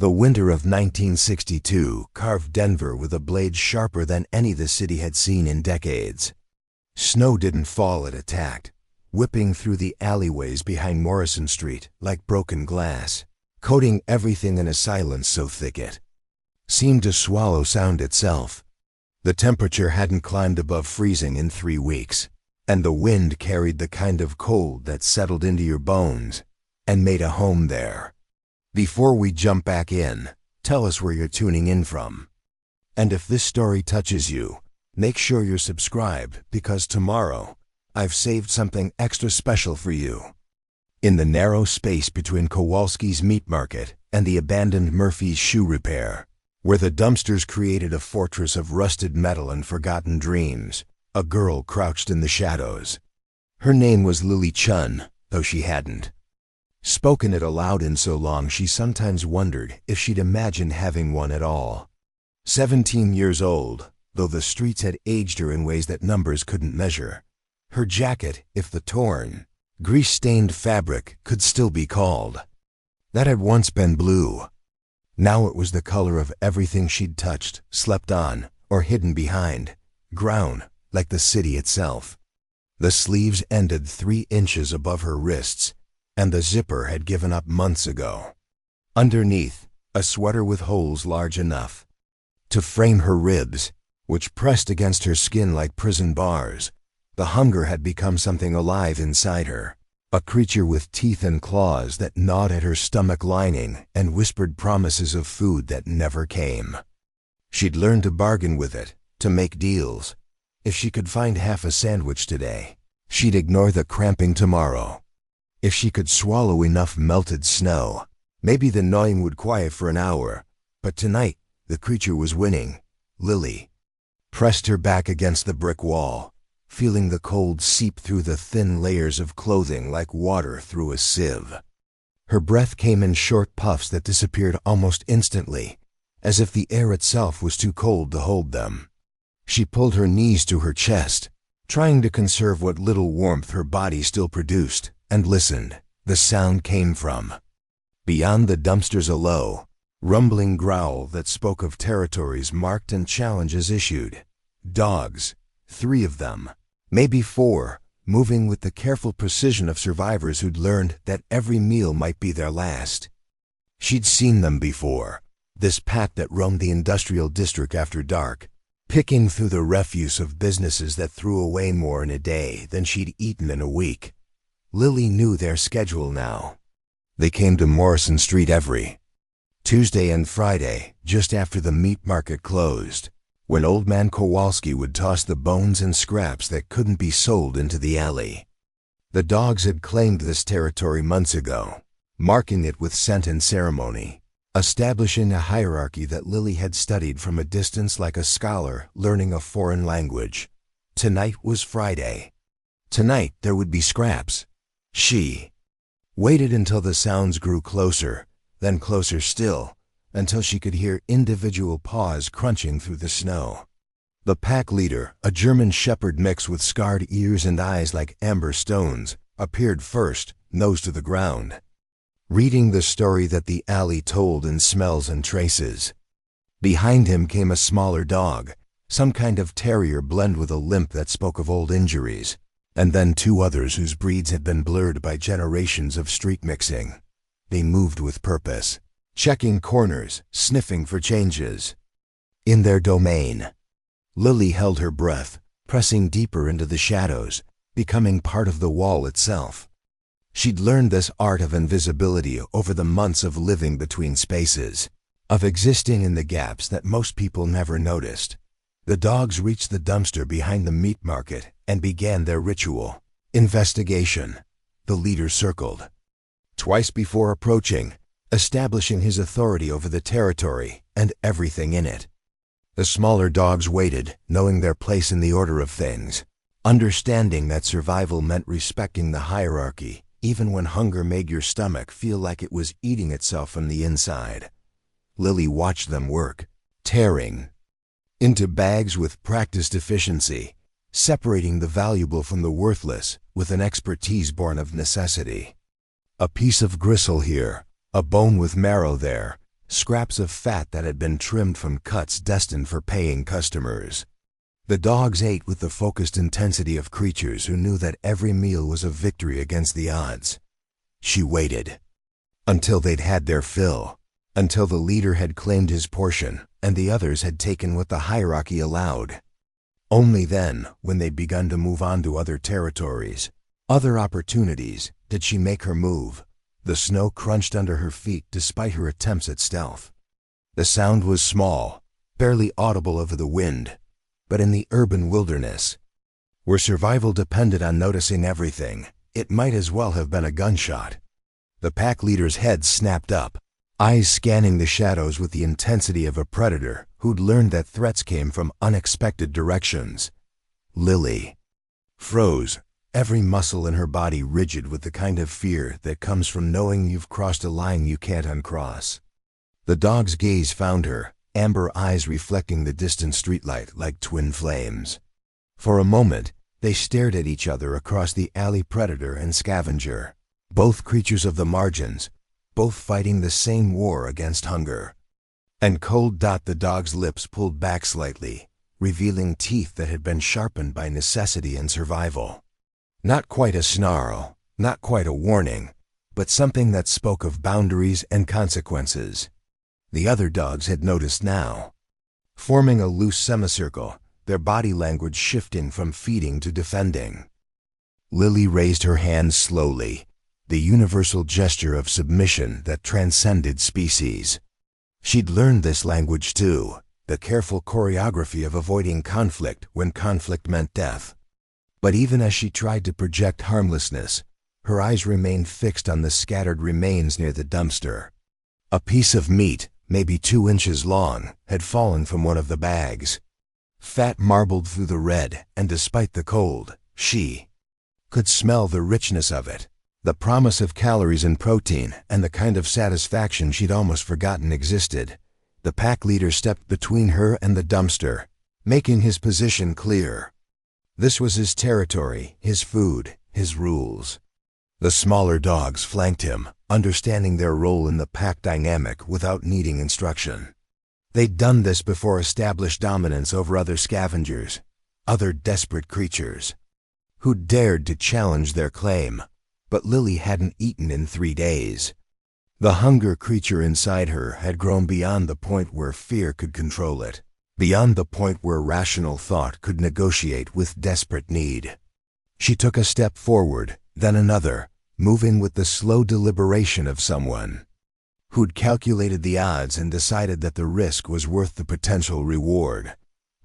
The winter of 1962 carved Denver with a blade sharper than any the city had seen in decades. Snow didn't fall, it attacked, whipping through the alleyways behind Morrison Street like broken glass, coating everything in a silence so thick it seemed to swallow sound itself. The temperature hadn't climbed above freezing in 3 weeks, and the wind carried the kind of cold that settled into your bones and made a home there. Before we jump back in, tell us where you're tuning in from. And if this story touches you, make sure you're subscribed, because tomorrow I've saved something extra special for you. In the narrow space between Kowalski's Meat Market and the abandoned Murphy's Shoe Repair, where the dumpsters created a fortress of rusted metal and forgotten dreams, a girl crouched in the shadows. Her name was Lily Chun, though she hadn't spoken it aloud in so long she sometimes wondered if she'd imagined having one at all. 17 years old, though the streets had aged her in ways that numbers couldn't measure. Her jacket, if the torn, grease-stained fabric could still be called, that had once been blue. Now it was the color of everything she'd touched, slept on, or hidden behind, ground like the city itself. The sleeves ended 3 inches above her wrists, and the zipper had given up months ago. Underneath, a sweater with holes large enough to frame her ribs, which pressed against her skin like prison bars. The hunger had become something alive inside her, a creature with teeth and claws that gnawed at her stomach lining and whispered promises of food that never came. She'd learned to bargain with it, to make deals. If she could find half a sandwich today, she'd ignore the cramping tomorrow. If she could swallow enough melted snow, maybe the gnawing would quiet for an hour. But tonight, the creature was winning. Lily pressed her back against the brick wall, feeling the cold seep through the thin layers of clothing like water through a sieve. Her breath came in short puffs that disappeared almost instantly, as if the air itself was too cold to hold them. She pulled her knees to her chest, trying to conserve what little warmth her body still produced, and listened. The sound came from beyond the dumpsters, a low, rumbling growl that spoke of territories marked and challenges issued. Dogs, 3 of them, maybe 4, moving with the careful precision of survivors who'd learned that every meal might be their last. She'd seen them before, this pack that roamed the industrial district after dark, picking through the refuse of businesses that threw away more in a day than she'd eaten in a week. Lily knew their schedule now. They came to Morrison Street every Tuesday and Friday, just after the meat market closed, when Old Man Kowalski would toss the bones and scraps that couldn't be sold into the alley. The dogs had claimed this territory months ago, marking it with scent and ceremony, establishing a hierarchy that Lily had studied from a distance like a scholar learning a foreign language. Tonight was Friday. Tonight there would be scraps. She waited until the sounds grew closer, then closer still, until she could hear individual paws crunching through the snow. The pack leader, a German shepherd mix with scarred ears and eyes like amber stones, appeared first, nose to the ground, reading the story that the alley told in smells and traces. Behind him came a smaller dog, some kind of terrier blend with a limp that spoke of old injuries, and then 2 others whose breeds had been blurred by generations of street mixing. They moved with purpose, checking corners, sniffing for changes in their domain. Lily held her breath, pressing deeper into the shadows, becoming part of the wall itself. She'd learned this art of invisibility over the months of living between spaces, of existing in the gaps that most people never noticed. The dogs reached the dumpster behind the meat market and began their ritual investigation. The leader circled twice before approaching, establishing his authority over the territory and everything in it. The smaller dogs waited, knowing their place in the order of things, understanding that survival meant respecting the hierarchy, even when hunger made your stomach feel like it was eating itself from the inside. Lily watched them work, tearing into bags with practiced efficiency, separating the valuable from the worthless with an expertise born of necessity. A piece of gristle here, a bone with marrow there, scraps of fat that had been trimmed from cuts destined for paying customers. The dogs ate with the focused intensity of creatures who knew that every meal was a victory against the odds. She waited until they'd had their fill, until the leader had claimed his portion and the others had taken what the hierarchy allowed. Only then, when they'd begun to move on to other territories, other opportunities, did she make her move. The snow crunched under her feet despite her attempts at stealth. The sound was small, barely audible over the wind, but in the urban wilderness, where survival depended on noticing everything, it might as well have been a gunshot. The pack leader's head snapped up, eyes scanning the shadows with the intensity of a predator who'd learned that threats came from unexpected directions. Lily froze, every muscle in her body rigid with the kind of fear that comes from knowing you've crossed a line you can't uncross. The dog's gaze found her, amber eyes reflecting the distant streetlight like twin flames. For a moment, they stared at each other across the alley, predator and scavenger, both creatures of the margins, both fighting the same war against hunger. And cold. The dog's lips pulled back slightly, revealing teeth that had been sharpened by necessity and survival. Not quite a snarl, not quite a warning, but something that spoke of boundaries and consequences. The other dogs had noticed now. Forming a loose semicircle, their body language shifting from feeding to defending. Lily raised her hands slowly, the universal gesture of submission that transcended species. She'd learned this language too, the careful choreography of avoiding conflict when conflict meant death. But even as she tried to project harmlessness, her eyes remained fixed on the scattered remains near the dumpster. A piece of meat, maybe 2 inches long, had fallen from one of the bags. Fat marbled through the red, and despite the cold, she could smell the richness of it, the promise of calories and protein, and the kind of satisfaction she'd almost forgotten existed. The pack leader stepped between her and the dumpster, making his position clear. This was his territory, his food, his rules. The smaller dogs flanked him, understanding their role in the pack dynamic without needing instruction. They'd done this before, established dominance over other scavengers, other desperate creatures, who dared to challenge their claim. But Lily hadn't eaten in 3 days. The hunger creature inside her had grown beyond the point where fear could control it, beyond the point where rational thought could negotiate with desperate need. She took a step forward, then another, moving with the slow deliberation of someone who'd calculated the odds and decided that the risk was worth the potential reward.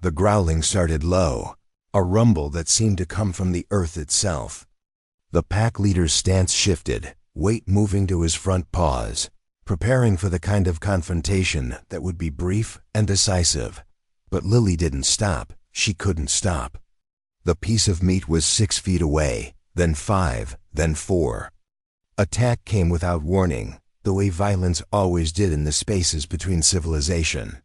The growling started low, a rumble that seemed to come from the earth itself. The pack leader's stance shifted, weight moving to his front paws, preparing for the kind of confrontation that would be brief and decisive. But Lily didn't stop. She couldn't stop. The piece of meat was 6 feet away, then 5, then 4. Attack came without warning, the way violence always did in the spaces between civilization.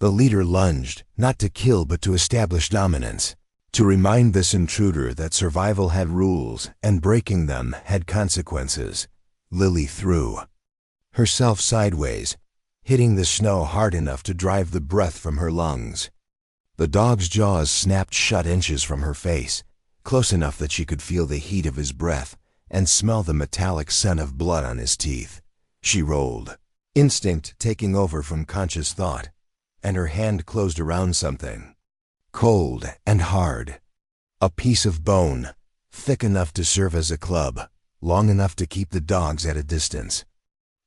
The leader lunged, not to kill but to establish dominance, to remind this intruder that survival had rules and breaking them had consequences. Lily threw herself sideways, hitting the snow hard enough to drive the breath from her lungs. The dog's jaws snapped shut inches from her face, close enough that she could feel the heat of his breath and smell the metallic scent of blood on his teeth. She rolled, instinct taking over from conscious thought, and her hand closed around something. Cold and hard. A piece of bone, thick enough to serve as a club, long enough to keep the dogs at a distance.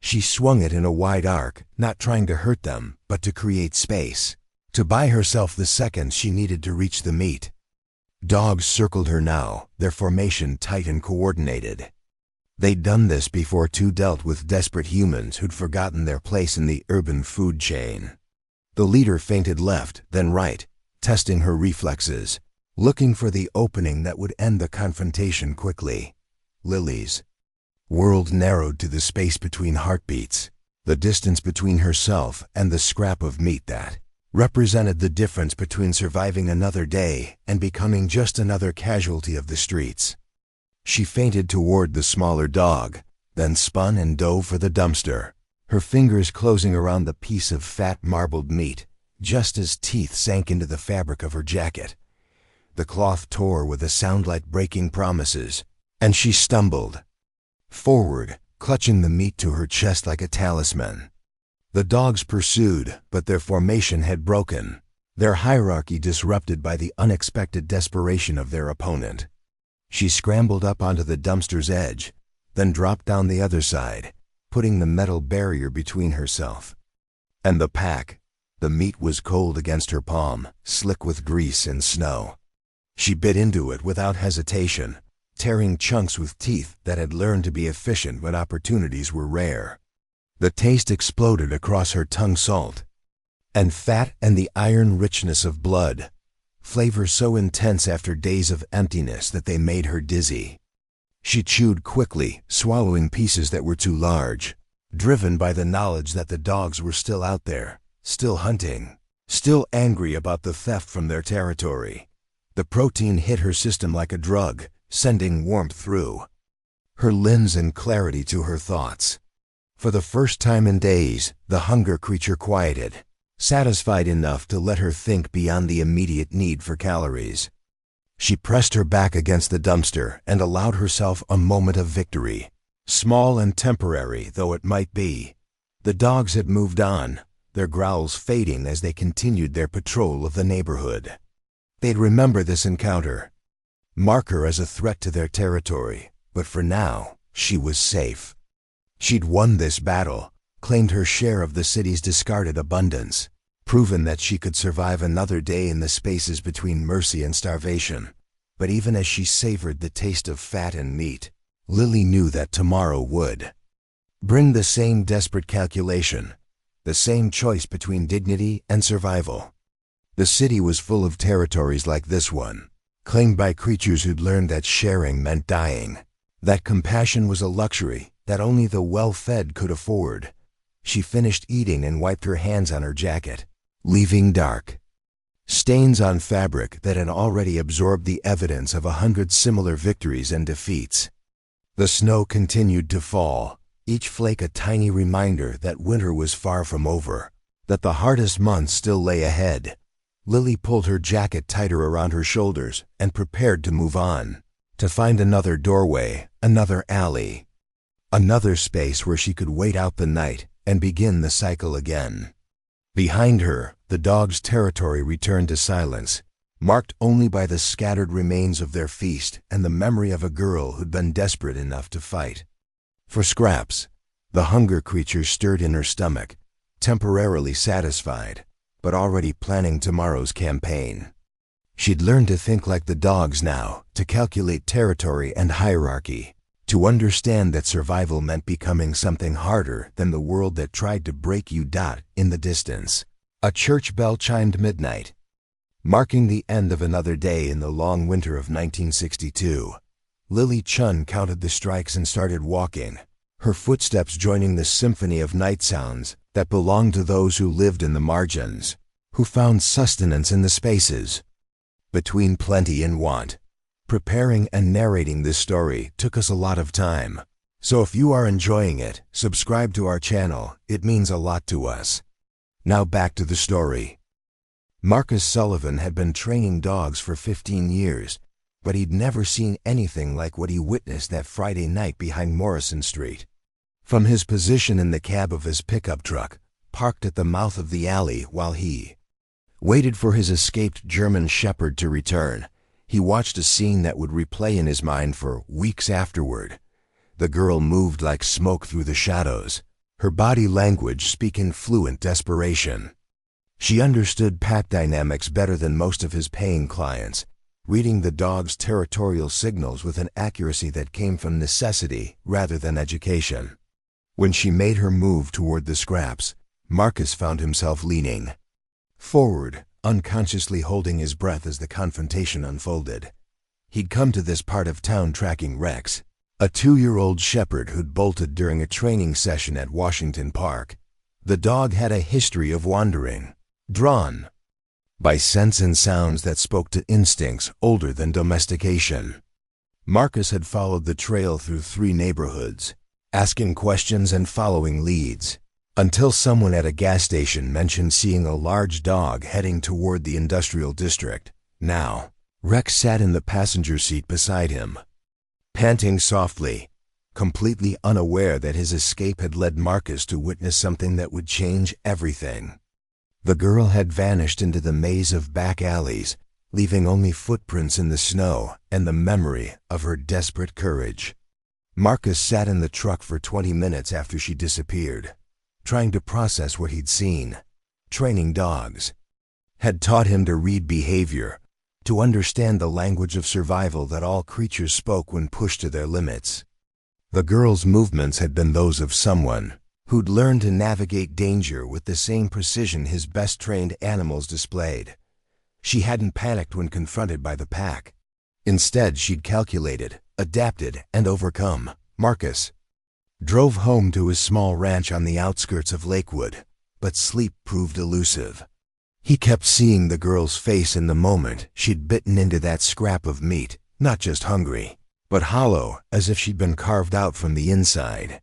She swung it in a wide arc, not trying to hurt them, but to create space, to buy herself the seconds she needed to reach the meat. Dogs circled her now, their formation tight and coordinated. They'd done this before too, dealt with desperate humans who'd forgotten their place in the urban food chain. The leader feinted left, then right, testing her reflexes, looking for the opening that would end the confrontation quickly. Lily's world narrowed to the space between heartbeats, the distance between herself and the scrap of meat that represented the difference between surviving another day and becoming just another casualty of the streets. She feinted toward the smaller dog, then spun and dove for the dumpster, her fingers closing around the piece of fat marbled meat, just as teeth sank into the fabric of her jacket. The cloth tore with a sound like breaking promises, and she stumbled forward, clutching the meat to her chest like a talisman. The dogs pursued, but their formation had broken, their hierarchy disrupted by the unexpected desperation of their opponent. She scrambled up onto the dumpster's edge, then dropped down the other side, putting the metal barrier between herself and the pack. The meat was cold against her palm, slick with grease and snow. She bit into it without hesitation, tearing chunks with teeth that had learned to be efficient when opportunities were rare. The taste exploded across her tongue, salt and fat and the iron richness of blood, flavor so intense after days of emptiness that they made her dizzy. She chewed quickly, swallowing pieces that were too large, driven by the knowledge that the dogs were still out there, still hunting, still angry about the theft from their territory. The protein hit her system like a drug, sending warmth through her limbs and clarity to her thoughts. For the first time in days, the hunger creature quieted, satisfied enough to let her think beyond the immediate need for calories. She pressed her back against the dumpster and allowed herself a moment of victory, small and temporary though it might be. The dogs had moved on, their growls fading as they continued their patrol of the neighborhood. They'd remember this encounter, mark her as a threat to their territory, but for now, she was safe. She'd won this battle, claimed her share of the city's discarded abundance, proven that she could survive another day in the spaces between mercy and starvation. But even as she savored the taste of fat and meat, Lily knew that tomorrow would bring the same desperate calculation, the same choice between dignity and survival. The city was full of territories like this one, claimed by creatures who'd learned that sharing meant dying, that compassion was a luxury that only the well-fed could afford. She finished eating and wiped her hands on her jacket, leaving dark stains on fabric that had already absorbed the evidence of 100 similar victories and defeats. The snow continued to fall, each flake a tiny reminder that winter was far from over, that the hardest months still lay ahead. Lily pulled her jacket tighter around her shoulders and prepared to move on, to find another doorway, another alley, another space where she could wait out the night and begin the cycle again. Behind her, the dogs' territory returned to silence, marked only by the scattered remains of their feast and the memory of a girl who'd been desperate enough to fight for scraps. The hunger creature stirred in her stomach, temporarily satisfied, but already planning tomorrow's campaign. She'd learned to think like the dogs now, to calculate territory and hierarchy, to understand that survival meant becoming something harder than the world that tried to break you. In the distance, a church bell chimed midnight, marking the end of another day in the long winter of 1962. Lily Chun counted the strikes and started walking, her footsteps joining the symphony of night sounds that belonged to those who lived in the margins, who found sustenance in the spaces between plenty and want. Preparing and narrating this story took us a lot of time, so if you are enjoying it, subscribe to our channel, it means a lot to us. Now back to the story. Marcus Sullivan had been training dogs for 15 years, but he'd never seen anything like what he witnessed that Friday night behind Morrison Street. From his position in the cab of his pickup truck, parked at the mouth of the alley while he waited for his escaped German Shepherd to return, he watched a scene that would replay in his mind for weeks afterward. The girl moved like smoke through the shadows, her body language speaking fluent desperation. She understood pack dynamics better than most of his paying clients, reading the dog's territorial signals with an accuracy that came from necessity rather than education. When she made her move toward the scraps, Marcus found himself leaning forward, unconsciously holding his breath as the confrontation unfolded. He'd come to this part of town tracking Rex, a 2-year-old shepherd who'd bolted during a training session at Washington Park. The dog had a history of wandering, drawn by scents and sounds that spoke to instincts older than domestication. Marcus had followed the trail through 3 neighborhoods, asking questions and following leads. Until someone at a gas station mentioned seeing a large dog heading toward the industrial district. Now, Rex sat in the passenger seat beside him, panting softly, completely unaware that his escape had led Marcus to witness something that would change everything. The girl had vanished into the maze of back alleys, leaving only footprints in the snow and the memory of her desperate courage. Marcus sat in the truck for 20 minutes after she disappeared, trying to process what he'd seen. Training dogs had taught him to read behavior, to understand the language of survival that all creatures spoke when pushed to their limits. The girl's movements had been those of someone who'd learned to navigate danger with the same precision his best-trained animals displayed. She hadn't panicked when confronted by the pack. Instead, she'd calculated, adapted, and overcome. Marcus drove home to his small ranch on the outskirts of Lakewood, but sleep proved elusive. He kept seeing the girl's face in the moment she'd bitten into that scrap of meat, not just hungry, but hollow, as if she'd been carved out from the inside.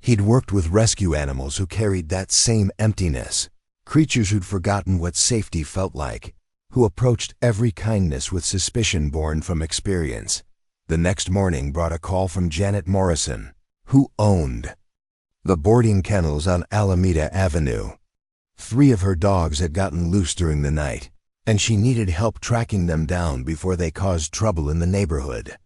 He'd worked with rescue animals who carried that same emptiness, creatures who'd forgotten what safety felt like, who approached every kindness with suspicion born from experience. The next morning brought a call from Janet Morrison, who owned the boarding kennels on Alameda Avenue. 3 of her dogs had gotten loose during the night, and she needed help tracking them down before they caused trouble in the neighborhood.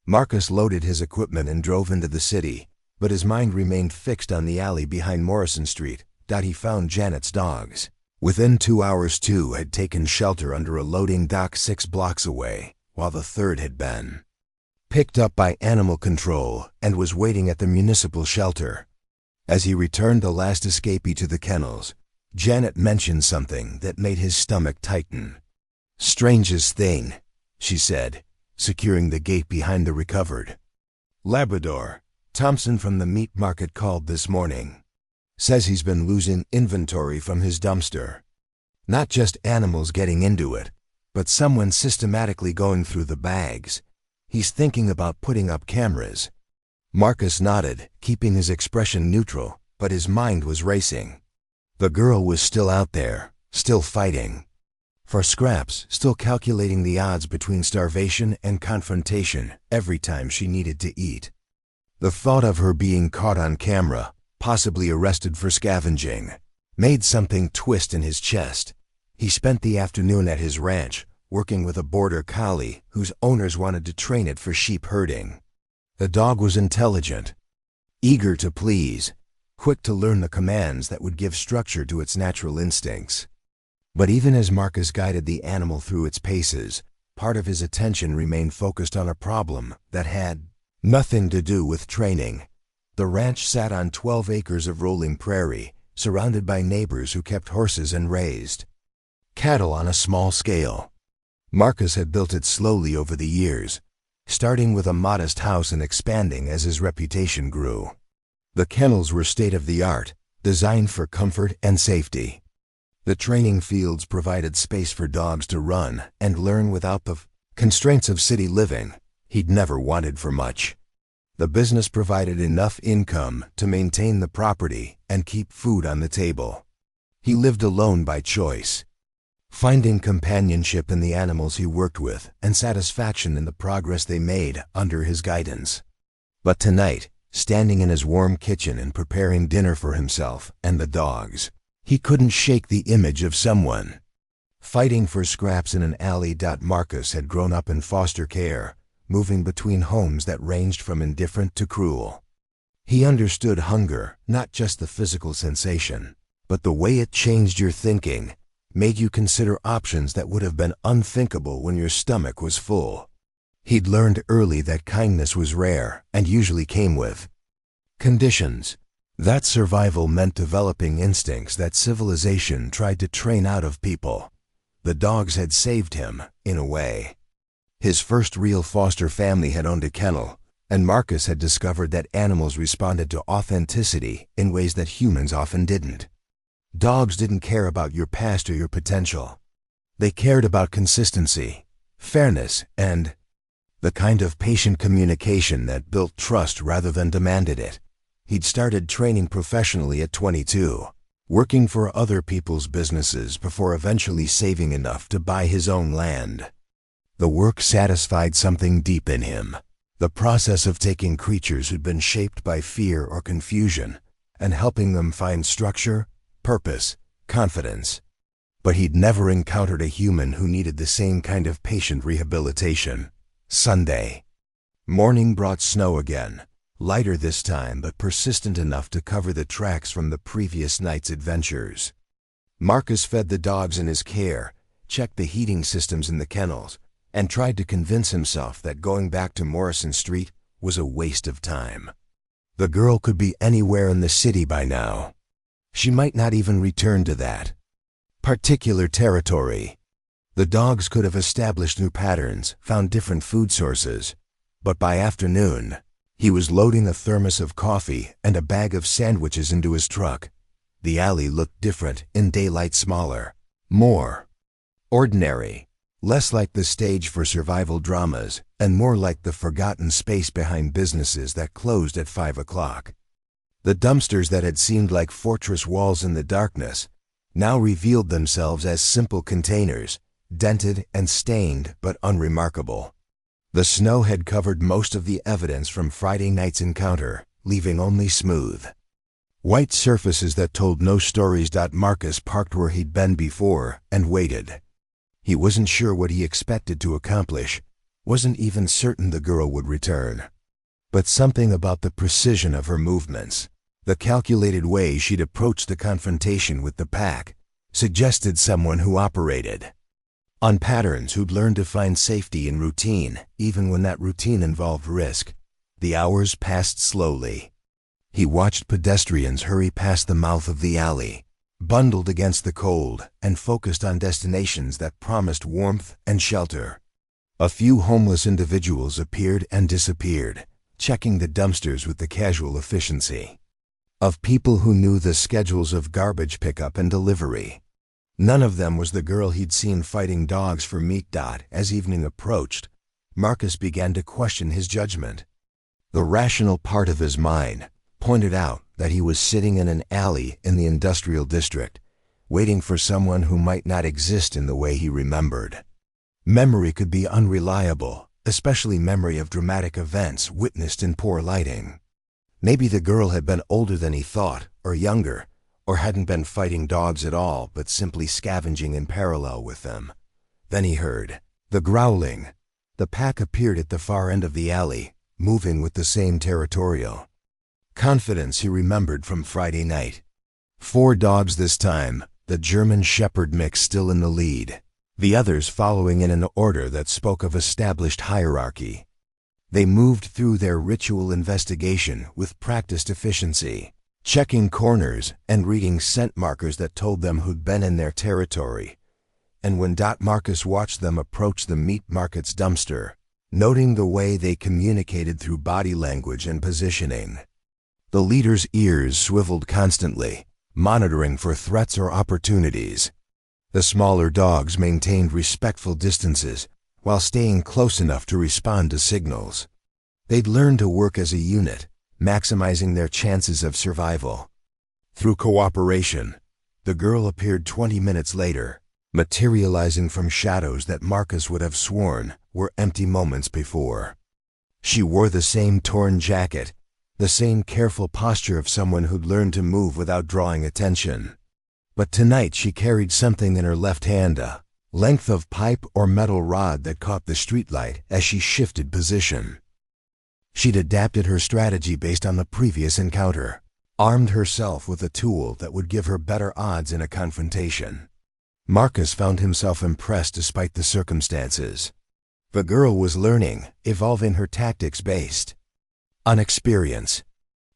Marcus loaded his equipment and drove into the city, but his mind remained fixed on the alley behind Morrison Street. He found Janet's dogs. Within 2 hours, 2 had taken shelter under a loading dock 6 blocks away, while the 3rd had been picked up by animal control and was waiting at the municipal shelter. As he returned the last escapee to the kennels, Janet mentioned something that made his stomach tighten. "Strangest thing," she said, securing the gate behind the recovered Labrador. "Thompson from the meat market called this morning. Says he's been losing inventory from his dumpster. Not just animals getting into it, but someone systematically going through the bags. He's thinking about putting up cameras." Marcus nodded, keeping his expression neutral, but his mind was racing. The girl was still out there, still fighting for scraps, still calculating the odds between starvation and confrontation every time she needed to eat. The thought of her being caught on camera, possibly arrested for scavenging, made something twist in his chest. He spent the afternoon at his ranch, working with a border collie whose owners wanted to train it for sheep herding. The dog was intelligent, eager to please, quick to learn the commands that would give structure to its natural instincts. But even as Marcus guided the animal through its paces, part of his attention remained focused on a problem that had nothing to do with training. The ranch sat on 12 acres of rolling prairie, surrounded by neighbors who kept horses and raised cattle on a small scale. Marcus had built it slowly over the years, starting with a modest house and expanding as his reputation grew. The kennels were state-of-the-art, designed for comfort and safety. The training fields provided space for dogs to run and learn without the constraints of city living. He'd never wanted for much. The business provided enough income to maintain the property and keep food on the table. He lived alone by choice, finding companionship in the animals he worked with and satisfaction in the progress they made under his guidance. But tonight, standing in his warm kitchen and preparing dinner for himself and the dogs, he couldn't shake the image of someone fighting for scraps in an alley. Marcus had grown up in foster care, moving between homes that ranged from indifferent to cruel. He understood hunger, not just the physical sensation, but the way it changed your thinking, made you consider options that would have been unthinkable when your stomach was full. He'd learned early that kindness was rare and usually came with conditions. That survival meant developing instincts that civilization tried to train out of people. The dogs had saved him, in a way. His first real foster family had owned a kennel, and Marcus had discovered that animals responded to authenticity in ways that humans often didn't. Dogs didn't care about your past or your potential. They cared about consistency, fairness, and the kind of patient communication that built trust rather than demanded it. He'd started training professionally at 22, working for other people's businesses before eventually saving enough to buy his own land. The work satisfied something deep in him, the process of taking creatures who'd been shaped by fear or confusion and helping them find structure, purpose, confidence. But he'd never encountered a human who needed the same kind of patient rehabilitation. Sunday. Morning brought snow again, lighter this time but persistent enough to cover the tracks from the previous night's adventures. Marcus fed the dogs in his care, checked the heating systems in the kennels, and tried to convince himself that going back to Morrison Street was a waste of time. The girl could be anywhere in the city by now. She might not even return to that particular territory. The dogs could have established new patterns, found different food sources, but by afternoon, he was loading a thermos of coffee and a bag of sandwiches into his truck. The alley looked different, in daylight smaller, more ordinary, less like the stage for survival dramas, and more like the forgotten space behind businesses that closed at 5 o'clock. The dumpsters that had seemed like fortress walls in the darkness now revealed themselves as simple containers, dented and stained but unremarkable. The snow had covered most of the evidence from Friday night's encounter, leaving only smooth, white surfaces that told no stories. Marcus parked where he'd been before and waited. He wasn't sure what he expected to accomplish, wasn't even certain the girl would return. But something about the precision of her movements, the calculated way she'd approached the confrontation with the pack, suggested someone who operated on patterns, who'd learned to find safety in routine, even when that routine involved risk. The hours passed slowly. He watched pedestrians hurry past the mouth of the alley, bundled against the cold and focused on destinations that promised warmth and shelter. A few homeless individuals appeared and disappeared, checking the dumpsters with the casual efficiency of people who knew the schedules of garbage pickup and delivery. None of them was the girl he'd seen fighting dogs for meat. As evening approached, Marcus began to question his judgment. The rational part of his mind pointed out that he was sitting in an alley in the industrial district, waiting for someone who might not exist in the way he remembered. Memory could be unreliable, especially memory of dramatic events witnessed in poor lighting. Maybe the girl had been older than he thought, or younger, or hadn't been fighting dogs at all but simply scavenging in parallel with them. Then he heard the growling. The pack appeared at the far end of the alley, moving with the same territorial confidence he remembered from Friday night. 4 dogs this time, the German Shepherd mix still in the lead, the others following in an order that spoke of established hierarchy. They moved through their ritual investigation with practiced efficiency, checking corners and reading scent markers that told them who'd been in their territory. And when Marcus watched them approach the meat market's dumpster, noting the way they communicated through body language and positioning, the leader's ears swiveled constantly, monitoring for threats or opportunities. The smaller dogs maintained respectful distances while staying close enough to respond to signals. They'd learned to work as a unit, maximizing their chances of survival. Through cooperation, the girl appeared 20 minutes later, materializing from shadows that Marcus would have sworn were empty moments before. She wore the same torn jacket, the same careful posture of someone who'd learned to move without drawing attention. But tonight she carried something in her left hand, a length of pipe or metal rod that caught the streetlight as she shifted position. She'd adapted her strategy based on the previous encounter, armed herself with a tool that would give her better odds in a confrontation. Marcus found himself impressed despite the circumstances. The girl was learning, evolving her tactics based on experience.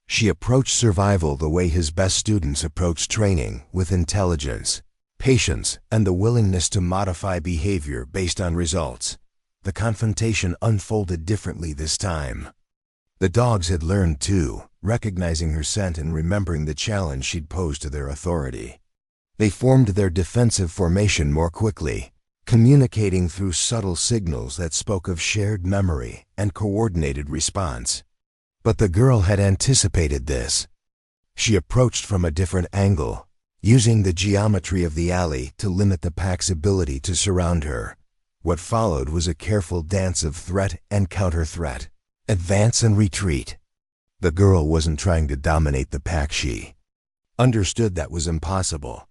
She approached survival the way his best students approached training, with intelligence, patience, and the willingness to modify behavior based on results. The confrontation unfolded differently this time. The dogs had learned too, recognizing her scent and remembering the challenge she'd posed to their authority. They formed their defensive formation more quickly, communicating through subtle signals that spoke of shared memory and coordinated response. But the girl had anticipated this. She approached from a different angle, using the geometry of the alley to limit the pack's ability to surround her. What followed was a careful dance of threat and counter-threat, advance and retreat. The girl wasn't trying to dominate the pack. She understood that was impossible.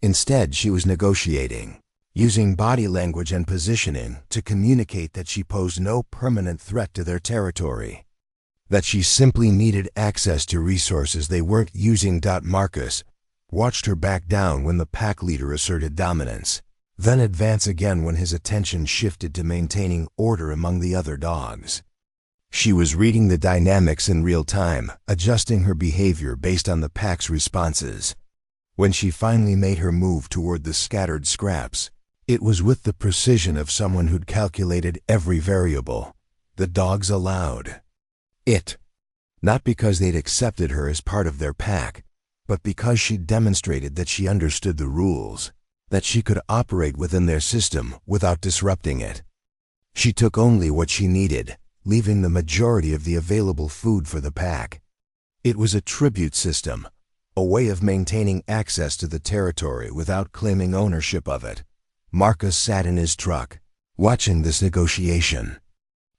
Instead, she was negotiating, using body language and positioning to communicate that she posed no permanent threat to their territory, that she simply needed access to resources they weren't using. Marcus watched her back down when the pack leader asserted dominance, then advance again when his attention shifted to maintaining order among the other dogs. She was reading the dynamics in real time, adjusting her behavior based on the pack's responses. When she finally made her move toward the scattered scraps, it was with the precision of someone who'd calculated every variable. The dogs allowed it, not because they'd accepted her as part of their pack, but because she'd demonstrated that she understood the rules, that she could operate within their system without disrupting it. She took only what she needed, leaving the majority of the available food for the pack. It was a tribute system, a way of maintaining access to the territory without claiming ownership of it. Marcus sat in his truck, watching this negotiation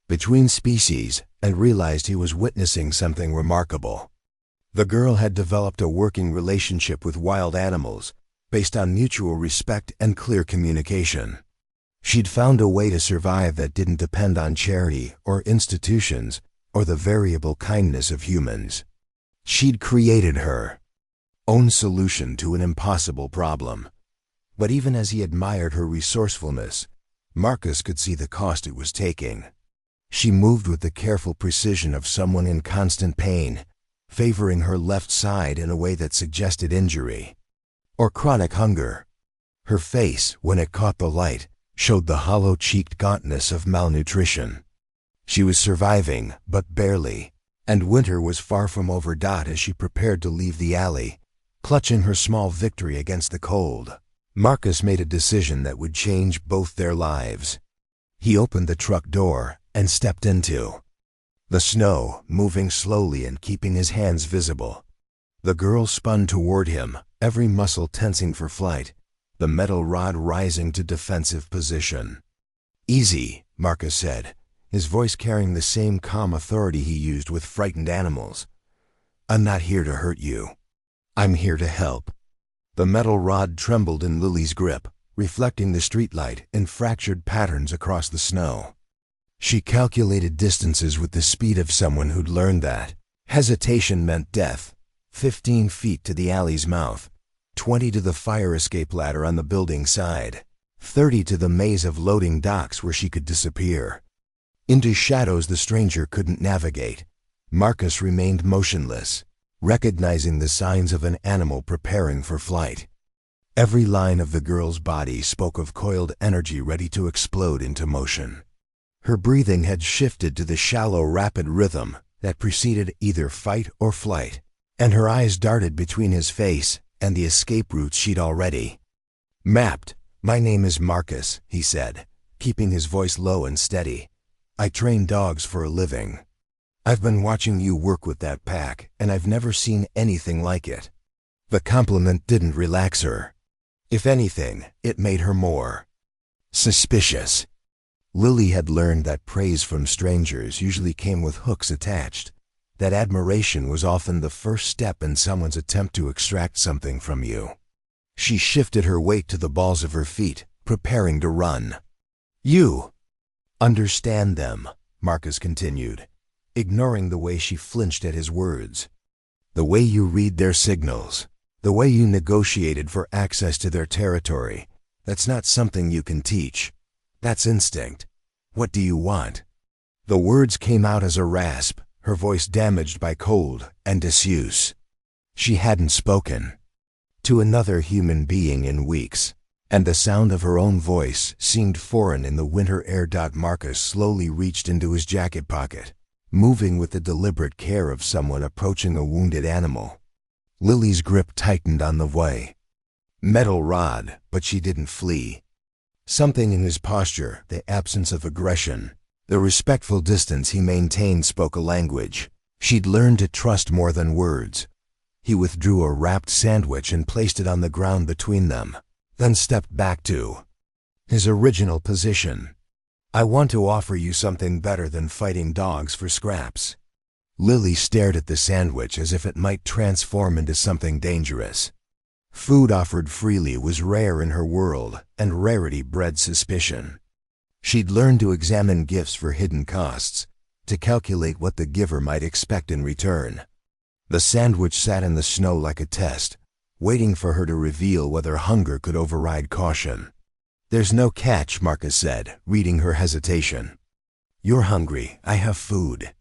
between species, and realized he was witnessing something remarkable. The girl had developed a working relationship with wild animals based on mutual respect and clear communication. She'd found a way to survive that didn't depend on charity or institutions or the variable kindness of humans. She'd created her own solution to an impossible problem. But even as he admired her resourcefulness, Marcus could see the cost it was taking. She moved with the careful precision of someone in constant pain, favoring her left side in a way that suggested injury or chronic hunger. Her face, when it caught the light, showed the hollow-cheeked gauntness of malnutrition. She was surviving, but barely, and winter was far from over. As she prepared to leave the alley, clutching her small victory against the cold, Marcus made a decision that would change both their lives. He opened the truck door and stepped into the snow, moving slowly and keeping his hands visible. The girl spun toward him, every muscle tensing for flight, the metal rod rising to defensive position. "Easy," Marcus said, his voice carrying the same calm authority he used with frightened animals. "I'm not here to hurt you. I'm here to help." The metal rod trembled in Lily's grip, reflecting the streetlight in fractured patterns across the snow. She calculated distances with the speed of someone who'd learned that hesitation meant death. 15 feet to the alley's mouth, 20 to the fire escape ladder on the building side, 30 to the maze of loading docks where she could disappear. Into shadows the stranger couldn't navigate. Marcus remained motionless, recognizing the signs of an animal preparing for flight. Every line of the girl's body spoke of coiled energy ready to explode into motion. Her breathing had shifted to the shallow, rapid rhythm that preceded either fight or flight, and her eyes darted between his face and the escape routes she'd already mapped. "My name is Marcus," he said, keeping his voice low and steady. "I train dogs for a living. I've been watching you work with that pack, and I've never seen anything like it." The compliment didn't relax her. If anything, it made her more suspicious. Lily had learned that praise from strangers usually came with hooks attached, that admiration was often the first step in someone's attempt to extract something from you. She shifted her weight to the balls of her feet, preparing to run. "You understand them," Marcus continued, ignoring the way she flinched at his words. "The way you read their signals, the way you negotiated for access to their territory, that's not something you can teach. That's instinct. What do you want?" The words came out as a rasp, her voice damaged by cold and disuse. She hadn't spoken to another human being in weeks, and the sound of her own voice seemed foreign in the winter air. Marcus slowly reached into his jacket pocket, moving with the deliberate care of someone approaching a wounded animal. Lily's grip tightened on the way. Metal rod, but she didn't flee. Something in his posture, the absence of aggression, the respectful distance he maintained spoke a language She'd learned to trust more than words. He withdrew a wrapped sandwich and placed it on the ground between them, then stepped back to his original position. "I want to offer you something better than fighting dogs for scraps." Lily stared at the sandwich as if it might transform into something dangerous. Food offered freely was rare in her world, and rarity bred suspicion. She'd learned to examine gifts for hidden costs, to calculate what the giver might expect in return. The sandwich sat in the snow like a test, waiting for her to reveal whether hunger could override caution. "There's no catch," Marcus said, reading her hesitation. "You're hungry. I have food.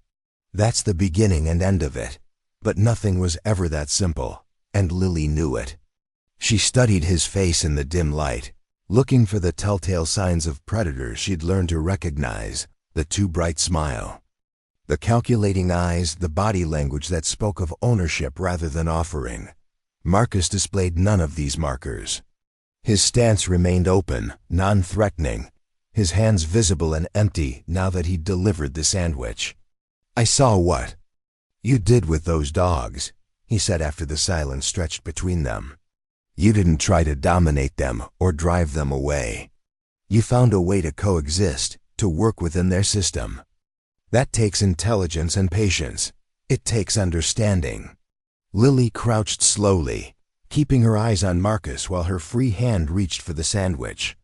That's the beginning and end of it." But nothing was ever that simple, and Lily knew it. She studied his face in the dim light, looking for the telltale signs of predators she'd learned to recognize: the too bright smile, the calculating eyes, the body language that spoke of ownership rather than offering. Marcus displayed none of these markers. His stance remained open, non-threatening, his hands visible and empty now that he'd delivered the sandwich. "I saw what you did with those dogs," he said after the silence stretched between them. "You didn't try to dominate them or drive them away. You found a way to coexist, to work within their system. That takes intelligence and patience. It takes understanding." Lily crouched slowly, keeping her eyes on Marcus while her free hand reached for the sandwich.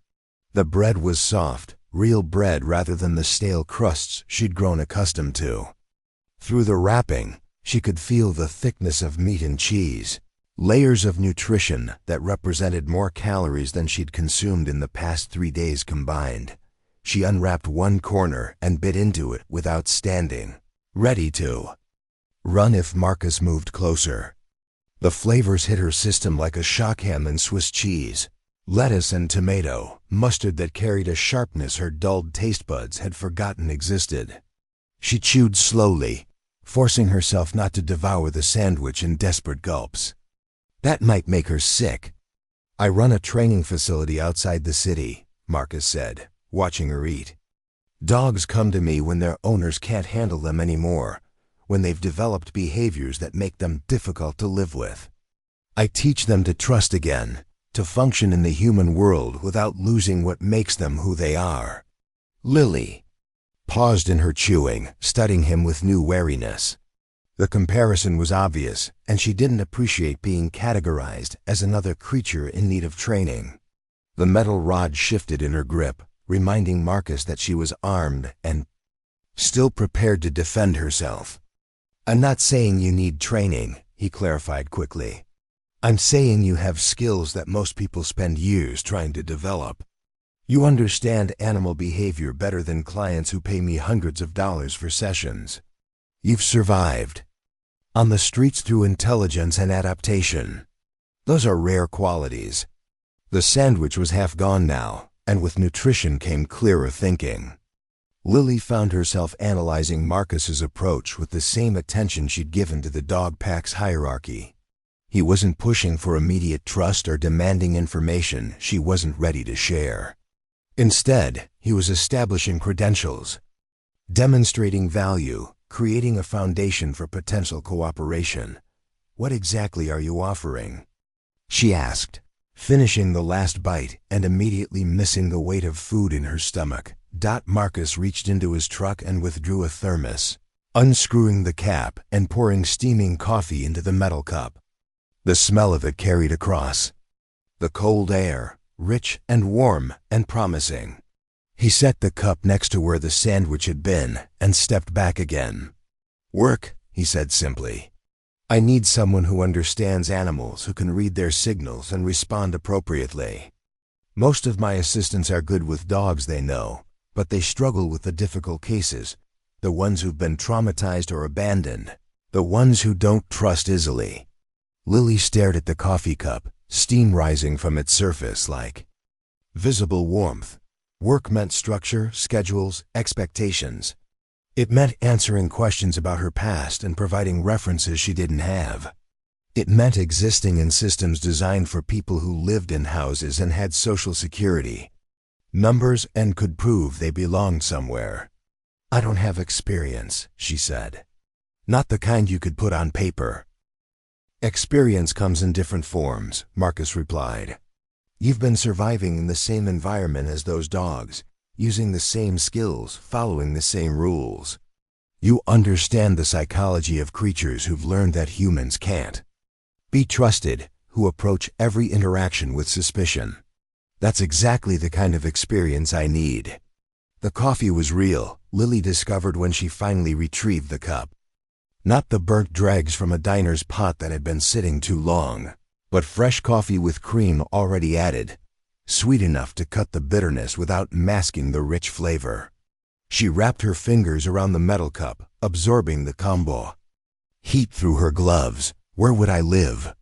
The bread was soft, real bread rather than the stale crusts she'd grown accustomed to. Through the wrapping, she could feel the thickness of meat and cheese, layers of nutrition that represented more calories than she'd consumed in the past 3 days combined. She unwrapped one corner and bit into it without standing, ready to run if Marcus moved closer. The flavors hit her system like a shock ham and Swiss cheese, lettuce and tomato, mustard that carried a sharpness her dulled taste buds had forgotten existed. She chewed slowly, forcing herself not to devour the sandwich in desperate gulps. That might make her sick. "I run a training facility outside the city," Marcus said, watching her eat. "Dogs come to me when their owners can't handle them anymore, when they've developed behaviors that make them difficult to live with. I teach them to trust again, to function in the human world without losing what makes them who they are." Lily paused in her chewing, studying him with new wariness. The comparison was obvious, and she didn't appreciate being categorized as another creature in need of training. The metal rod shifted in her grip, reminding Marcus that she was armed and still prepared to defend herself. "I'm not saying you need training," he clarified quickly. "I'm saying you have skills that most people spend years trying to develop. You understand animal behavior better than clients who pay me hundreds of dollars for sessions. You've survived on the streets through intelligence and adaptation. Those are rare qualities." The sandwich was half gone now, and with nutrition came clearer thinking. Lily found herself analyzing Marcus's approach with the same attention she'd given to the dog pack's hierarchy. He wasn't pushing for immediate trust or demanding information she wasn't ready to share. Instead, he was establishing credentials, demonstrating value, creating a foundation for potential cooperation. "What exactly are you offering?" she asked, finishing the last bite and immediately missing the weight of food in her stomach. Marcus reached into his truck and withdrew a thermos, unscrewing the cap and pouring steaming coffee into the metal cup. The smell of it carried across the cold air, rich and warm and promising. He set the cup next to where the sandwich had been and stepped back again. "Work," he said simply. "I need someone who understands animals, who can read their signals and respond appropriately. Most of my assistants are good with dogs they know, but they struggle with the difficult cases, the ones who've been traumatized or abandoned, the ones who don't trust easily." Lily stared at the coffee cup, steam rising from its surface like visible warmth. Work meant structure, schedules, expectations. It meant answering questions about her past and providing references she didn't have. It meant existing in systems designed for people who lived in houses and had social security, numbers, and could prove they belonged somewhere. "I don't have experience," she said. Not the kind you could put on paper. Experience comes in different forms, Marcus replied. You've been surviving in the same environment as those dogs, using the same skills, following the same rules. You understand the psychology of creatures who've learned that humans can't. Be trusted, who approach every interaction with suspicion. That's exactly the kind of experience I need. The coffee was real, Lily discovered when she finally retrieved the cup. Not the burnt dregs from a diner's pot that had been sitting too long, but fresh coffee with cream already added, sweet enough to cut the bitterness without masking the rich flavor. She wrapped her fingers around the metal cup, absorbing the combo. Heat through her gloves. Where would I live?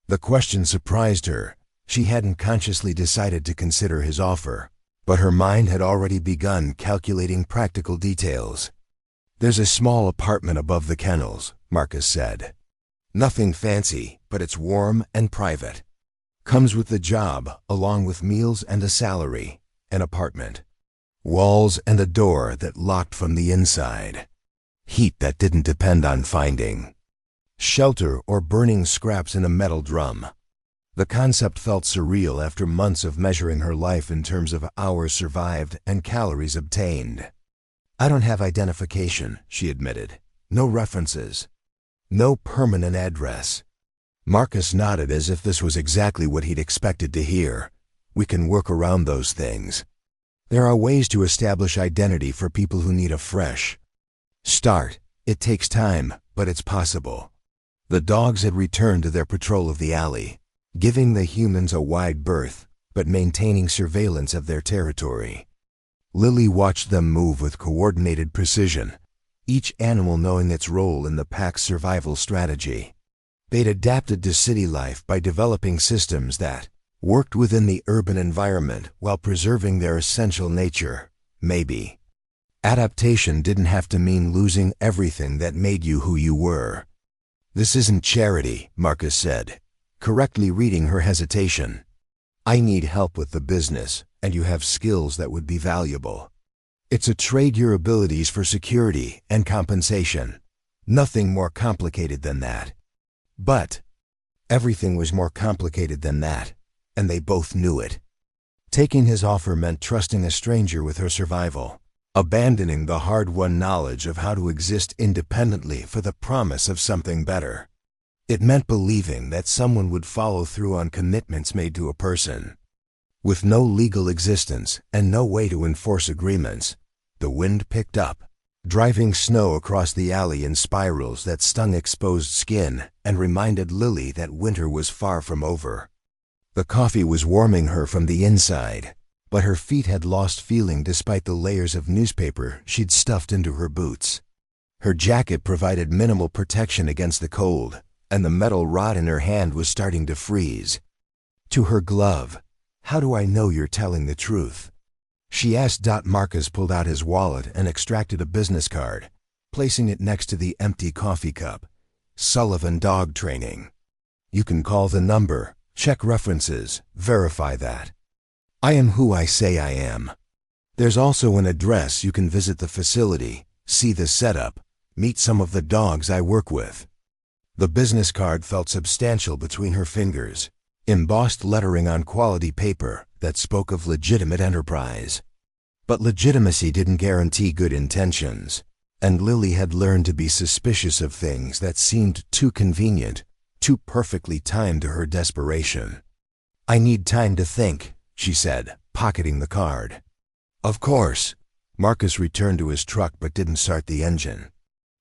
The question surprised her. She hadn't consciously decided to consider his offer, but her mind had already begun calculating practical details. There's a small apartment above the kennels, Marcus said. Nothing fancy, but it's warm and private. Comes with the job, along with meals and a salary. An apartment. Walls and a door that locked from the inside. Heat that didn't depend on finding. Shelter or burning scraps in a metal drum. The concept felt surreal after months of measuring her life in terms of hours survived and calories obtained. I don't have identification, she admitted. No references. No permanent address. Marcus nodded as if this was exactly what he'd expected to hear. We can work around those things. There are ways to establish identity for people who need a fresh start. It takes time, but it's possible. The dogs had returned to their patrol of the alley, giving the humans a wide berth, but maintaining surveillance of their territory. Lily watched them move with coordinated precision, each animal knowing its role in the pack's survival strategy. They'd adapted to city life by developing systems that worked within the urban environment while preserving their essential nature, maybe. Adaptation didn't have to mean losing everything that made you who you were. This isn't charity, Marcus said, correctly reading her hesitation. I need help with the business, and you have skills that would be valuable. It's a trade your abilities for security and compensation. Nothing more complicated than that. But everything was more complicated than that, and they both knew it. Taking his offer meant trusting a stranger with her survival, abandoning the hard-won knowledge of how to exist independently for the promise of something better. It meant believing that someone would follow through on commitments made to a person. With no legal existence and no way to enforce agreements, the wind picked up, driving snow across the alley in spirals that stung exposed skin and reminded Lily that winter was far from over. The coffee was warming her from the inside, but her feet had lost feeling despite the layers of newspaper she'd stuffed into her boots. Her jacket provided minimal protection against the cold, and the metal rod in her hand was starting to freeze. To her glove, "How do I know you're telling the truth?" she asked. Marcus pulled out his wallet and extracted a business card, placing it next to the empty coffee cup. Sullivan Dog Training. You can call the number, check references, verify that I am who I say I am. There's also an address you can visit the facility, see the setup, meet some of the dogs I work with. The business card felt substantial between her fingers, embossed lettering on quality paper that spoke of legitimate enterprise. But legitimacy didn't guarantee good intentions, and Lily had learned to be suspicious of things that seemed too convenient, too perfectly timed to her desperation. I need time to think, she said, pocketing the card. Of course. Marcus returned to his truck but didn't start the engine.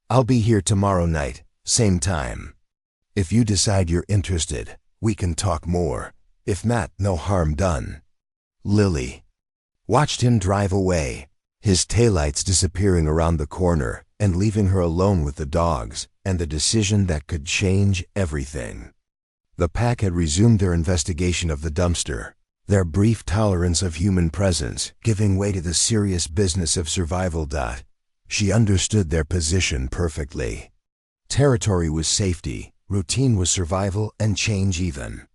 I'll be here tomorrow night, same time. If you decide you're interested, we can talk more. If not, no harm done. Lily watched him drive away, his taillights disappearing around the corner and leaving her alone with the dogs and the decision that could change everything. The pack had resumed their investigation of the dumpster, their brief tolerance of human presence giving way to the serious business of survival. She understood their position perfectly. Territory was safety, routine was survival, and change even.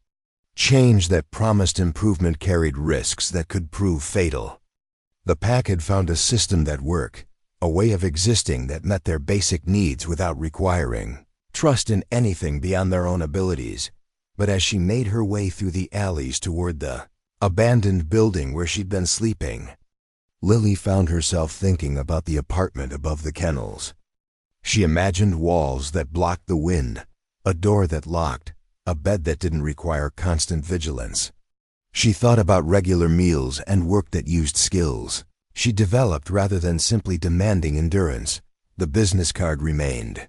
Change that promised improvement carried risks that could prove fatal. The pack had found a system that worked, a way of existing that met their basic needs without requiring trust in anything beyond their own abilities. But as she made her way through the alleys toward the abandoned building where she'd been sleeping, Lily found herself thinking about the apartment above the kennels. She imagined walls that blocked the wind, a door that locked, a bed that didn't require constant vigilance. She thought about regular meals and work that used skills she developed rather than simply demanding endurance. The business card remained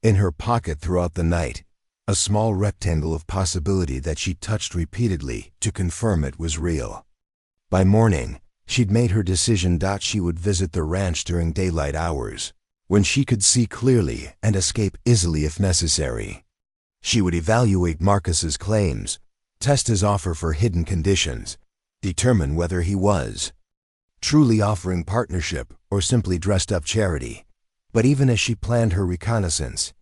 in her pocket throughout the night, a small rectangle of possibility that she touched repeatedly to confirm it was real. By morning, she'd made her decision. She would visit the ranch during daylight hours, when she could see clearly and escape easily if necessary. She would evaluate Marcus's claims, test his offer for hidden conditions, determine whether he was truly offering partnership or simply dressed-up charity. But even as she planned her reconnaissance,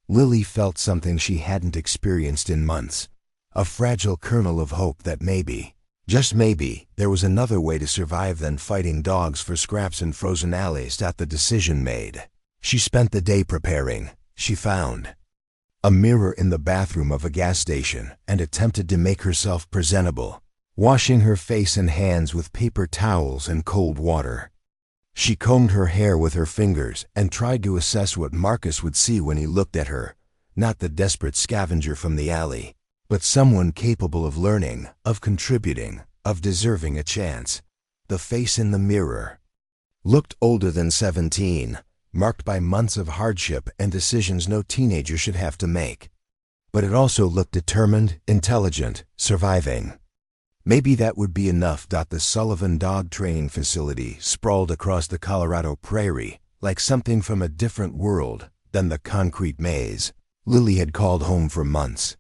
Lily felt something she hadn't experienced in months, a fragile kernel of hope that maybe, just maybe, there was another way to survive than fighting dogs for scraps in frozen alleys. The decision made, she spent the day preparing. She found a mirror in the bathroom of a gas station and attempted to make herself presentable, washing her face and hands with paper towels and cold water. She combed her hair with her fingers and tried to assess what Marcus would see when he looked at her, not the desperate scavenger from the alley, but someone capable of learning, of contributing, of deserving a chance. The face in the mirror looked older than 17, marked by months of hardship and decisions no teenager should have to make. But it also looked determined, intelligent, surviving. Maybe that would be enough. The Sullivan Dog Training Facility sprawled across the Colorado prairie, like something from a different world than the concrete maze Lily had called home for months.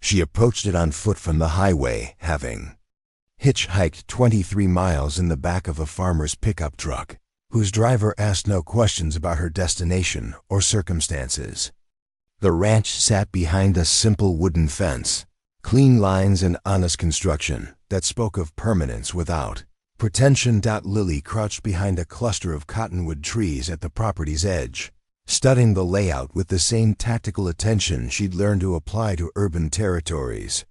She approached it on foot from the highway, having hitchhiked 23 miles in the back of a farmer's pickup truck, whose driver asked no questions about her destination or circumstances. The ranch sat behind a simple wooden fence, clean lines and honest construction that spoke of permanence without pretension. Lily crouched behind a cluster of cottonwood trees at the property's edge, studying the layout with the same tactical attention she'd learned to apply to urban territories.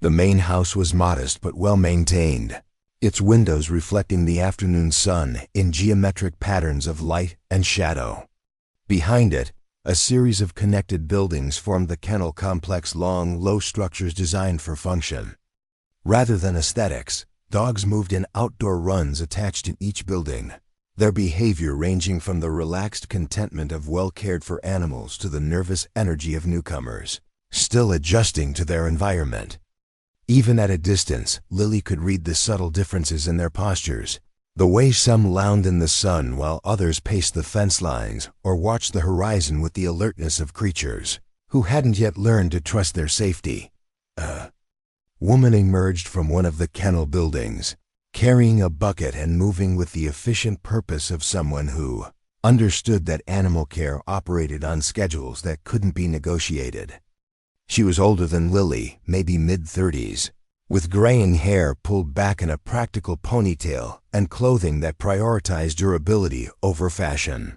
The main house was modest but well-maintained, its windows reflecting the afternoon sun in geometric patterns of light and shadow. Behind it, a series of connected buildings formed the kennel complex, long, low structures designed for function. Rather than aesthetics, dogs moved in outdoor runs attached to each building, their behavior ranging from the relaxed contentment of well-cared-for animals to the nervous energy of newcomers, still adjusting to their environment. Even at a distance, Lily could read the subtle differences in their postures, the way some lounged in the sun while others paced the fence lines or watched the horizon with the alertness of creatures who hadn't yet learned to trust their safety. A woman emerged from one of the kennel buildings, carrying a bucket and moving with the efficient purpose of someone who understood that animal care operated on schedules that couldn't be negotiated. She was older than Lily, maybe mid-30s, with graying hair pulled back in a practical ponytail and clothing that prioritized durability over fashion.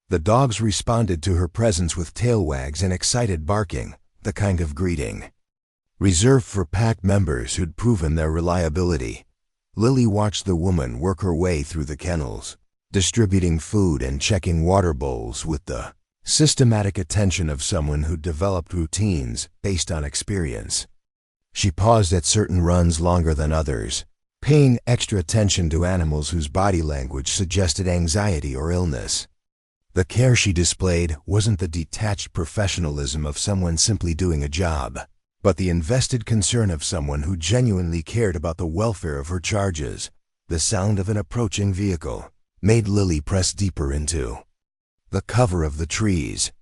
The dogs responded to her presence with tail wags and excited barking, the kind of greeting reserved for pack members who'd proven their reliability. Lily watched the woman work her way through the kennels, distributing food and checking water bowls with the systematic attention of someone who'd developed routines based on experience. She paused at certain runs longer than others, paying extra attention to animals whose body language suggested anxiety or illness. The care she displayed wasn't the detached professionalism of someone simply doing a job, but the invested concern of someone who genuinely cared about the welfare of her charges. The sound of an approaching vehicle made Lily press deeper into the cover of the trees.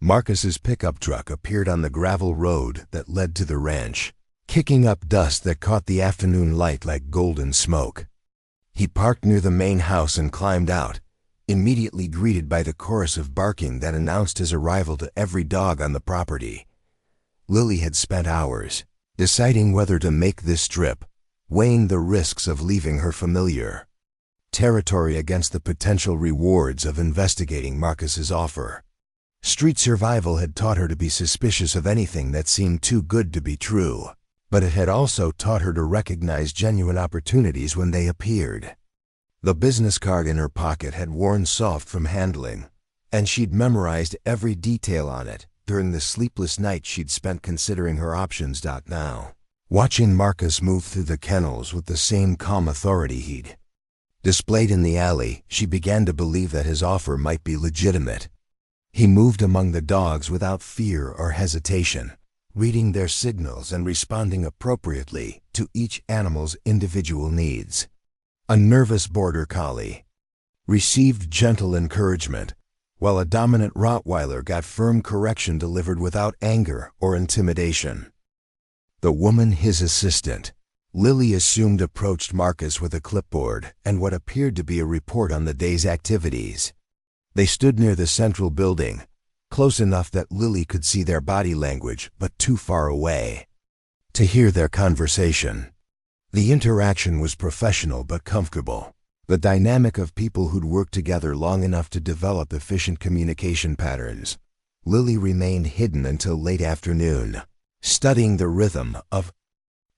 Marcus's pickup truck appeared on the gravel road that led to the ranch, kicking up dust that caught the afternoon light like golden smoke. He parked near the main house and climbed out, immediately greeted by the chorus of barking that announced his arrival to every dog on the property. Lily had spent hours deciding whether to make this trip, weighing the risks of leaving her familiar territory against the potential rewards of investigating Marcus's offer. Street survival had taught her to be suspicious of anything that seemed too good to be true, but it had also taught her to recognize genuine opportunities when they appeared. The business card in her pocket had worn soft from handling, and she'd memorized every detail on it during the sleepless night she'd spent considering her options. Now, watching Marcus move through the kennels with the same calm authority he'd displayed in the alley, she began to believe that his offer might be legitimate. He moved among the dogs without fear or hesitation, reading their signals and responding appropriately to each animal's individual needs. A nervous border collie received gentle encouragement, while a dominant Rottweiler got firm correction delivered without anger or intimidation. The woman, his assistant, Lily, assumed, approached Marcus with a clipboard and what appeared to be a report on the day's activities. They stood near the central building, close enough that Lily could see their body language, but too far away to hear their conversation. The interaction was professional but comfortable, the dynamic of people who'd worked together long enough to develop efficient communication patterns. Lily remained hidden until late afternoon, studying the rhythm of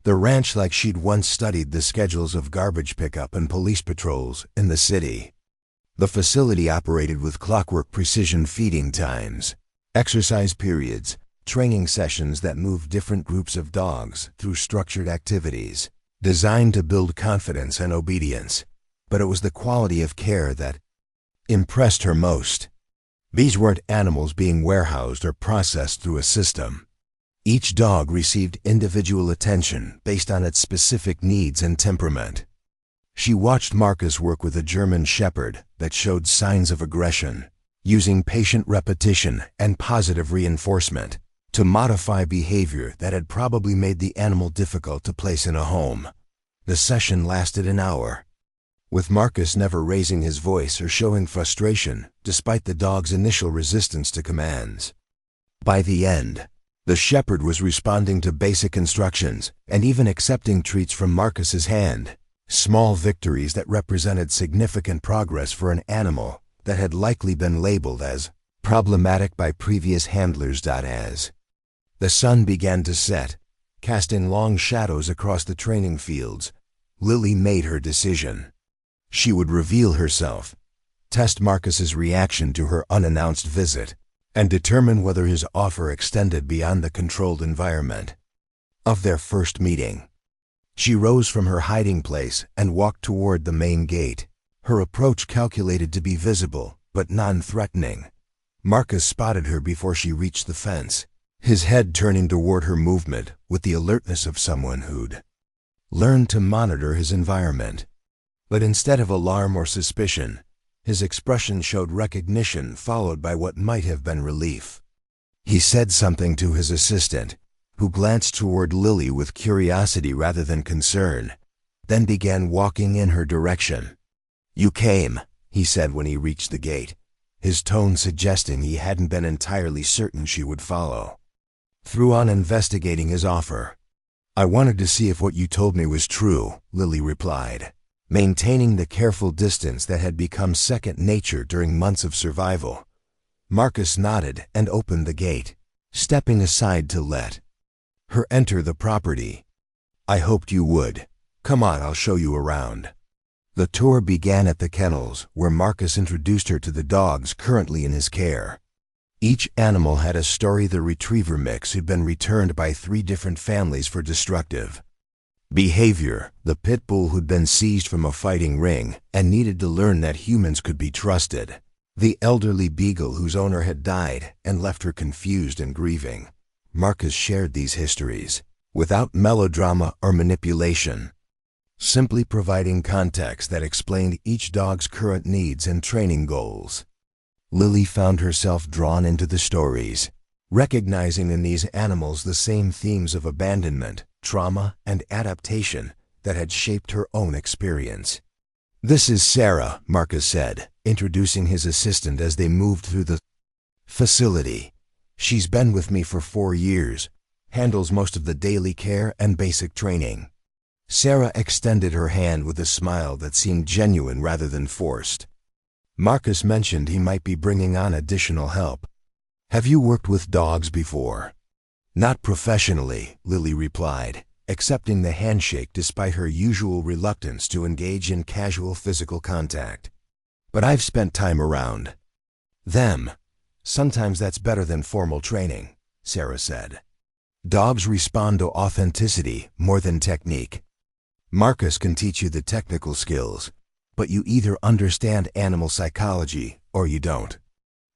the ranch like she'd once studied the schedules of garbage pickup and police patrols in the city. The facility operated with clockwork precision: feeding times, exercise periods, training sessions that moved different groups of dogs through structured activities, designed to build confidence and obedience. But it was the quality of care that impressed her most. These weren't animals being warehoused or processed through a system. Each dog received individual attention based on its specific needs and temperament. She watched Marcus work with a German Shepherd that showed signs of aggression, using patient repetition and positive reinforcement to modify behavior that had probably made the animal difficult to place in a home. The session lasted an hour, with Marcus never raising his voice or showing frustration despite the dog's initial resistance to commands. By the end, the Shepherd was responding to basic instructions and even accepting treats from Marcus's hand. Small victories that represented significant progress for an animal that had likely been labeled as problematic by previous handlers. As the sun began to set, casting long shadows across the training fields, Lily made her decision. She would reveal herself, test Marcus's reaction to her unannounced visit, and determine whether his offer extended beyond the controlled environment of their first meeting. She rose from her hiding place and walked toward the main gate, her approach calculated to be visible but non-threatening. Marcus spotted her before she reached the fence, his head turning toward her movement with the alertness of someone who'd learned to monitor his environment. But instead of alarm or suspicion, his expression showed recognition followed by what might have been relief. He said something to his assistant, who glanced toward Lily with curiosity rather than concern, then began walking in her direction. "You came," he said when he reached the gate, his tone suggesting he hadn't been entirely certain she would follow through on investigating his offer. "I wanted to see if what you told me was true," Lily replied, maintaining the careful distance that had become second nature during months of survival. Marcus nodded and opened the gate, stepping aside to let her enter the property. "I hoped you would. Come on, I'll show you around." The tour began at the kennels, where Marcus introduced her to the dogs currently in his care. Each animal had a story. The retriever mix who'd been returned by 3 different families for destructive behavior, the pit bull who'd been seized from a fighting ring and needed to learn that humans could be trusted, the elderly beagle whose owner had died and left her confused and grieving. Marcus shared these histories without melodrama or manipulation, simply providing context that explained each dog's current needs and training goals. Lily found herself drawn into the stories, recognizing in these animals the same themes of abandonment, trauma, and adaptation that had shaped her own experience. "This is Sarah," Marcus said, introducing his assistant as they moved through the facility. "She's been with me for 4 years, handles most of the daily care and basic training." Sarah extended her hand with a smile that seemed genuine rather than forced. Marcus mentioned he might be bringing on additional help. Have you worked with dogs before? Not professionally, Lily replied, accepting the handshake despite her usual reluctance to engage in casual physical contact. But I've spent time around them. Sometimes that's better than formal training, Sarah said. Dogs respond to authenticity more than technique. Marcus can teach you the technical skills, but you either understand animal psychology or you don't.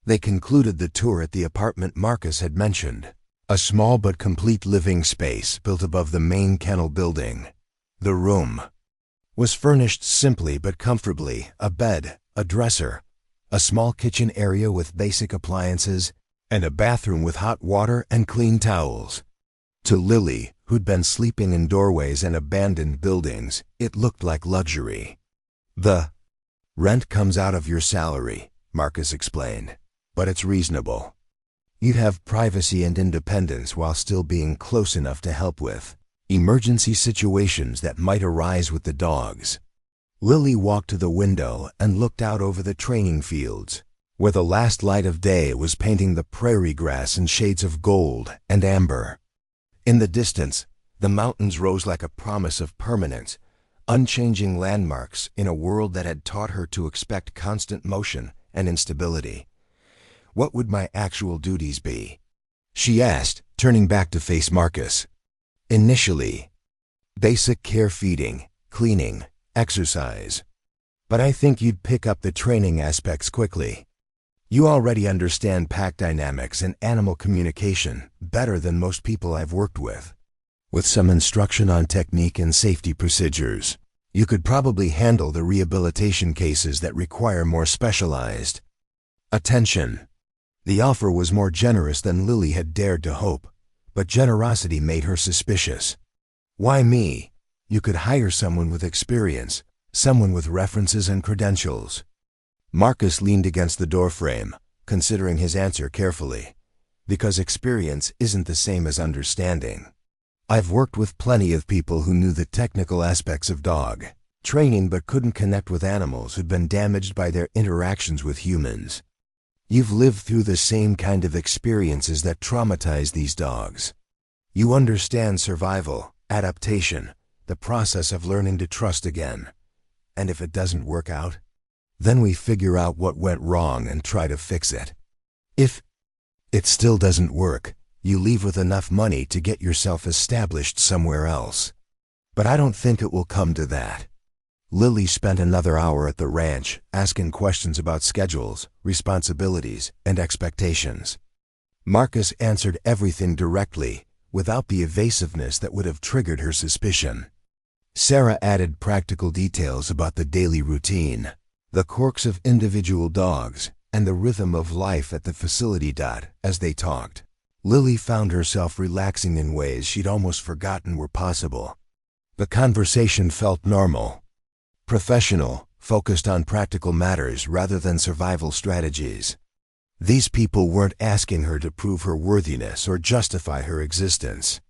They concluded the tour at the apartment Marcus had mentioned, a small but complete living space built above the main kennel building. The room was furnished simply but comfortably, a bed, a dresser, a small kitchen area with basic appliances, and a bathroom with hot water and clean towels. To Lily, who'd been sleeping in doorways and abandoned buildings, it looked like luxury. The rent comes out of your salary, Marcus explained, but it's reasonable. You'd have privacy and independence while still being close enough to help with emergency situations that might arise with the dogs. Lily walked to the window and looked out over the training fields, where the last light of day was painting the prairie grass in shades of gold and amber. In the distance, the mountains rose like a promise of permanence, unchanging landmarks in a world that had taught her to expect constant motion and instability. What would my actual duties be? She asked, turning back to face Marcus. Initially, basic care, feeding, cleaning, exercise. But I think you'd pick up the training aspects quickly. You already understand pack dynamics and animal communication better than most people I've worked with. With some instruction on technique and safety procedures, you could probably handle the rehabilitation cases that require more specialized attention. The offer was more generous than Lily had dared to hope, but generosity made her suspicious. Why me? You could hire someone with experience, someone with references and credentials. Marcus leaned against the doorframe, considering his answer carefully. Because experience isn't the same as understanding. I've worked with plenty of people who knew the technical aspects of dog training but couldn't connect with animals who'd been damaged by their interactions with humans. You've lived through the same kind of experiences that traumatize these dogs. You understand survival, adaptation, the process of learning to trust again. And if it doesn't work out, then we figure out what went wrong and try to fix it. If it still doesn't work, you leave with enough money to get yourself established somewhere else. But I don't think it will come to that. Lily spent another hour at the ranch, asking questions about schedules, responsibilities, and expectations. Marcus answered everything directly, without the evasiveness that would have triggered her suspicion. Sarah added practical details about the daily routine, the quirks of individual dogs, and the rhythm of life at the facility. As they talked, Lily found herself relaxing in ways she'd almost forgotten were possible. The conversation felt normal, professional, focused on practical matters rather than survival strategies. These people weren't asking her to prove her worthiness or justify her existence.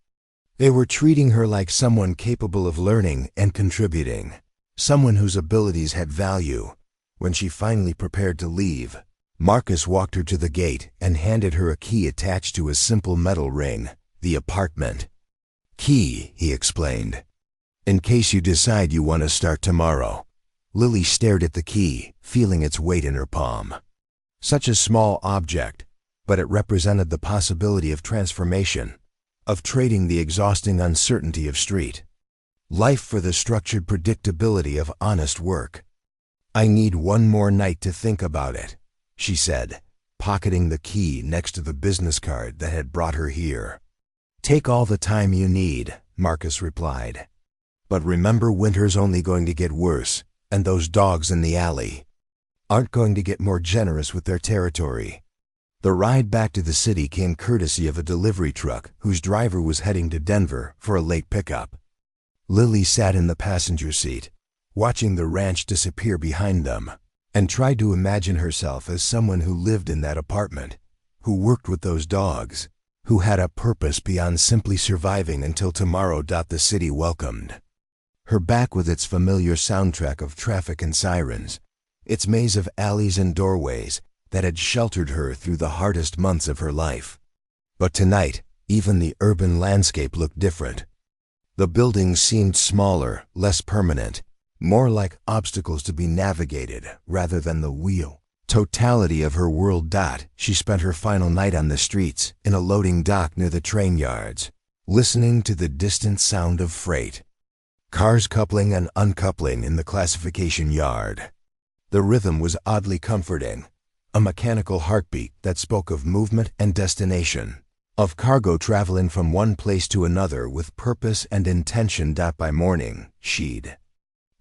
They were treating her like someone capable of learning and contributing, someone whose abilities had value. When she finally prepared to leave, Marcus walked her to the gate and handed her a key attached to a simple metal ring. The apartment key, he explained. In case you decide you want to start tomorrow. Lily stared at the key, feeling its weight in her palm. Such a small object, but it represented the possibility of transformation, of trading the exhausting uncertainty of street life for the structured predictability of honest work. I need one more night to think about it, she said, pocketing the key next to the business card that had brought her here. Take all the time you need, Marcus replied. But remember, winter's only going to get worse, and those dogs in the alley aren't going to get more generous with their territory. The ride back to the city came courtesy of a delivery truck whose driver was heading to Denver for a late pickup. Lily sat in the passenger seat, watching the ranch disappear behind them, and tried to imagine herself as someone who lived in that apartment, who worked with those dogs, who had a purpose beyond simply surviving until tomorrow. The city welcomed her back with its familiar soundtrack of traffic and sirens, its maze of alleys and doorways that had sheltered her through the hardest months of her life. But tonight, even the urban landscape looked different. The buildings seemed smaller, less permanent, more like obstacles to be navigated rather than the real totality of her world. She spent her final night on the streets, in a loading dock near the train yards, listening to the distant sound of freight. Cars coupling and uncoupling in the classification yard. The rhythm was oddly comforting, a mechanical heartbeat that spoke of movement and destination, of cargo traveling from one place to another with purpose and intention. By morning, she'd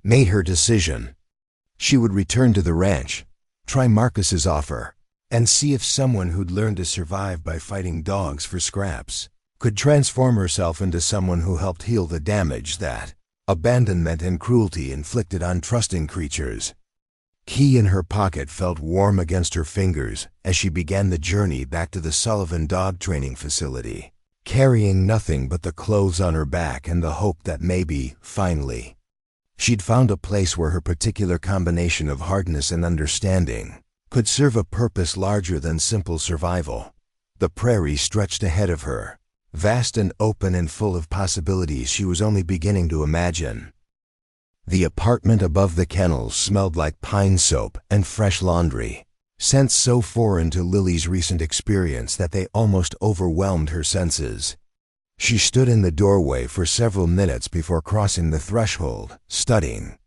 made her decision. She would return to the ranch, try Marcus's offer, and see if someone who'd learned to survive by fighting dogs for scraps could transform herself into someone who helped heal the damage that abandonment and cruelty inflicted on trusting creatures. Key in her pocket felt warm against her fingers as she began the journey back to the Sullivan Dog Training Facility, carrying nothing but the clothes on her back and the hope that maybe, finally, she'd found a place where her particular combination of hardness and understanding could serve a purpose larger than simple survival. The prairie stretched ahead of her, vast and open and full of possibilities she was only beginning to imagine. The apartment above the kennels smelled like pine soap and fresh laundry, scents so foreign to Lily's recent experience that they almost overwhelmed her senses. She stood in the doorway for several minutes before crossing the threshold, studying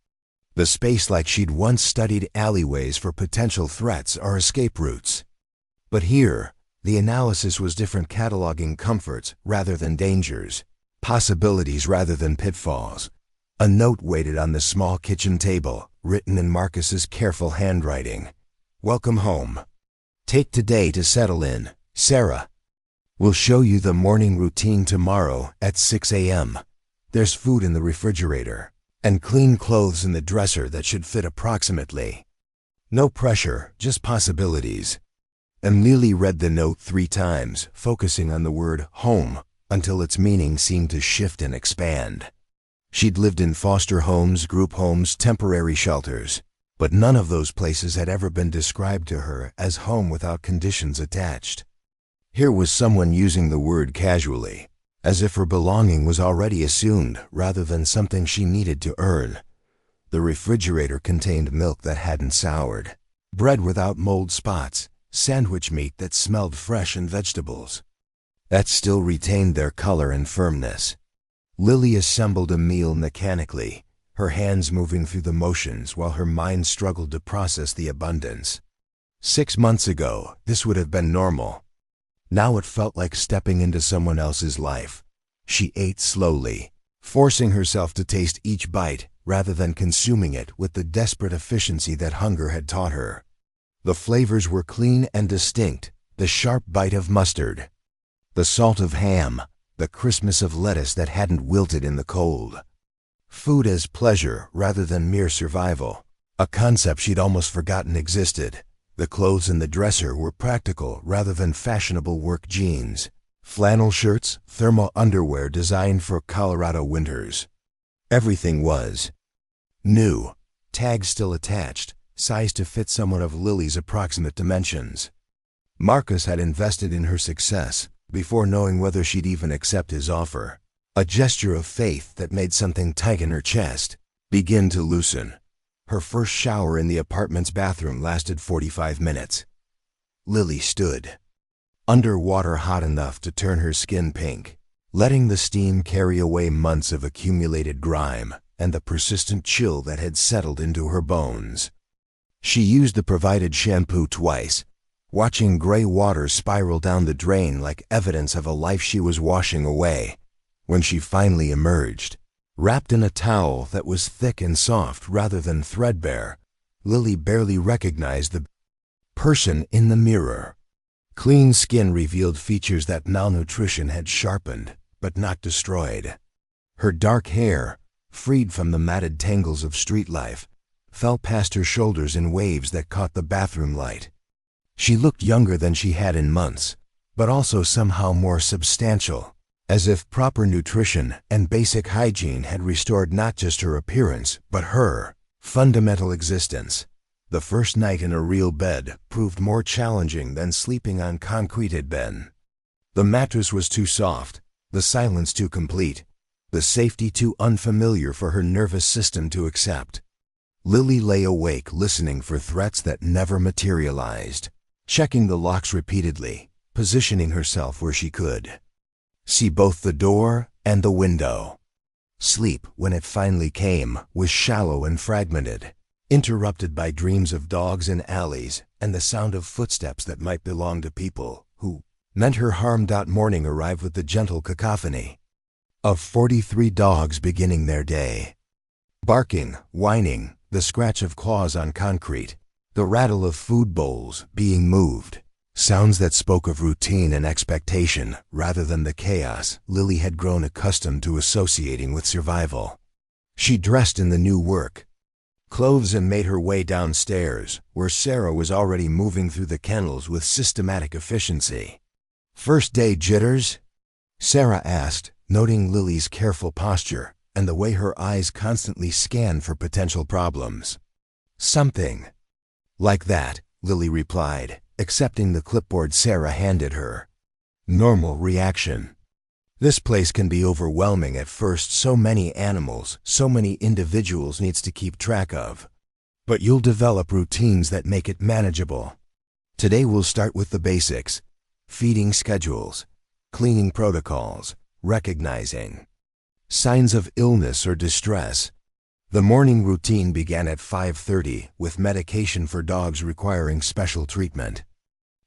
the space like she'd once studied alleyways for potential threats or escape routes. But here, the analysis was different, cataloging comforts rather than dangers, possibilities rather than pitfalls. A note waited on the small kitchen table, written in Marcus's careful handwriting. "Welcome home. Take today to settle in, Sarah. We'll show you the morning routine tomorrow at 6 a.m. There's food in the refrigerator, and clean clothes in the dresser that should fit approximately. No pressure, just possibilities." And Lily read the note 3 times, focusing on the word home until its meaning seemed to shift and expand. She'd lived in foster homes, group homes, temporary shelters, but none of those places had ever been described to her as home without conditions attached. Here was someone using the word casually, as if her belonging was already assumed rather than something she needed to earn. The refrigerator contained milk that hadn't soured, bread without mold spots, sandwich meat that smelled fresh, and vegetables that still retained their color and firmness. Lily assembled a meal mechanically, her hands moving through the motions while her mind struggled to process the abundance. 6 months ago, this would have been normal. Now it felt like stepping into someone else's life. She ate slowly, forcing herself to taste each bite rather than consuming it with the desperate efficiency that hunger had taught her. The flavors were clean and distinct, the sharp bite of mustard, the salt of ham, the crispness of lettuce that hadn't wilted in the cold. Food as pleasure rather than mere survival, a concept she'd almost forgotten existed. The clothes in the dresser were practical rather than fashionable work jeans, flannel shirts, thermal underwear designed for Colorado winters. Everything was new, tags still attached, sized to fit someone of Lily's approximate dimensions. Marcus had invested in her success before knowing whether she'd even accept his offer, a gesture of faith that made something tight in her chest begin to loosen. Her first shower in the apartment's bathroom lasted 45 minutes. Lily stood, underwater hot enough to turn her skin pink, letting the steam carry away months of accumulated grime and the persistent chill that had settled into her bones. She used the provided shampoo twice, watching gray water spiral down the drain like evidence of a life she was washing away. When she finally emerged, wrapped in a towel that was thick and soft rather than threadbare, Lily barely recognized the person in the mirror. Clean skin revealed features that malnutrition had sharpened, but not destroyed. Her dark hair, freed from the matted tangles of street life, fell past her shoulders in waves that caught the bathroom light. She looked younger than she had in months, but also somehow more substantial, as if proper nutrition and basic hygiene had restored not just her appearance, but her fundamental existence. The first night in a real bed proved more challenging than sleeping on concrete had been. The mattress was too soft, the silence too complete, the safety too unfamiliar for her nervous system to accept. Lily lay awake listening for threats that never materialized, checking the locks repeatedly, positioning herself where she could see both the door and the window. Sleep, when it finally came, was shallow and fragmented, interrupted by dreams of dogs in alleys and the sound of footsteps that might belong to people who meant her harm. Morning arrived with the gentle cacophony of 43 dogs beginning their day. Barking, whining, the scratch of claws on concrete, the rattle of food bowls being moved. Sounds that spoke of routine and expectation rather than the chaos Lily had grown accustomed to associating with survival. She dressed in the new work clothes and made her way downstairs, where Sarah was already moving through the kennels with systematic efficiency. "First day jitters?" Sarah asked, noting Lily's careful posture and the way her eyes constantly scanned for potential problems. "Something like that," Lily replied, accepting the clipboard Sarah handed her. "Normal reaction. This place can be overwhelming at first. So many animals, so many individuals needs to keep track of. But you'll develop routines that make it manageable. Today we'll start with the basics: feeding schedules, cleaning protocols, recognizing signs of illness or distress." The morning routine began at 5:30 with medication for dogs requiring special treatment.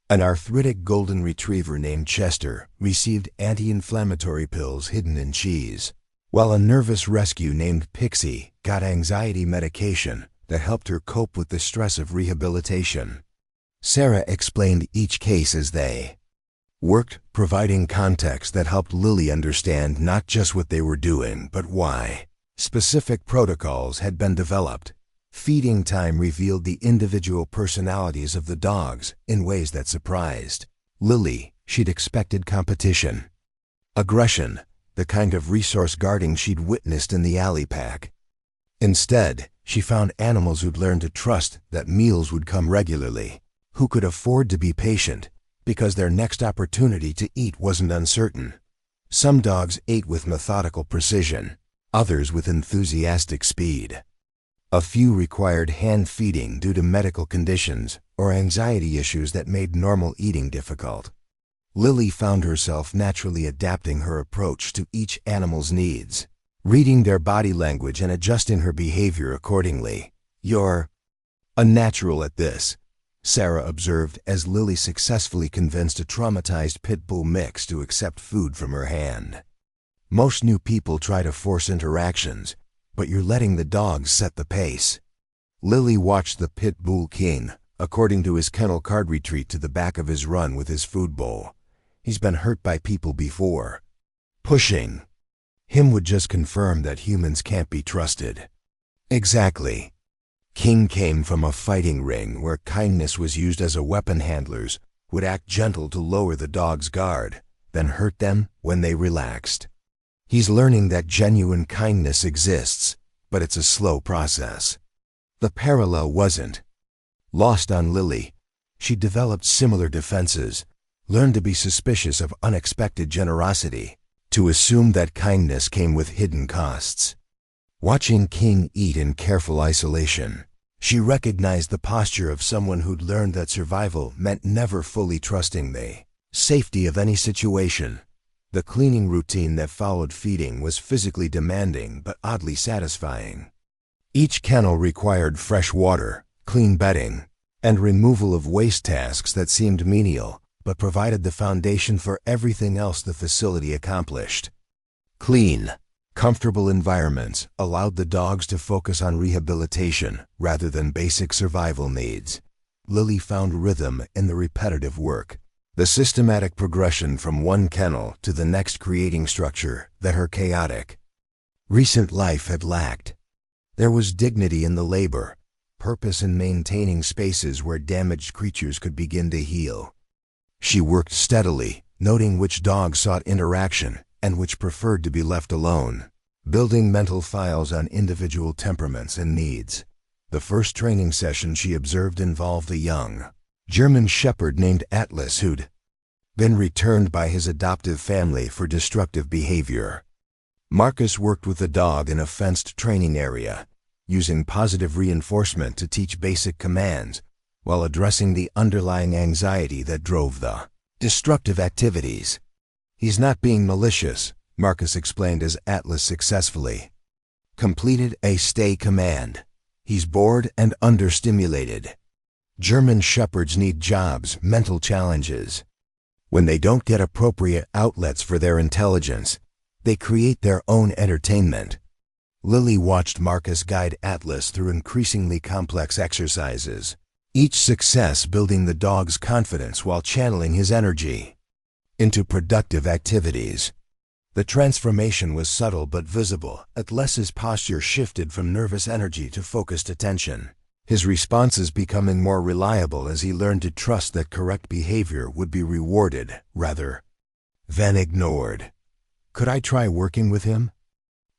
An arthritic golden retriever named Chester received anti-inflammatory pills hidden in cheese, while a nervous rescue named Pixie got anxiety medication that helped her cope with the stress of rehabilitation. Sarah explained each case as they worked, providing context that helped Lily understand not just what they were doing, but why. Specific protocols had been developed. Feeding time revealed the individual personalities of the dogs in ways that surprised Lily. She'd expected competition, aggression, the kind of resource guarding she'd witnessed in the alley pack. Instead, she found animals who'd learned to trust that meals would come regularly, who could afford to be patient because their next opportunity to eat wasn't uncertain. Some dogs ate with methodical precision, others with enthusiastic speed. A few required hand feeding due to medical conditions or anxiety issues that made normal eating difficult. Lily found herself naturally adapting her approach to each animal's needs, reading their body language and adjusting her behavior accordingly. "You're a natural at this," Sarah observed as Lily successfully convinced a traumatized pit bull mix to accept food from her hand. "Most new people try to force interactions, but you're letting the dogs set the pace." Lily watched the pit bull king, according to his kennel card, retreat to the back of his run with his food bowl. He's been hurt by people before. Pushing him would just confirm that humans can't be trusted. Exactly. King came from a fighting ring where kindness was used as a weapon. Handlers would act gentle to lower the dog's guard, then hurt them when they relaxed. He's learning that genuine kindness exists, but it's a slow process. The parallel wasn't lost on Lily. She developed similar defenses, learned to be suspicious of unexpected generosity, to assume that kindness came with hidden costs. Watching King eat in careful isolation, she recognized the posture of someone who'd learned that survival meant never fully trusting the safety of any situation. The cleaning routine that followed feeding was physically demanding but oddly satisfying. Each kennel required fresh water, clean bedding, and removal of waste tasks that seemed menial but provided the foundation for everything else the facility accomplished. Clean, comfortable environments allowed the dogs to focus on rehabilitation rather than basic survival needs. Lily found rhythm in the repetitive work, the systematic progression from one kennel to the next, creating structure that her chaotic recent life had lacked. There was dignity in the labor, purpose in maintaining spaces where damaged creatures could begin to heal. She worked steadily, noting which dogs sought interaction and which preferred to be left alone, building mental files on individual temperaments and needs. The first training session she observed involved a young German shepherd named Atlas who'd been returned by his adoptive family for destructive behavior. Marcus worked with the dog in a fenced training area, using positive reinforcement to teach basic commands while addressing the underlying anxiety that drove the destructive activities. "He's not being malicious," Marcus explained as Atlas successfully completed a stay command. "He's bored and understimulated." German shepherds need jobs, mental challenges. When they don't get appropriate outlets for their intelligence, they create their own entertainment. Lily watched Marcus guide Atlas through increasingly complex exercises, each success building the dog's confidence while channeling his energy into productive activities. The transformation was subtle but visible. Atlas's posture shifted from nervous energy to focused attention, his responses becoming more reliable as he learned to trust that correct behavior would be rewarded rather than ignored. "Could I try working with him?"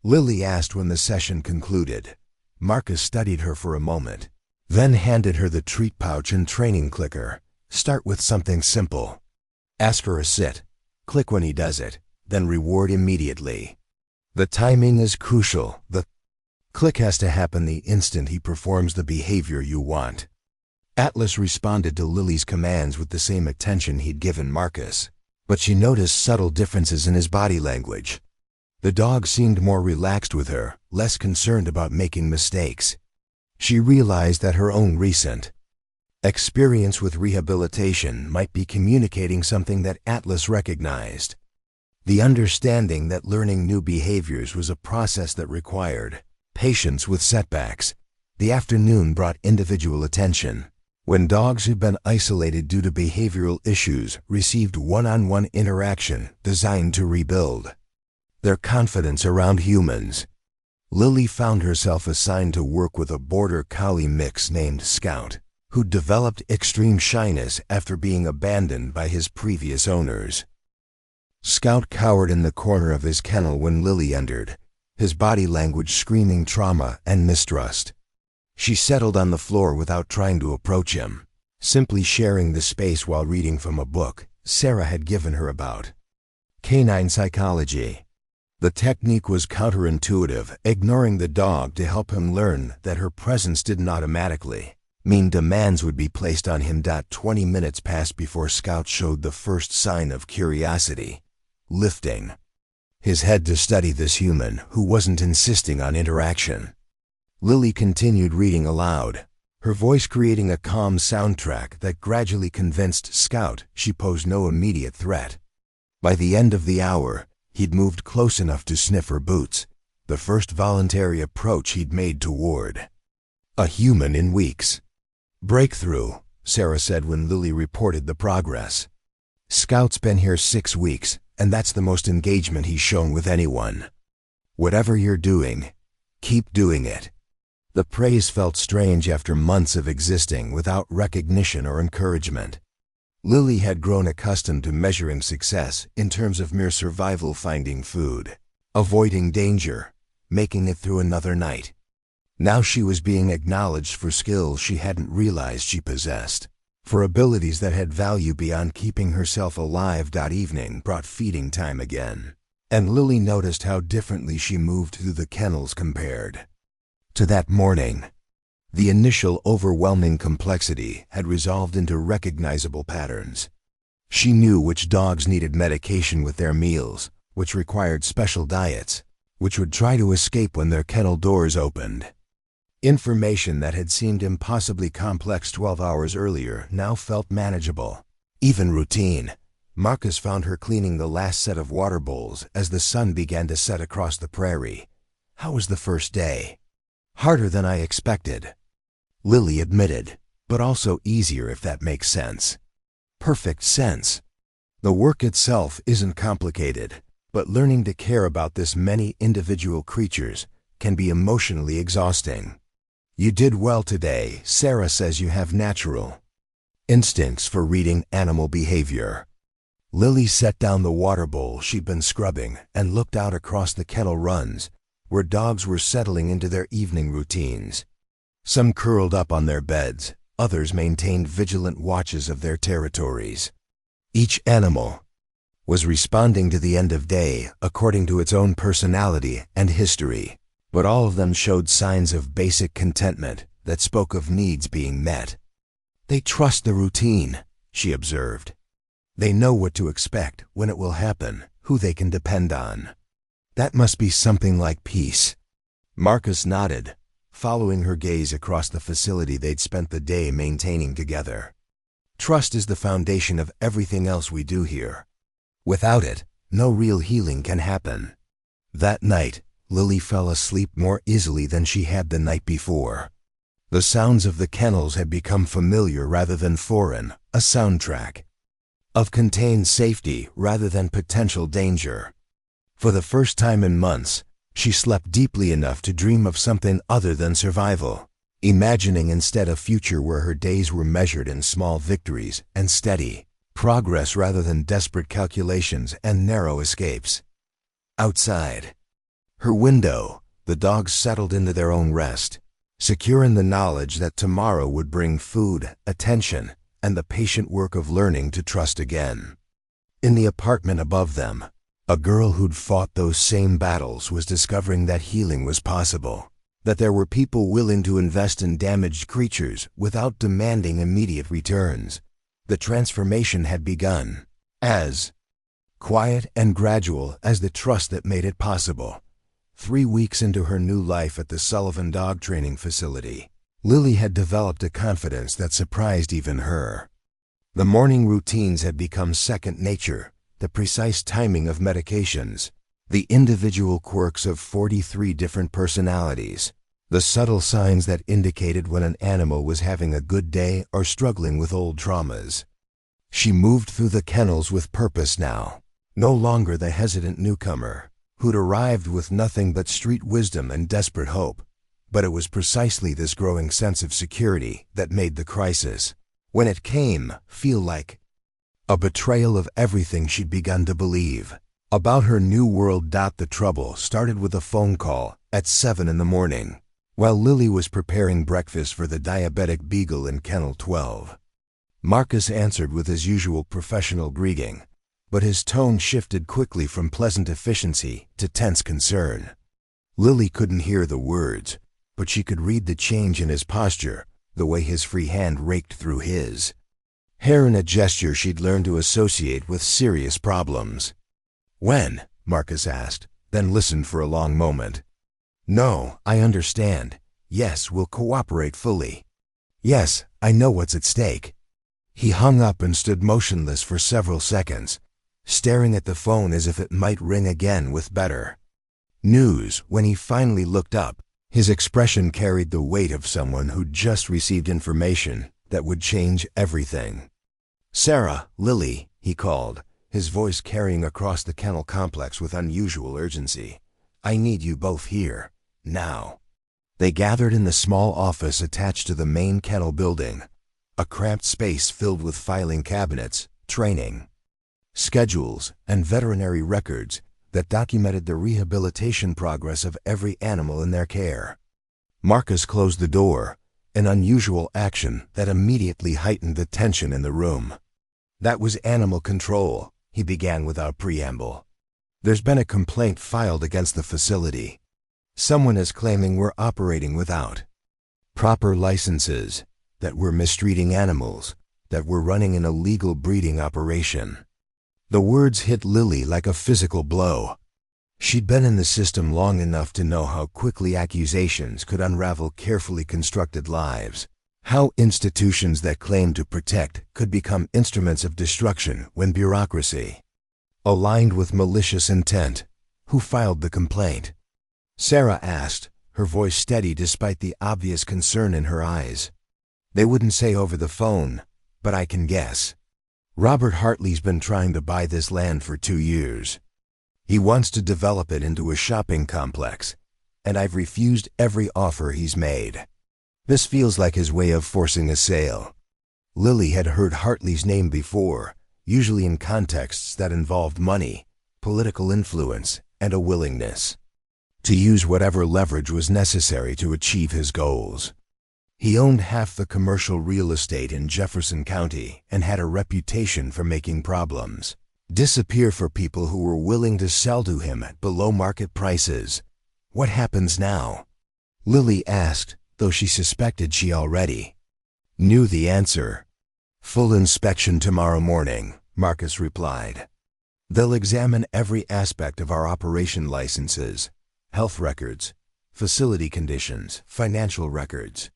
Lily asked when the session concluded. Marcus studied her for a moment, then handed her the treat pouch and training clicker. "Start with something simple. Ask for a sit. Click when he does it, then reward immediately. The timing is crucial. The click has to happen the instant he performs the behavior you want." Atlas responded to Lily's commands with the same attention he'd given Marcus, but she noticed subtle differences in his body language. The dog seemed more relaxed with her, less concerned about making mistakes. She realized that her own recent experience with rehabilitation might be communicating something that Atlas recognized. The understanding that learning new behaviors was a process that required patience with setbacks. The afternoon brought individual attention. When dogs who'd been isolated due to behavioral issues received one-on-one interaction designed to rebuild their confidence around humans. Lily found herself assigned to work with a border collie mix named Scout, who developed extreme shyness after being abandoned by his previous owners. Scout cowered in the corner of his kennel when Lily entered, his body language screaming trauma and mistrust. She settled on the floor without trying to approach him, simply sharing the space while reading from a book Sarah had given her about canine psychology. The technique was counterintuitive, ignoring the dog to help him learn that her presence didn't automatically mean demands would be placed on him. 20 minutes passed before Scout showed the first sign of curiosity, lifting his head to study this human who wasn't insisting on interaction. Lily continued reading aloud, her voice creating a calm soundtrack that gradually convinced Scout she posed no immediate threat. By the end of the hour, he'd moved close enough to sniff her boots, the first voluntary approach he'd made toward a human in weeks. "Breakthrough," Sarah said when Lily reported the progress. "Scout's been here 6 weeks, and that's the most engagement he's shown with anyone. Whatever you're doing, keep doing it." The praise felt strange after months of existing without recognition or encouragement. Lily had grown accustomed to measuring success in terms of mere survival, finding food, avoiding danger, making it through another night. Now she was being acknowledged for skills she hadn't realized she possessed, for abilities that had value beyond keeping herself alive. Evening brought feeding time again, and Lily noticed how differently she moved through the kennels compared to that morning. The initial overwhelming complexity had resolved into recognizable patterns. She knew which dogs needed medication with their meals, which required special diets, which would try to escape when their kennel doors opened. Information that had seemed impossibly complex 12 hours earlier now felt manageable, even routine. Marcus found her cleaning the last set of water bowls as the sun began to set across the prairie. "How was the first day?" "Harder than I expected," Lily admitted, "but also easier, if that makes sense." Perfect sense. The work itself isn't complicated, but learning to care about this many individual creatures can be emotionally exhausting. "You did well today. Sarah says you have natural instincts for reading animal behavior." Lily set down the water bowl she'd been scrubbing and looked out across the kennel runs, where dogs were settling into their evening routines. Some curled up on their beds, others maintained vigilant watches of their territories. Each animal was responding to the end of day according to its own personality and history, but all of them showed signs of basic contentment that spoke of needs being met. "They trust the routine," she observed. "They know what to expect, when it will happen, who they can depend on. That must be something like peace." Marcus nodded, following her gaze across the facility they'd spent the day maintaining together. "Trust is the foundation of everything else we do here. Without it, no real healing can happen." That night, Lily fell asleep more easily than she had the night before. The sounds of the kennels had become familiar rather than foreign, a soundtrack of contained safety rather than potential danger. For the first time in months, she slept deeply enough to dream of something other than survival, imagining instead a future where her days were measured in small victories and steady progress rather than desperate calculations and narrow escapes. Outside her window, the dogs settled into their own rest, secure in the knowledge that tomorrow would bring food, attention, and the patient work of learning to trust again. In the apartment above them, a girl who'd fought those same battles was discovering that healing was possible, that there were people willing to invest in damaged creatures without demanding immediate returns. The transformation had begun, as quiet and gradual as the trust that made it possible. 3 weeks into her new life at the Sullivan Dog Training Facility, Lily had developed a confidence that surprised even her. The morning routines had become second nature, the precise timing of medications, the individual quirks of 43 different personalities, the subtle signs that indicated when an animal was having a good day or struggling with old traumas. She moved through the kennels with purpose now, no longer the hesitant newcomer who'd arrived with nothing but street wisdom and desperate hope. But it was precisely this growing sense of security that made the crisis, when it came, feel like a betrayal of everything she'd begun to believe about her new world. The trouble started with a phone call at 7 in the morning, while Lily was preparing breakfast for the diabetic beagle in Kennel 12. Marcus answered with his usual professional greeting, but his tone shifted quickly from pleasant efficiency to tense concern. Lily couldn't hear the words, but she could read the change in his posture, the way his free hand raked through his hair in a gesture she'd learned to associate with serious problems. "When?" Marcus asked, then listened for a long moment. "No, I understand. Yes, we'll cooperate fully. Yes, I know what's at stake." He hung up and stood motionless for several seconds, staring at the phone as if it might ring again with better news. When he finally looked up, his expression carried the weight of someone who'd just received information that would change everything. "Sarah, Lily," he called, his voice carrying across the kennel complex with unusual urgency. "I need you both here, now." They gathered in the small office attached to the main kennel building, a cramped space filled with filing cabinets, training schedules, and veterinary records that documented the rehabilitation progress of every animal in their care. Marcus closed the door, an unusual action that immediately heightened the tension in the room. "That was animal control," he began without preamble. "There's been a complaint filed against the facility. Someone is claiming we're operating without proper licenses, that we're mistreating animals, that we're running an illegal breeding operation." The words hit Lily like a physical blow. She'd been in the system long enough to know how quickly accusations could unravel carefully constructed lives, how institutions that claimed to protect could become instruments of destruction when bureaucracy aligned with malicious intent. "Who filed the complaint?" Sarah asked, her voice steady despite the obvious concern in her eyes. "They wouldn't say over the phone, but I can guess. Robert Hartley's been trying to buy this land for 2 years. He wants to develop it into a shopping complex, and I've refused every offer he's made. This feels like his way of forcing a sale." Lily had heard Hartley's name before, usually in contexts that involved money, political influence, and a willingness to use whatever leverage was necessary to achieve his goals. He owned half the commercial real estate in Jefferson County and had a reputation for making problems disappear for people who were willing to sell to him at below-market prices. "What happens now?" Lily asked, though she suspected she already knew the answer. "Full inspection tomorrow morning," Marcus replied. "They'll examine every aspect of our operation licenses, health records, facility conditions, financial records.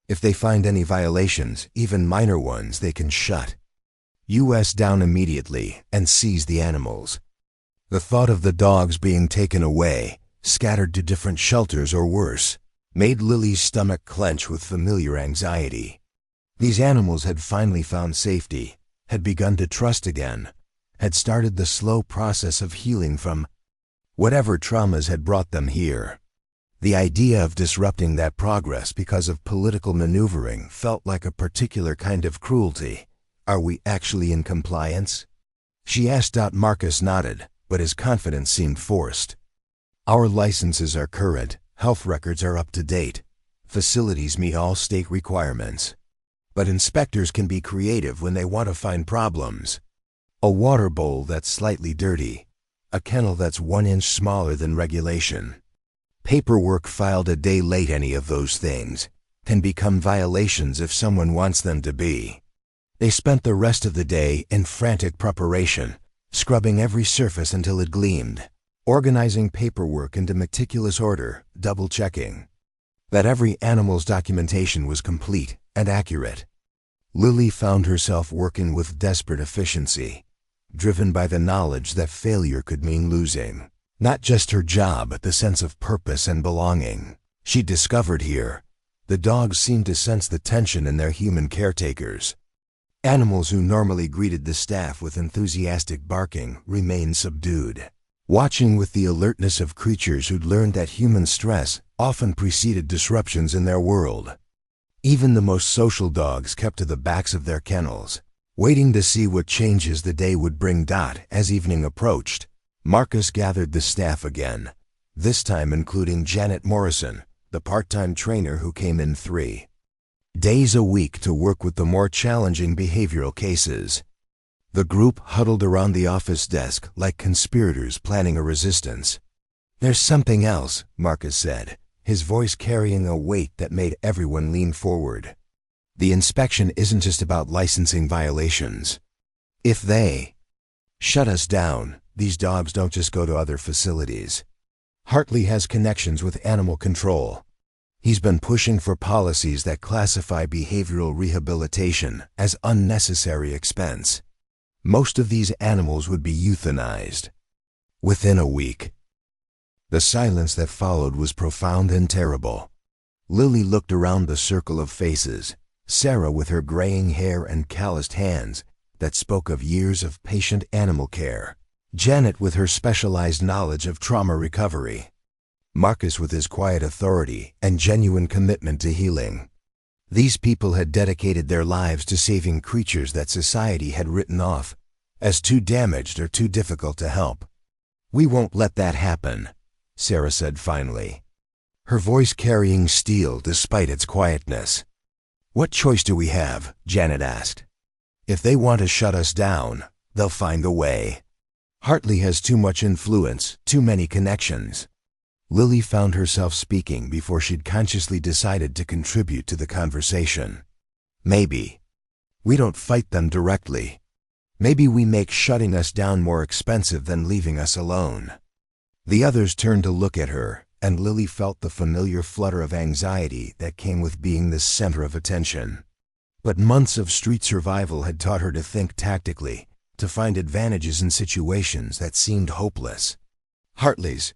If they find any violations, even minor ones, they can shut us down immediately and seize the animals." The thought of the dogs being taken away, scattered to different shelters or worse, made Lily's stomach clench with familiar anxiety. These animals had finally found safety, had begun to trust again, had started the slow process of healing from whatever traumas had brought them here. The idea of disrupting that progress because of political maneuvering felt like a particular kind of cruelty. "Are we actually in compliance?" she asked. Marcus nodded, but his confidence seemed forced. "Our licenses are current, health records are up to date, facilities meet all state requirements. But inspectors can be creative when they want to find problems. A water bowl that's slightly dirty, a kennel that's 1 inch smaller than regulation, paperwork filed a day late, any of those things can become violations if someone wants them to be." They spent the rest of the day in frantic preparation, scrubbing every surface until it gleamed, organizing paperwork into meticulous order, double-checking that every animal's documentation was complete and accurate. Lily found herself working with desperate efficiency, driven by the knowledge that failure could mean losing not just her job, but the sense of purpose and belonging she discovered here. The dogs seemed to sense the tension in their human caretakers. Animals who normally greeted the staff with enthusiastic barking remained subdued, watching with the alertness of creatures who'd learned that human stress often preceded disruptions in their world. Even the most social dogs kept to the backs of their kennels, waiting to see what changes the day would bring. As evening approached, Marcus gathered the staff again, this time including Janet Morrison, the part-time trainer who came in 3 days a week to work with the more challenging behavioral cases. The group huddled around the office desk like conspirators planning a resistance. "There's something else," Marcus said, his voice carrying a weight that made everyone lean forward. "The inspection isn't just about licensing violations. If they shut us down, these dogs don't just go to other facilities. Hartley has connections with animal control. He's been pushing for policies that classify behavioral rehabilitation as unnecessary expense. Most of these animals would be euthanized within a week." The silence that followed was profound and terrible. Lily looked around the circle of faces, Sarah with her graying hair and calloused hands that spoke of years of patient animal care, Janet with her specialized knowledge of trauma recovery, Marcus with his quiet authority and genuine commitment to healing. These people had dedicated their lives to saving creatures that society had written off as too damaged or too difficult to help. "We won't let that happen," Sarah said finally, her voice carrying steel despite its quietness. "What choice do we have?" Janet asked. "If they want to shut us down, they'll find a way. Hartley has too much influence, too many connections." Lily found herself speaking before she'd consciously decided to contribute to the conversation. "Maybe we don't fight them directly. Maybe we make shutting us down more expensive than leaving us alone." The others turned to look at her, and Lily felt the familiar flutter of anxiety that came with being the center of attention. But months of street survival had taught her to think tactically, to find advantages in situations that seemed hopeless. "Hartley's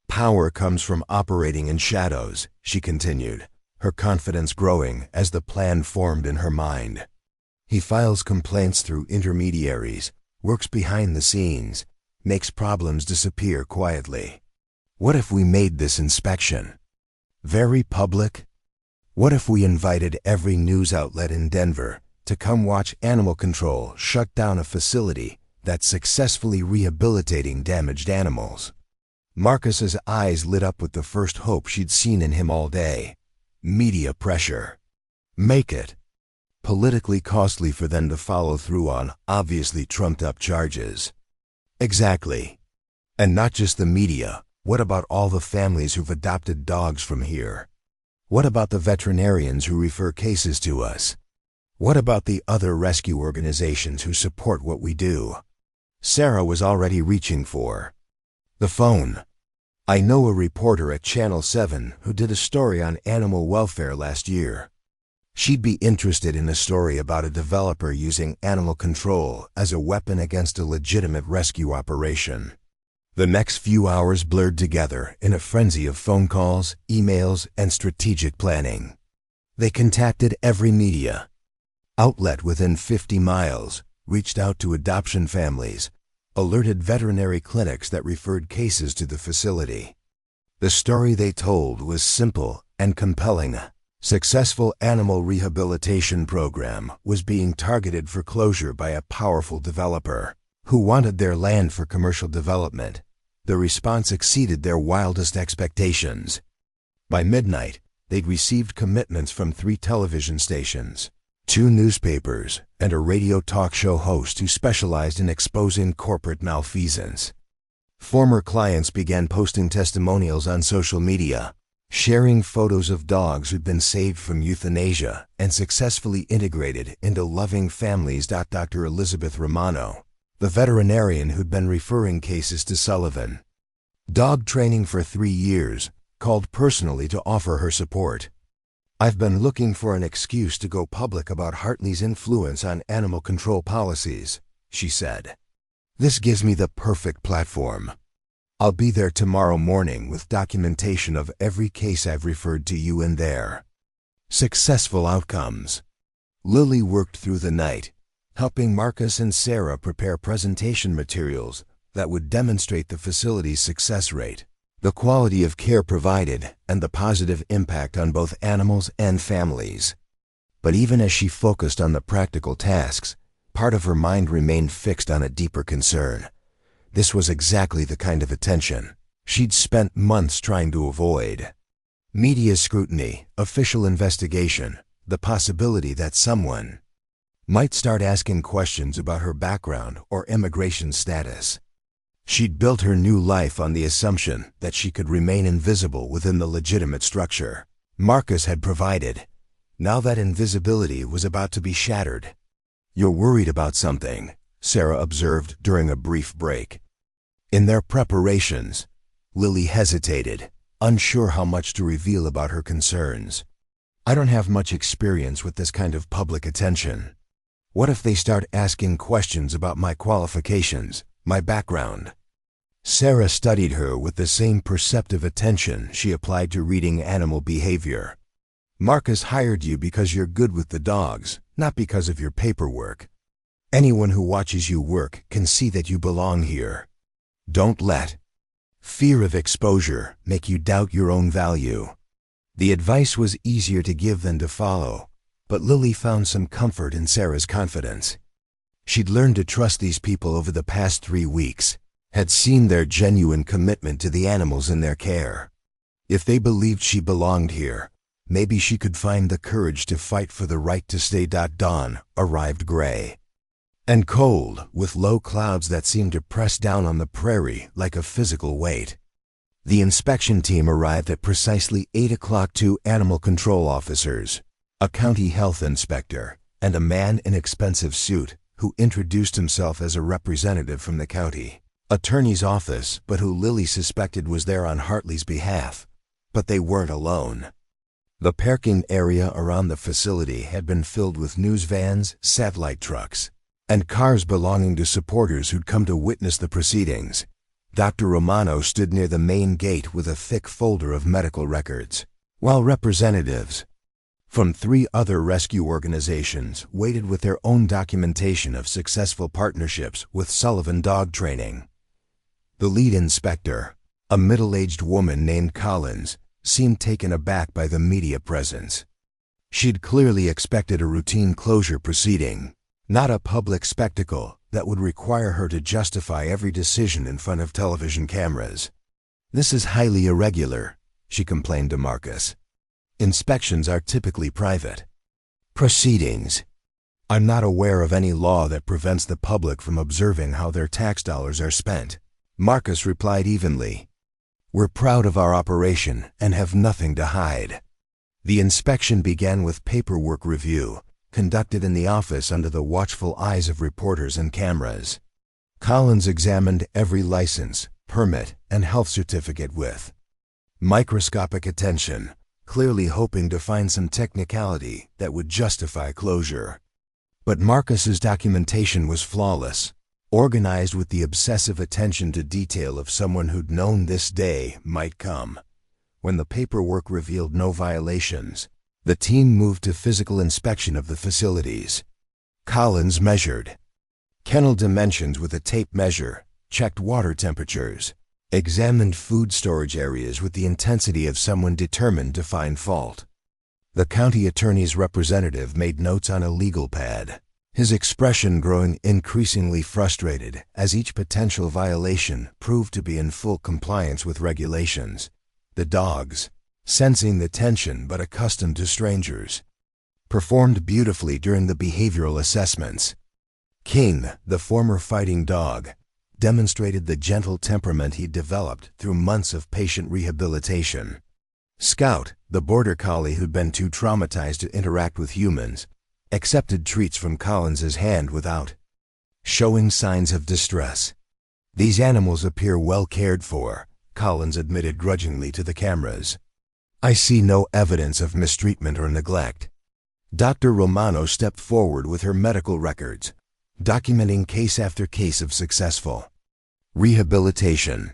power comes from operating in shadows," she continued, her confidence growing as the plan formed in her mind. "He files complaints through intermediaries, works behind the scenes, makes problems disappear quietly. What if we made this inspection very public? What if we invited every news outlet in Denver to come watch animal control shut down a facility that's successfully rehabilitating damaged animals. Marcus's eyes lit up with the first hope she'd seen in him all day. Media pressure. Make it politically costly for them to follow through on obviously trumped-up charges. Exactly. And not just the media. What about all the families who've adopted dogs from here? What about the veterinarians who refer cases to us? What about the other rescue organizations who support what we do? Sarah was already reaching for the phone. I know a reporter at Channel 7 who did a story on animal welfare last year. She'd be interested in a story about a developer using animal control as a weapon against a legitimate rescue operation. The next few hours blurred together in a frenzy of phone calls, emails, and strategic planning. They contacted every media outlet within 50 miles, reached out to adoption families, alerted veterinary clinics that referred cases to the facility. The story they told was simple and compelling. Successful animal rehabilitation program was being targeted for closure by a powerful developer who wanted their land for commercial development. The response exceeded their wildest expectations. By midnight, they'd received commitments from 3 television stations, 2 newspapers, and a radio talk show host who specialized in exposing corporate malfeasance. Former clients began posting testimonials on social media, sharing photos of dogs who'd been saved from euthanasia and successfully integrated into loving families. Dr. Elizabeth Romano, the veterinarian who'd been referring cases to Sullivan Dog Training for 3 years, called personally to offer her support. I've been looking for an excuse to go public about Hartley's influence on animal control policies, she said. This gives me the perfect platform. I'll be there tomorrow morning with documentation of every case I've referred to you in there. Successful outcomes. Lily worked through the night, helping Marcus and Sarah prepare presentation materials that would demonstrate the facility's success rate, the quality of care provided, and the positive impact on both animals and families. But even as she focused on the practical tasks, part of her mind remained fixed on a deeper concern. This was exactly the kind of attention she'd spent months trying to avoid. Media scrutiny, official investigation, the possibility that someone might start asking questions about her background or immigration status. She'd built her new life on the assumption that she could remain invisible within the legitimate structure Marcus had provided. Now that invisibility was about to be shattered. "You're worried about something," Sarah observed during a brief break. In their preparations, Lily hesitated, unsure how much to reveal about her concerns. "I don't have much experience with this kind of public attention. What if they start asking questions about my qualifications, my background?" Sarah studied her with the same perceptive attention she applied to reading animal behavior. "Marcus hired you because you're good with the dogs, not because of your paperwork. Anyone who watches you work can see that you belong here. Don't let fear of exposure make you doubt your own value." The advice was easier to give than to follow, but Lily found some comfort in Sarah's confidence. She'd learned to trust these people over the past 3 weeks, had seen their genuine commitment to the animals in their care. If they believed she belonged here, maybe she could find the courage to fight for the right to stay. Dawn arrived gray and cold, with low clouds that seemed to press down on the prairie like a physical weight. The inspection team arrived at precisely 8 o'clock. 2 animal control officers, a county health inspector, and a man in expensive suit who introduced himself as a representative from the county attorney's office, but who Lily suspected was there on Hartley's behalf. But they weren't alone. The parking area around the facility had been filled with news vans, satellite trucks, and cars belonging to supporters who'd come to witness the proceedings. Dr. Romano stood near the main gate with a thick folder of medical records, while representatives from 3 other rescue organizations waited with their own documentation of successful partnerships with Sullivan Dog Training. The lead inspector, a middle-aged woman named Collins, seemed taken aback by the media presence. She'd clearly expected a routine closure proceeding, not a public spectacle that would require her to justify every decision in front of television cameras. "This is highly irregular," she complained to Marcus. "Inspections are typically private proceedings. I'm not aware of any law that prevents the public from observing how their tax dollars are spent," Marcus replied evenly. "We're proud of our operation and have nothing to hide." The inspection began with paperwork review, conducted in the office under the watchful eyes of reporters and cameras. Collins examined every license, permit, and health certificate with microscopic attention, clearly hoping to find some technicality that would justify closure. But Marcus's documentation was flawless, organized with the obsessive attention to detail of someone who'd known this day might come. When the paperwork revealed no violations, the team moved to physical inspection of the facilities. Collins measured kennel dimensions with a tape measure, checked water temperatures, examined food storage areas with the intensity of someone determined to find fault. The county attorney's representative made notes on a legal pad, his expression growing increasingly frustrated as each potential violation proved to be in full compliance with regulations. The dogs, sensing the tension but accustomed to strangers, performed beautifully during the behavioral assessments. King, the former fighting dog, demonstrated the gentle temperament he'd developed through months of patient rehabilitation. Scout, the border collie who'd been too traumatized to interact with humans, accepted treats from Collins's hand without showing signs of distress. "These animals appear well cared for," Collins admitted grudgingly to the cameras. "I see no evidence of mistreatment or neglect." Dr. Romano stepped forward with her medical records, documenting case after case of successful rehabilitation.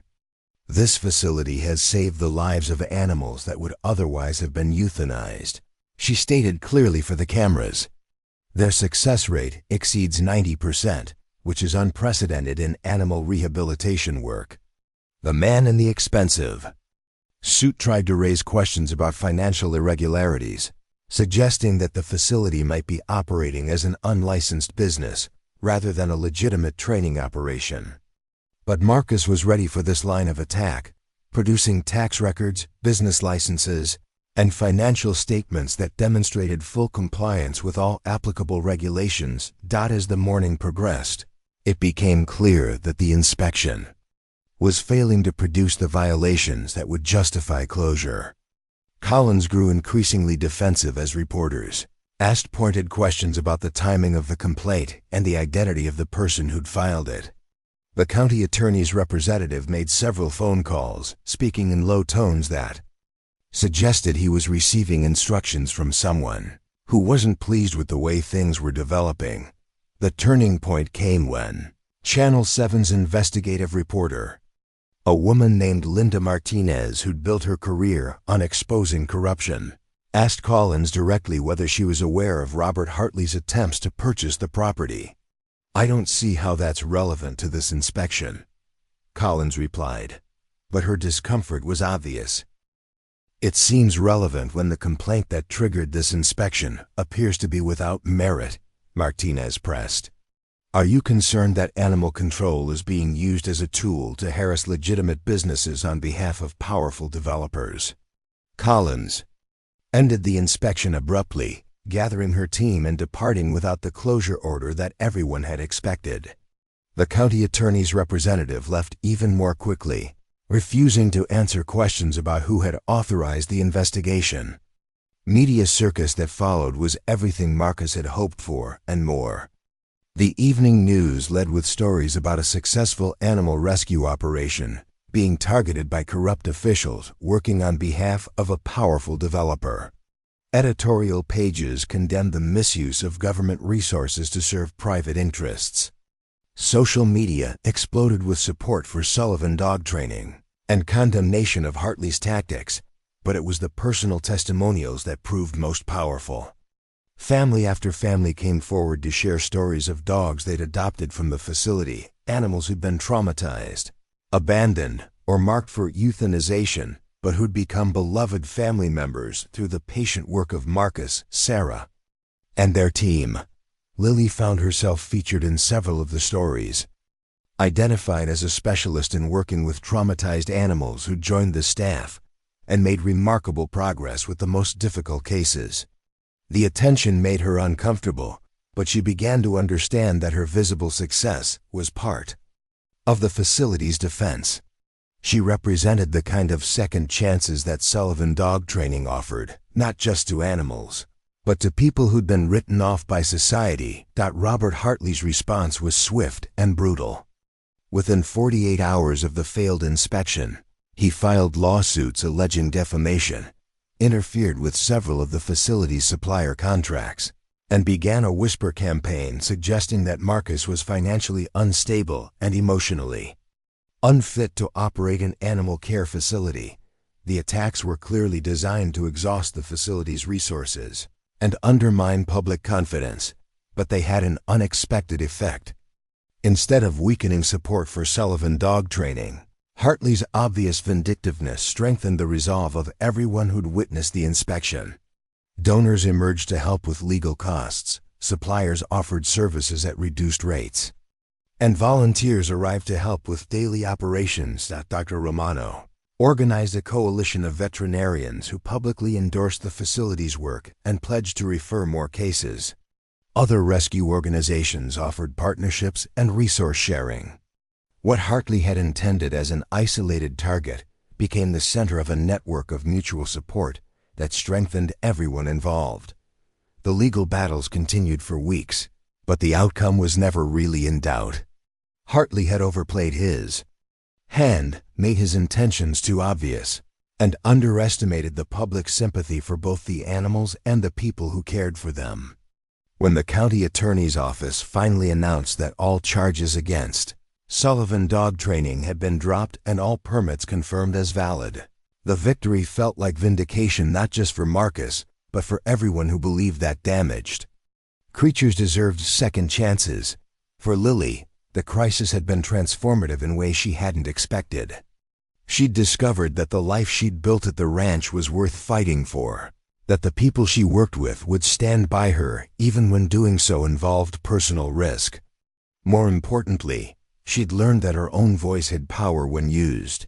"This facility has saved the lives of animals that would otherwise have been euthanized," she stated clearly for the cameras. "Their success rate exceeds 90%, which is unprecedented in animal rehabilitation work." The man in the expensive suit tried to raise questions about financial irregularities, suggesting that the facility might be operating as an unlicensed business rather than a legitimate training operation. But Marcus was ready for this line of attack, producing tax records, business licenses, and financial statements that demonstrated full compliance with all applicable regulations. As the morning progressed, it became clear that the inspection was failing to produce the violations that would justify closure. Collins grew increasingly defensive as reporters asked pointed questions about the timing of the complaint and the identity of the person who'd filed it. The county attorney's representative made several phone calls, speaking in low tones that suggested he was receiving instructions from someone who wasn't pleased with the way things were developing. The turning point came when Channel 7's investigative reporter, a woman named Linda Martinez who'd built her career on exposing corruption, asked Collins directly whether she was aware of Robert Hartley's attempts to purchase the property. "I don't see how that's relevant to this inspection," Collins replied, but her discomfort was obvious. "It seems relevant when the complaint that triggered this inspection appears to be without merit," Martinez pressed. "Are you concerned that animal control is being used as a tool to harass legitimate businesses on behalf of powerful developers?" Collins ended the inspection abruptly, gathering her team and departing without the closure order that everyone had expected. The county attorney's representative left even more quickly, refusing to answer questions about who had authorized the investigation. Media circus that followed was everything Marcus had hoped for and more. The evening news led with stories about a successful animal rescue operation being targeted by corrupt officials working on behalf of a powerful developer. Editorial pages condemned the misuse of government resources to serve private interests. Social media exploded with support for Sullivan dog training and condemnation of Hartley's tactics, but it was the personal testimonials that proved most powerful. Family after family came forward to share stories of dogs they'd adopted from the facility, animals who'd been traumatized, abandoned, or marked for euthanization, but who'd become beloved family members through the patient work of Marcus, Sarah, and their team. Lily found herself featured in several of the stories. Identified as a specialist in working with traumatized animals who joined the staff and made remarkable progress with the most difficult cases. The attention made her uncomfortable, but she began to understand that her visible success was part of the facility's defense. She represented the kind of second chances that Sullivan Dog Training offered, not just to animals, but to people who'd been written off by society. Robert Hartley's response was swift and brutal. Within 48 hours of the failed inspection, he filed lawsuits alleging defamation, interfered with several of the facility's supplier contracts, and began a whisper campaign suggesting that Marcus was financially unstable and emotionally unfit to operate an animal care facility. The attacks were clearly designed to exhaust the facility's resources and undermine public confidence, but they had an unexpected effect. Instead of weakening support for Sullivan Dog Training, Hartley's obvious vindictiveness strengthened the resolve of everyone who'd witnessed the inspection. Donors emerged to help with legal costs, suppliers offered services at reduced rates, and volunteers arrived to help with daily operations. Dr. Romano organized a coalition of veterinarians who publicly endorsed the facility's work and pledged to refer more cases. Other rescue organizations offered partnerships and resource sharing. What Hartley had intended as an isolated target became the center of a network of mutual support that strengthened everyone involved. The legal battles continued for weeks, but the outcome was never really in doubt. Hartley had overplayed his hand, made his intentions too obvious, and underestimated the public sympathy for both the animals and the people who cared for them. When the county attorney's office finally announced that all charges against Sullivan Dog Training had been dropped and all permits confirmed as valid, the victory felt like vindication not just for Marcus, but for everyone who believed that damaged creatures deserved second chances. For Lily, the crisis had been transformative in ways she hadn't expected. She'd discovered that the life she'd built at the ranch was worth fighting for, that the people she worked with would stand by her even when doing so involved personal risk. More importantly, she'd learned that her own voice had power when used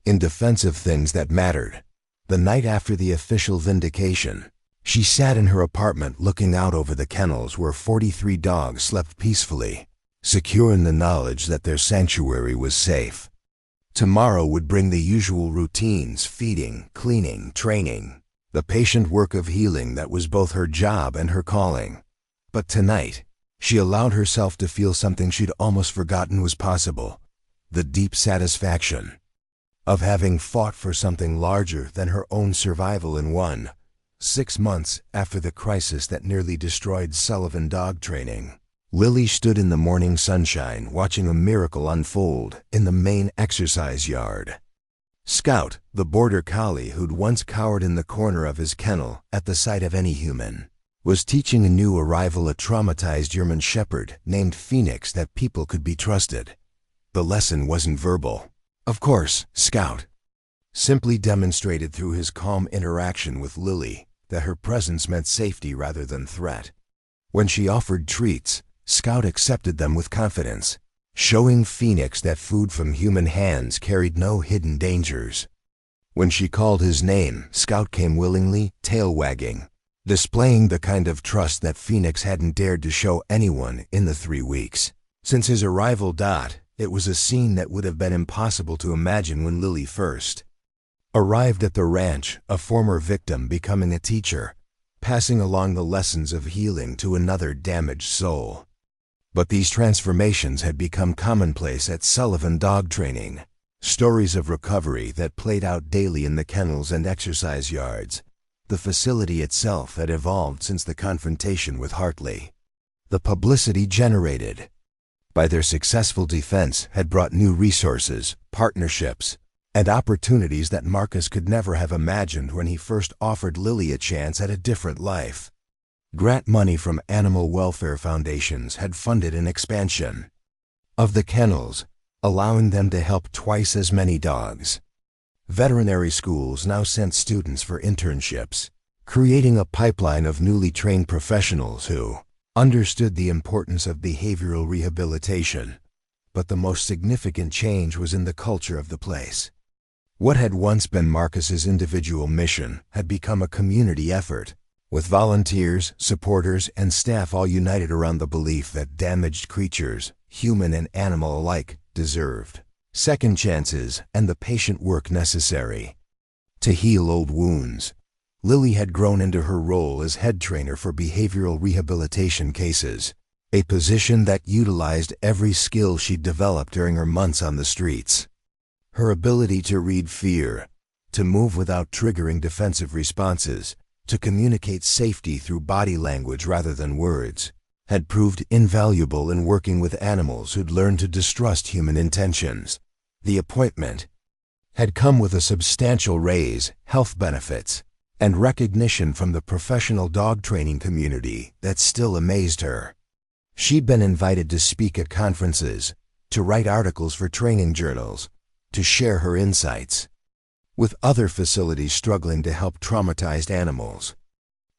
in defense of things that mattered. The night after the official vindication, she sat in her apartment looking out over the kennels where 43 dogs slept peacefully, secure in the knowledge that their sanctuary was safe. Tomorrow would bring the usual routines: feeding, cleaning, training, the patient work of healing that was both her job and her calling. But tonight, she allowed herself to feel something she'd almost forgotten was possible: the deep satisfaction of having fought for something larger than her own survival. In 6 months after the crisis that nearly destroyed Sullivan Dog Training, Lily stood in the morning sunshine watching a miracle unfold in the main exercise yard. Scout, the border collie who'd once cowered in the corner of his kennel at the sight of any human, was teaching a new arrival, a traumatized German shepherd named Phoenix, that people could be trusted. The lesson wasn't verbal. Of course, Scout simply demonstrated through his calm interaction with Lily that her presence meant safety rather than threat. When she offered treats, Scout accepted them with confidence, showing Phoenix that food from human hands carried no hidden dangers. When she called his name, Scout came willingly, tail wagging, displaying the kind of trust that Phoenix hadn't dared to show anyone in the 3 weeks since his arrival. It was a scene that would have been impossible to imagine when Lily first arrived at the ranch, a former victim becoming a teacher, passing along the lessons of healing to another damaged soul. But these transformations had become commonplace at Sullivan Dog Training, stories of recovery that played out daily in the kennels and exercise yards. The facility itself had evolved since the confrontation with Hartley. The publicity generated by their successful defense had brought new resources, partnerships, and opportunities that Marcus could never have imagined when he first offered Lily a chance at a different life. Grant money from animal welfare foundations had funded an expansion of the kennels, allowing them to help twice as many dogs. Veterinary schools now sent students for internships, creating a pipeline of newly trained professionals who understood the importance of behavioral rehabilitation. But the most significant change was in the culture of the place. What had once been Marcus's individual mission had become a community effort, with volunteers, supporters, and staff all united around the belief that damaged creatures, human and animal alike, deserved second chances and the patient work necessary to heal old wounds. Lily had grown into her role as head trainer for behavioral rehabilitation cases, a position that utilized every skill she'd developed during her months on the streets. Her ability to read fear, to move without triggering defensive responses, to communicate safety through body language rather than words, had proved invaluable in working with animals who'd learned to distrust human intentions. The appointment had come with a substantial raise, health benefits, and recognition from the professional dog training community that still amazed her. She'd been invited to speak at conferences, to write articles for training journals, to share her insights with other facilities struggling to help traumatized animals.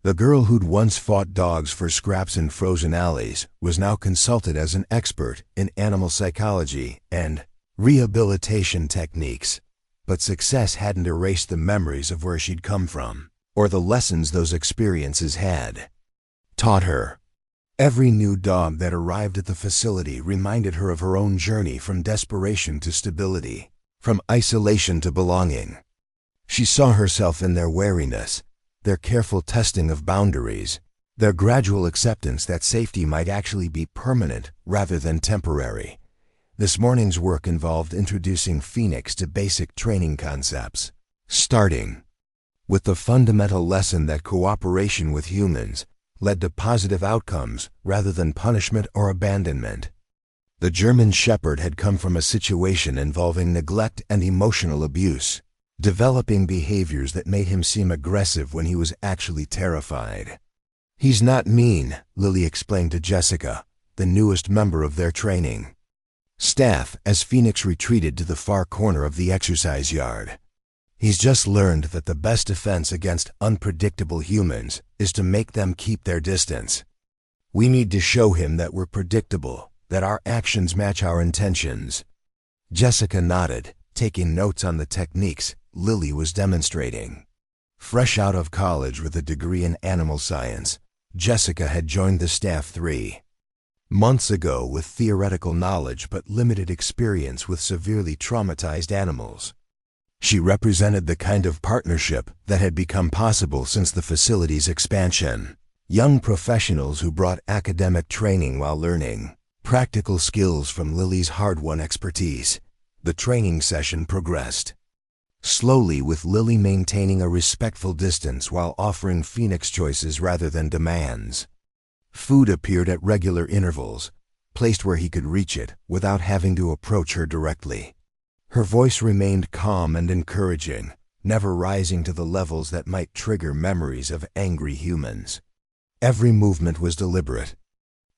The girl who'd once fought dogs for scraps in frozen alleys was now consulted as an expert in animal psychology and rehabilitation techniques. But success hadn't erased the memories of where she'd come from, or the lessons those experiences had taught her. Every new dog that arrived at the facility reminded her of her own journey from desperation to stability, from isolation to belonging. She saw herself in their wariness, their careful testing of boundaries, their gradual acceptance that safety might actually be permanent rather than temporary. This morning's work involved introducing Phoenix to basic training concepts, starting with the fundamental lesson that cooperation with humans led to positive outcomes rather than punishment or abandonment. The German Shepherd had come from a situation involving neglect and emotional abuse, developing behaviors that made him seem aggressive when he was actually terrified. "He's not mean," Lily explained to Jessica, the newest member of their training staff, as Phoenix retreated to the far corner of the exercise yard. "He's just learned that the best defense against unpredictable humans is to make them keep their distance. We need to show him that we're predictable, that our actions match our intentions." Jessica nodded, taking notes on the techniques Lily was demonstrating. Fresh out of college with a degree in animal science, Jessica had joined the staff 3 months ago with theoretical knowledge but limited experience with severely traumatized animals. She represented the kind of partnership that had become possible since the facility's expansion. Young professionals who brought academic training while learning practical skills from Lily's hard-won expertise. The training session progressed slowly, with Lily maintaining a respectful distance while offering Phoenix choices rather than demands. Food appeared at regular intervals, placed where he could reach it without having to approach her directly. Her voice remained calm and encouraging, never rising to the levels that might trigger memories of angry humans. Every movement was deliberate,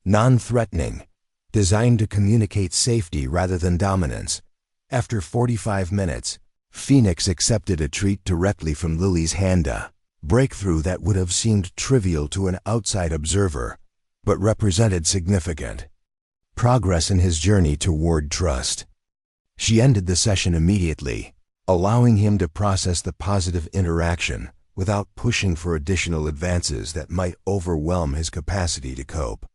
non-threatening, designed to communicate safety rather than dominance. After 45 minutes, Phoenix accepted a treat directly from Lily's hand, a breakthrough that would have seemed trivial to an outside observer, but represented significant progress in his journey toward trust. She ended the session immediately, allowing him to process the positive interaction without pushing for additional advances that might overwhelm his capacity to cope.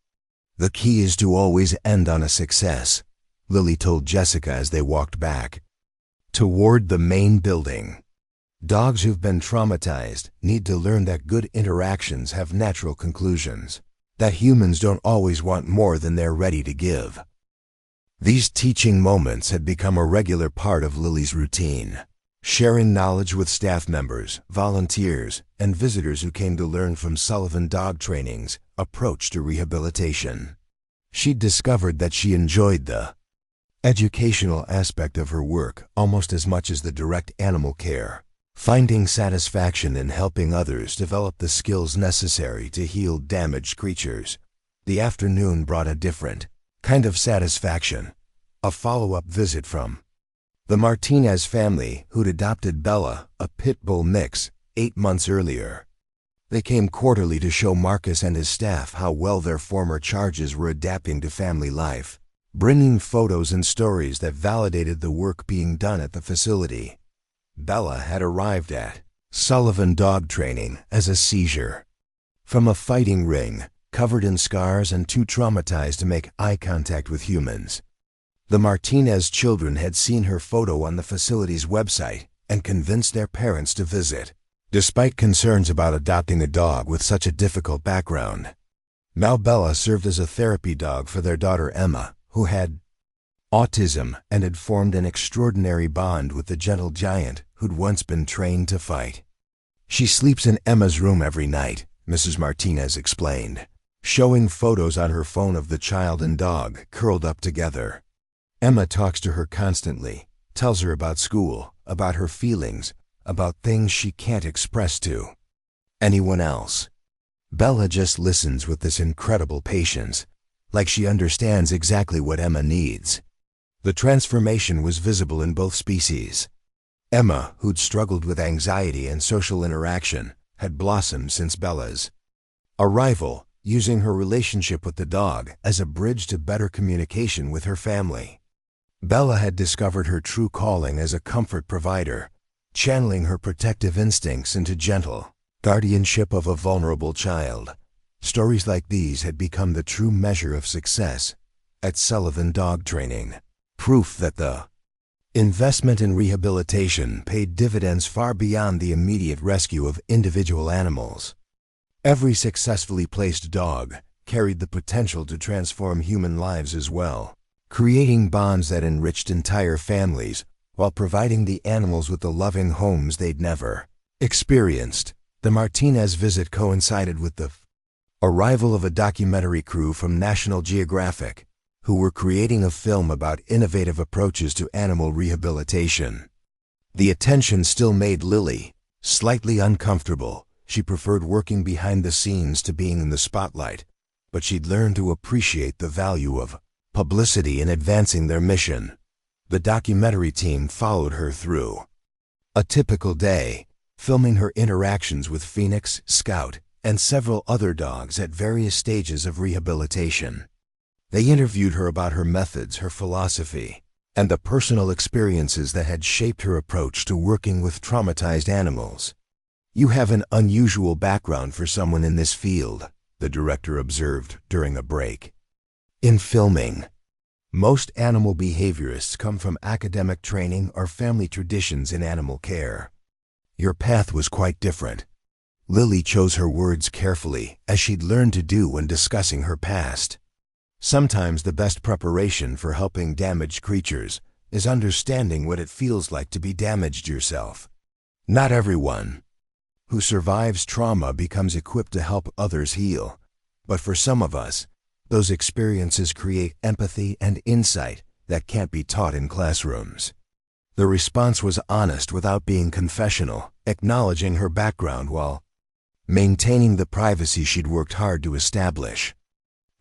"The key is to always end on a success," Lily told Jessica as they walked back toward the main building. "Dogs who've been traumatized need to learn that good interactions have natural conclusions, that humans don't always want more than they're ready to give." These teaching moments had become a regular part of Lily's routine, sharing knowledge with staff members, volunteers, and visitors who came to learn from Sullivan Dog Training's approach to rehabilitation. She'd discovered that she enjoyed the educational aspect of her work almost as much as the direct animal care, finding satisfaction in helping others develop the skills necessary to heal damaged creatures. The afternoon brought a different kind of satisfaction, a follow-up visit from The Martinez family, who'd adopted Bella, a pit bull mix, 8 months earlier. They came quarterly to show Marcus and his staff how well their former charges were adapting to family life, bringing photos and stories that validated the work being done at the facility. Bella had arrived at Sullivan Dog Training as a seizure. From a fighting ring, covered in scars and too traumatized to make eye contact with humans. The Martinez children had seen her photo on the facility's website and convinced their parents to visit, despite concerns about adopting a dog with such a difficult background. Now Bella served as a therapy dog for their daughter Emma, who had autism and had formed an extraordinary bond with the gentle giant who'd once been trained to fight. She sleeps in Emma's room every night, Mrs. Martinez explained, showing photos on her phone of the child and dog curled up together. Emma talks to her constantly, tells her about school, about her feelings, about things she can't express to anyone else. Bella just listens with this incredible patience, like she understands exactly what Emma needs. The transformation was visible in both species. Emma, who'd struggled with anxiety and social interaction, had blossomed since Bella's arrival, using her relationship with the dog as a bridge to better communication with her family. Bella had discovered her true calling as a comfort provider, channeling her protective instincts into gentle guardianship of a vulnerable child. Stories like these had become the true measure of success at Sullivan Dog Training, proof that the investment in rehabilitation paid dividends far beyond the immediate rescue of individual animals. Every successfully placed dog carried the potential to transform human lives as well, creating bonds that enriched entire families while providing the animals with the loving homes they'd never experienced. The Martinez visit coincided with the arrival of a documentary crew from National Geographic, who were creating a film about innovative approaches to animal rehabilitation. The attention still made Lily slightly uncomfortable. She preferred working behind the scenes to being in the spotlight, but she'd learned to appreciate the value of publicity in advancing their mission. The documentary team followed her through a typical day, filming her interactions with Phoenix, Scout, and several other dogs at various stages of rehabilitation. They interviewed her about her methods, her philosophy, and the personal experiences that had shaped her approach to working with traumatized animals. "You have an unusual background for someone in this field," the director observed during a break. In filming, most animal behaviorists come from academic training or family traditions in animal care. Your path was quite different. Lily chose her words carefully, as she'd learned to do when discussing her past. Sometimes the best preparation for helping damaged creatures is understanding what it feels like to be damaged yourself. Not everyone who survives trauma becomes equipped to help others heal, but for some of us, those experiences create empathy and insight that can't be taught in classrooms. The response was honest without being confessional, acknowledging her background while maintaining the privacy she'd worked hard to establish.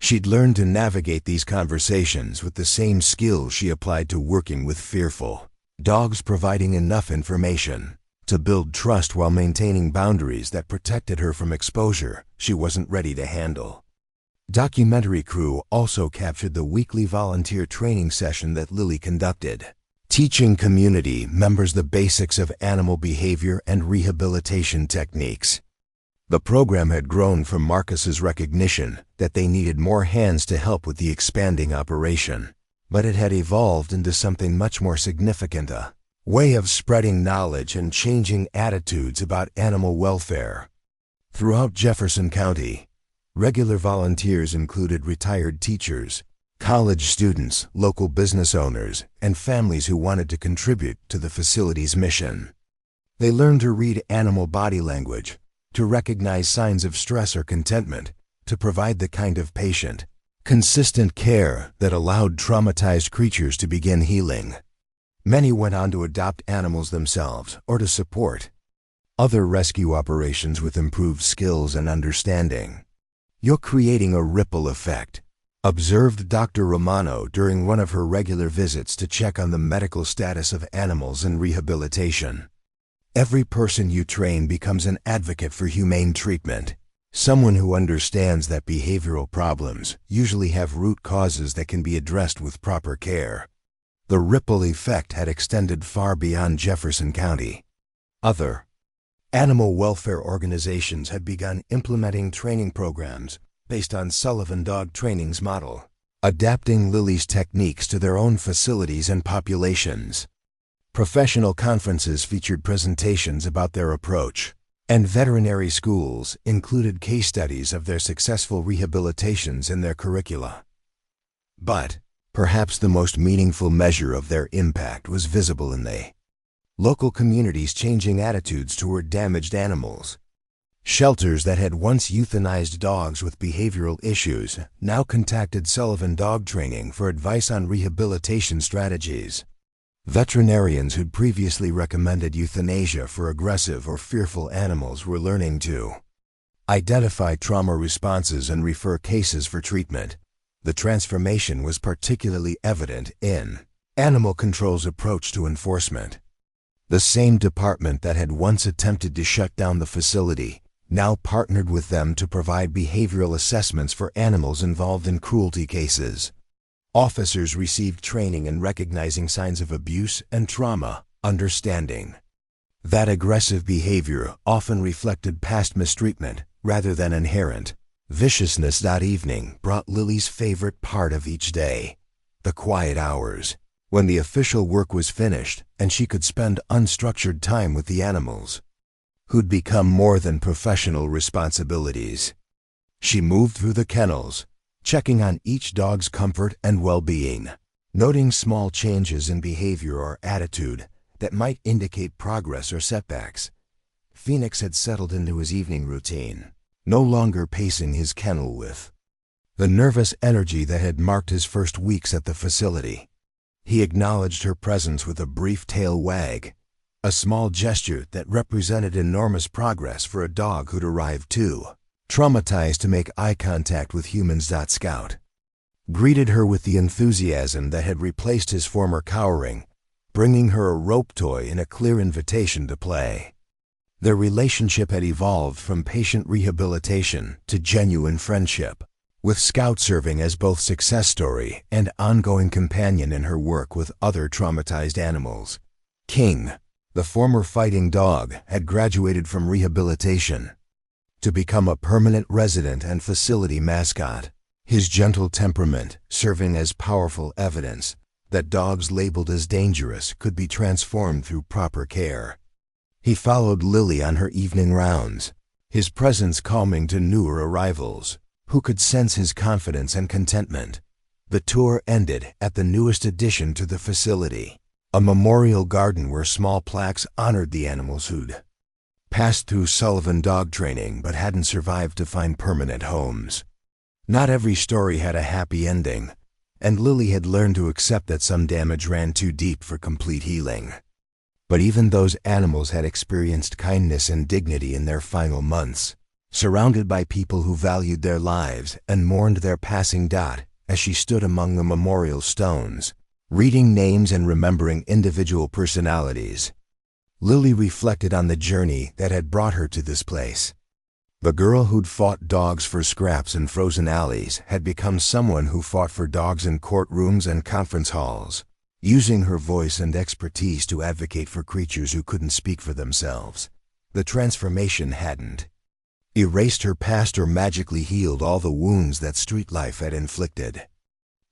She'd learned to navigate these conversations with the same skills she applied to working with fearful dogs, providing enough information to build trust while maintaining boundaries that protected her from exposure she wasn't ready to handle. Documentary crew also captured the weekly volunteer training session that Lily conducted, teaching community members the basics of animal behavior and rehabilitation techniques. The program had grown from Marcus's recognition that they needed more hands to help with the expanding operation, but it had evolved into something much more significant, a way of spreading knowledge and changing attitudes about animal welfare. Throughout Jefferson County, regular volunteers included retired teachers, college students, local business owners, and families who wanted to contribute to the facility's mission. They learned to read animal body language, to recognize signs of stress or contentment, to provide the kind of patient, consistent care that allowed traumatized creatures to begin healing. Many went on to adopt animals themselves or to support other rescue operations with improved skills and understanding. You're creating a ripple effect, observed Dr. Romano during one of her regular visits to check on the medical status of animals in rehabilitation. Every person you train becomes an advocate for humane treatment, someone who understands that behavioral problems usually have root causes that can be addressed with proper care. The ripple effect had extended far beyond Jefferson County. Other animal welfare organizations had begun implementing training programs based on Sullivan Dog Training's model, adapting Lily's techniques to their own facilities and populations. Professional conferences featured presentations about their approach, and veterinary schools included case studies of their successful rehabilitations in their curricula. But perhaps the most meaningful measure of their impact was visible in the local communities changing attitudes toward damaged animals. Shelters that had once euthanized dogs with behavioral issues now contacted Sullivan Dog Training for advice on rehabilitation strategies. Veterinarians who'd previously recommended euthanasia for aggressive or fearful animals were learning to identify trauma responses and refer cases for treatment. The transformation was particularly evident in animal control's approach to enforcement. The same department that had once attempted to shut down the facility now partnered with them to provide behavioral assessments for animals involved in cruelty cases. Officers received training in recognizing signs of abuse and trauma, understanding that aggressive behavior often reflected past mistreatment rather than inherent viciousness. That evening brought Lily's favorite part of each day, the quiet hours, when the official work was finished and she could spend unstructured time with the animals, who'd become more than professional responsibilities. She moved through the kennels, checking on each dog's comfort and well-being, noting small changes in behavior or attitude that might indicate progress or setbacks. Phoenix had settled into his evening routine, no longer pacing his kennel with the nervous energy that had marked his first weeks at the facility. He acknowledged her presence with a brief tail wag, a small gesture that represented enormous progress for a dog who'd arrived too traumatized to make eye contact with humans. Scout greeted her with the enthusiasm that had replaced his former cowering, bringing her a rope toy and a clear invitation to play. Their relationship had evolved from patient rehabilitation to genuine friendship, with Scout serving as both success story and ongoing companion in her work with other traumatized animals. King, the former fighting dog, had graduated from rehabilitation to become a permanent resident and facility mascot, his gentle temperament serving as powerful evidence that dogs labeled as dangerous could be transformed through proper care. He followed Lily on her evening rounds, his presence calming to newer arrivals, who could sense his confidence and contentment. The tour ended at the newest addition to the facility, a memorial garden where small plaques honored the animals who'd passed through Sullivan Dog Training but hadn't survived to find permanent homes. Not every story had a happy ending, and Lily had learned to accept that some damage ran too deep for complete healing. But even those animals had experienced kindness and dignity in their final months, surrounded by people who valued their lives and mourned their passing. As she stood among the memorial stones, reading names and remembering individual personalities, Lily reflected on the journey that had brought her to this place. The girl who'd fought dogs for scraps in frozen alleys had become someone who fought for dogs in courtrooms and conference halls, using her voice and expertise to advocate for creatures who couldn't speak for themselves. The transformation hadn't erased her past or magically healed all the wounds that street life had inflicted.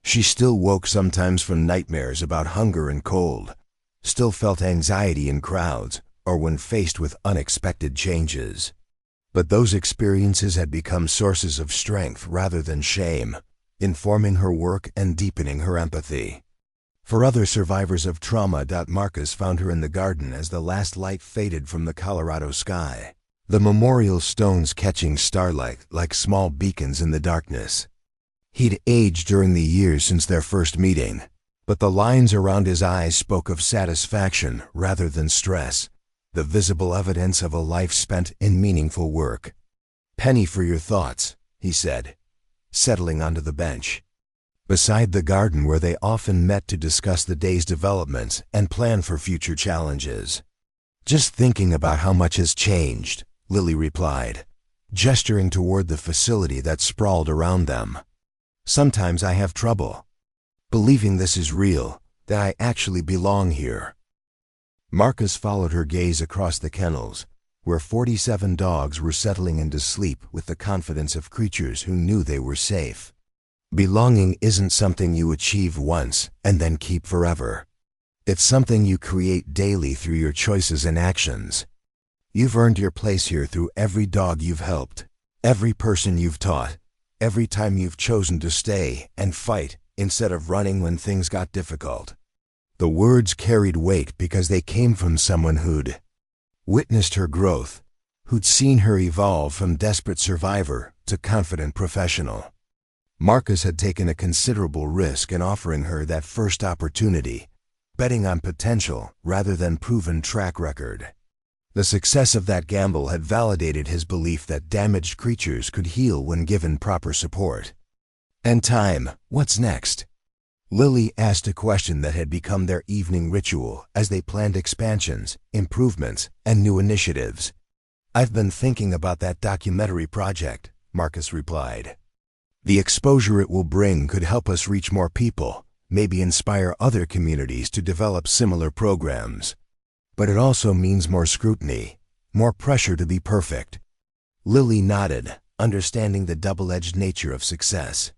She still woke sometimes from nightmares about hunger and cold, still felt anxiety in crowds or when faced with unexpected changes. But those experiences had become sources of strength rather than shame, informing her work and deepening her empathy for other survivors of trauma. Marcus found her in the garden as the last light faded from the Colorado sky, the memorial stones catching starlight like small beacons in the darkness. He'd aged during the years since their first meeting, but the lines around his eyes spoke of satisfaction rather than stress, the visible evidence of a life spent in meaningful work. "Penny for your thoughts," he said, settling onto the bench. beside the garden where they often met to discuss the day's developments and plan for future challenges. "Just thinking about how much has changed," Lily replied, gesturing toward the facility that sprawled around them. "Sometimes I have trouble believing this is real, that I actually belong here." Marcus followed her gaze across the kennels, where 47 dogs were settling into sleep with the confidence of creatures who knew they were safe. Belonging isn't something you achieve once and then keep forever. It's something you create daily through your choices and actions. You've earned your place here through every dog you've helped, every person you've taught, every time you've chosen to stay and fight instead of running when things got difficult. The words carried weight because they came from someone who'd witnessed her growth, who'd seen her evolve from desperate survivor to confident professional. Marcus had taken a considerable risk in offering her that first opportunity, betting on potential rather than proven track record. The success of that gamble had validated his belief that damaged creatures could heal when given proper support. "And time, what's next?" Lily asked a question that had become their evening ritual as they planned expansions, improvements, and new initiatives. "I've been thinking about that documentary project," Marcus replied. "The exposure it will bring could help us reach more people, maybe inspire other communities to develop similar programs. But it also means more scrutiny, more pressure to be perfect." Lily nodded, understanding the double-edged nature of success.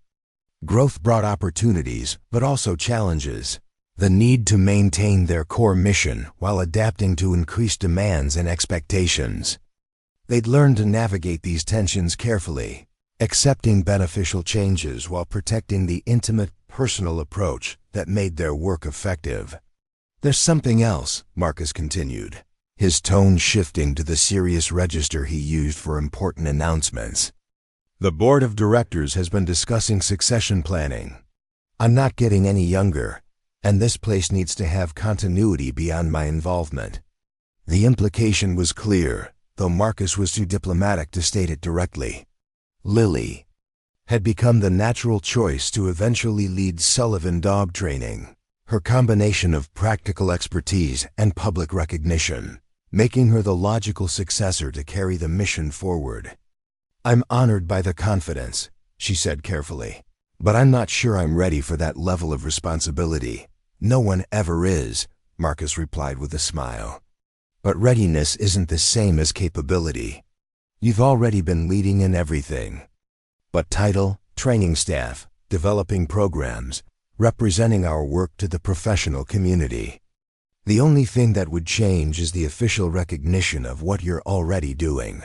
Growth brought opportunities, but also challenges. The need to maintain their core mission while adapting to increased demands and expectations. They'd learn to navigate these tensions carefully, accepting beneficial changes while protecting the intimate, personal approach that made their work effective. "There's something else," Marcus continued, his tone shifting to the serious register he used for important announcements. "The board of directors has been discussing succession planning. I'm not getting any younger, and this place needs to have continuity beyond my involvement." The implication was clear, though Marcus was too diplomatic to state it directly. Lily had become the natural choice to eventually lead Sullivan Dog Training, her combination of practical expertise and public recognition, making her the logical successor to carry the mission forward. "I'm honored by the confidence," she said carefully, "but I'm not sure I'm ready for that level of responsibility." "No one ever is," Marcus replied with a smile. "But readiness isn't the same as capability. You've already been leading in everything. But title, training staff, developing programs, representing our work to the professional community. The only thing that would change is the official recognition of what you're already doing."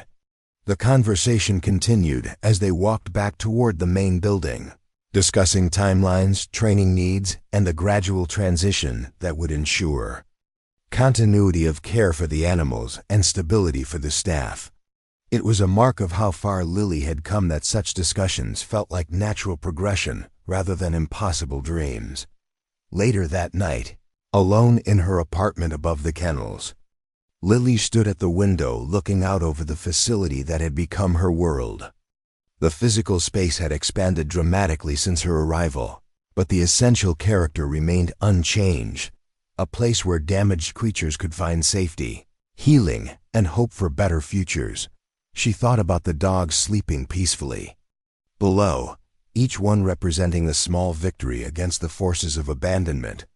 The conversation continued as they walked back toward the main building, discussing timelines, training needs, and the gradual transition that would ensure continuity of care for the animals and stability for the staff. It was a mark of how far Lily had come that such discussions felt like natural progression rather than impossible dreams. Later that night, alone in her apartment above the kennels, Lily stood at the window looking out over the facility that had become her world. The physical space had expanded dramatically since her arrival, but the essential character remained unchanged, a place where damaged creatures could find safety, healing, and hope for better futures. She thought about the dogs sleeping peacefully below, each one representing a small victory against the forces of abandonment,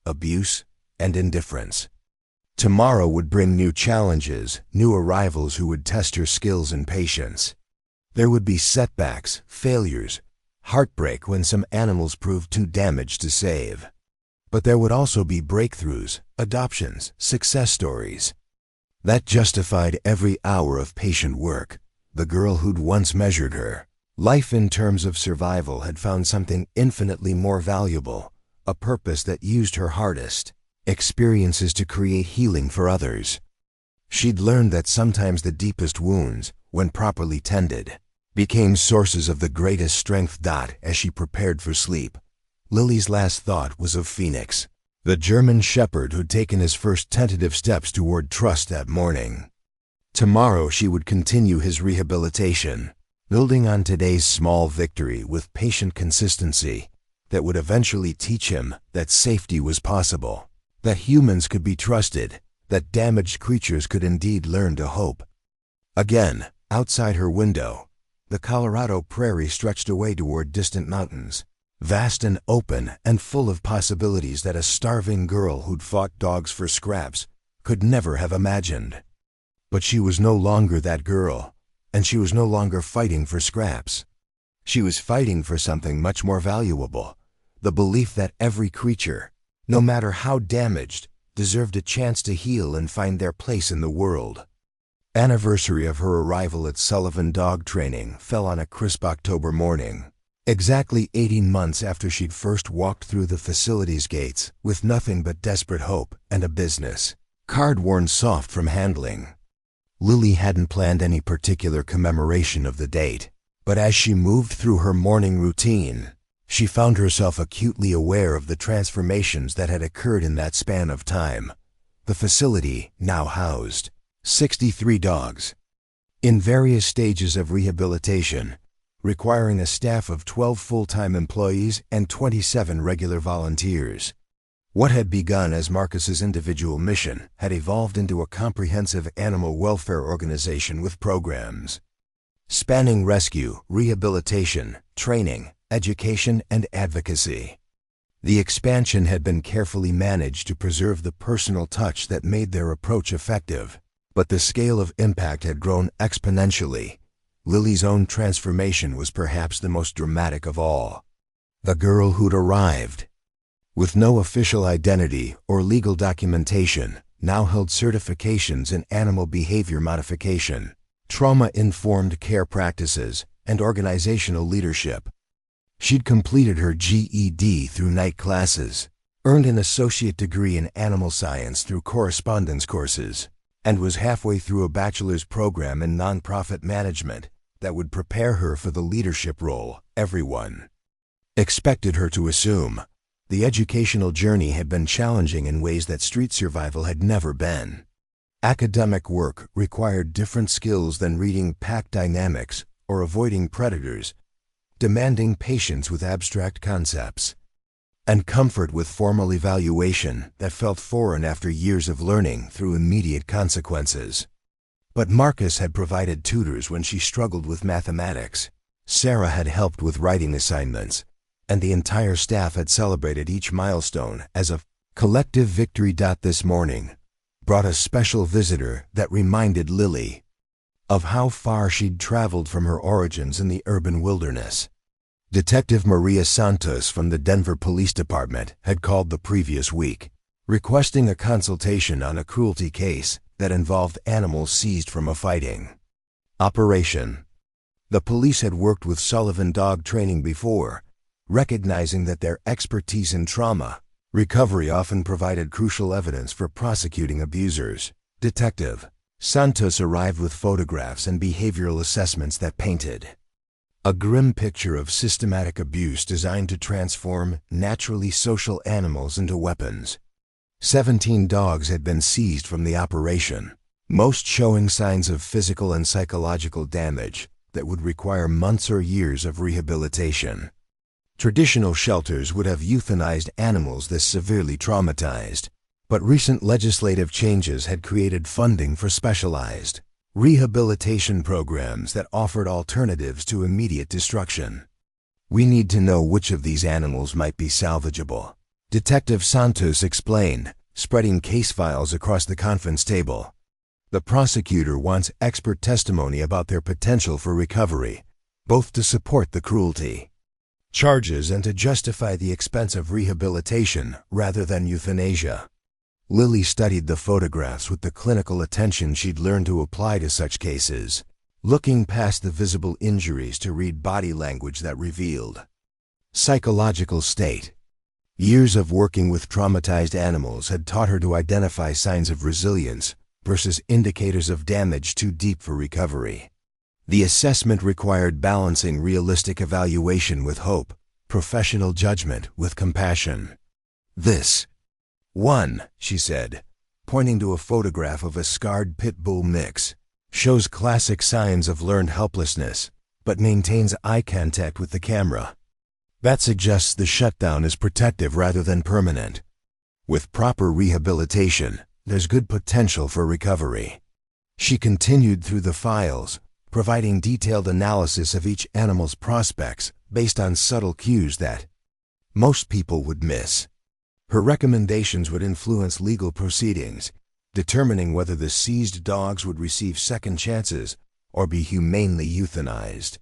abuse, and indifference. Tomorrow would bring new challenges, new arrivals who would test her skills and patience. There would be setbacks, failures, heartbreak when some animals proved too damaged to save. But there would also be breakthroughs, adoptions, success stories. That justified every hour of patient work. The girl who'd once measured her life in terms of survival had found something infinitely more valuable, a purpose that used her hardest, experiences to create healing for others. She'd learned that sometimes the deepest wounds, when properly tended, became sources of the greatest strength. As she prepared for sleep, Lily's last thought was of Phoenix, the German shepherd who'd taken his first tentative steps toward trust that morning. Tomorrow she would continue his rehabilitation, building on today's small victory with patient consistency, that would eventually teach him that safety was possible, that humans could be trusted, that damaged creatures could indeed learn to hope. Again, outside her window, the Colorado prairie stretched away toward distant mountains, vast and open and full of possibilities that a starving girl who'd fought dogs for scraps could never have imagined. But she was no longer that girl, and she was no longer fighting for scraps. She was fighting for something much more valuable, the belief that every creature, no matter how damaged, deserved a chance to heal and find their place in the world. Anniversary of her arrival at Sullivan Dog Training fell on a crisp October morning, exactly 18 months after she'd first walked through the facility's gates with nothing but desperate hope and a business card worn soft from handling. Lily hadn't planned any particular commemoration of the date, but as she moved through her morning routine, she found herself acutely aware of the transformations that had occurred in that span of time. The facility now housed 63 dogs, in various stages of rehabilitation, requiring a staff of 12 full-time employees and 27 regular volunteers. What had begun as Marcus's individual mission had evolved into a comprehensive animal welfare organization with programs spanning rescue, rehabilitation, training, education, and advocacy. The expansion had been carefully managed to preserve the personal touch that made their approach effective, but the scale of impact had grown exponentially. Lily's own transformation was perhaps the most dramatic of all. The girl who'd arrived, with no official identity or legal documentation, now held certifications in animal behavior modification, trauma-informed care practices, and organizational leadership. She'd completed her GED through night classes, earned an associate degree in animal science through correspondence courses, and was halfway through a bachelor's program in nonprofit management that would prepare her for the leadership role everyone expected her to assume. The educational journey had been challenging in ways that street survival had never been. Academic work required different skills than reading pack dynamics or avoiding predators, demanding patience with abstract concepts, and comfort with formal evaluation that felt foreign after years of learning through immediate consequences. But Marcus had provided tutors when she struggled with mathematics. Sarah had helped with writing assignments, and the entire staff had celebrated each milestone as a collective victory. This morning brought a special visitor that reminded Lily of how far she'd traveled from her origins in the urban wilderness. Detective Maria Santos from the Denver Police Department had called the previous week, requesting a consultation on a cruelty case that involved animals seized from a fighting operation. The police had worked with Sullivan Dog Training before, recognizing that their expertise in trauma recovery often provided crucial evidence for prosecuting abusers. Detective Santos arrived with photographs and behavioral assessments that painted a grim picture of systematic abuse designed to transform naturally social animals into weapons. 17 dogs had been seized from the operation, most showing signs of physical and psychological damage that would require months or years of rehabilitation. Traditional shelters would have euthanized animals this severely traumatized, but recent legislative changes had created funding for specialized rehabilitation programs that offered alternatives to immediate destruction. We need to know which of these animals might be salvageable, Detective Santos explained, spreading case files across the conference table. The prosecutor wants expert testimony about their potential for recovery, both to support the cruelty charges and to justify the expense of rehabilitation rather than euthanasia. Lily studied the photographs with the clinical attention she'd learned to apply to such cases, looking past the visible injuries to read body language that revealed psychological state. Years of working with traumatized animals had taught her to identify signs of resilience versus indicators of damage too deep for recovery. The assessment required balancing realistic evaluation with hope, professional judgment with compassion. This one, she said, pointing to a photograph of a scarred pit bull mix, shows classic signs of learned helplessness, but maintains eye contact with the camera. That suggests the shutdown is protective rather than permanent. With proper rehabilitation, there's good potential for recovery. She continued through the files, providing detailed analysis of each animal's prospects based on subtle cues that most people would miss. Her recommendations would influence legal proceedings, determining whether the seized dogs would receive second chances or be humanely euthanized.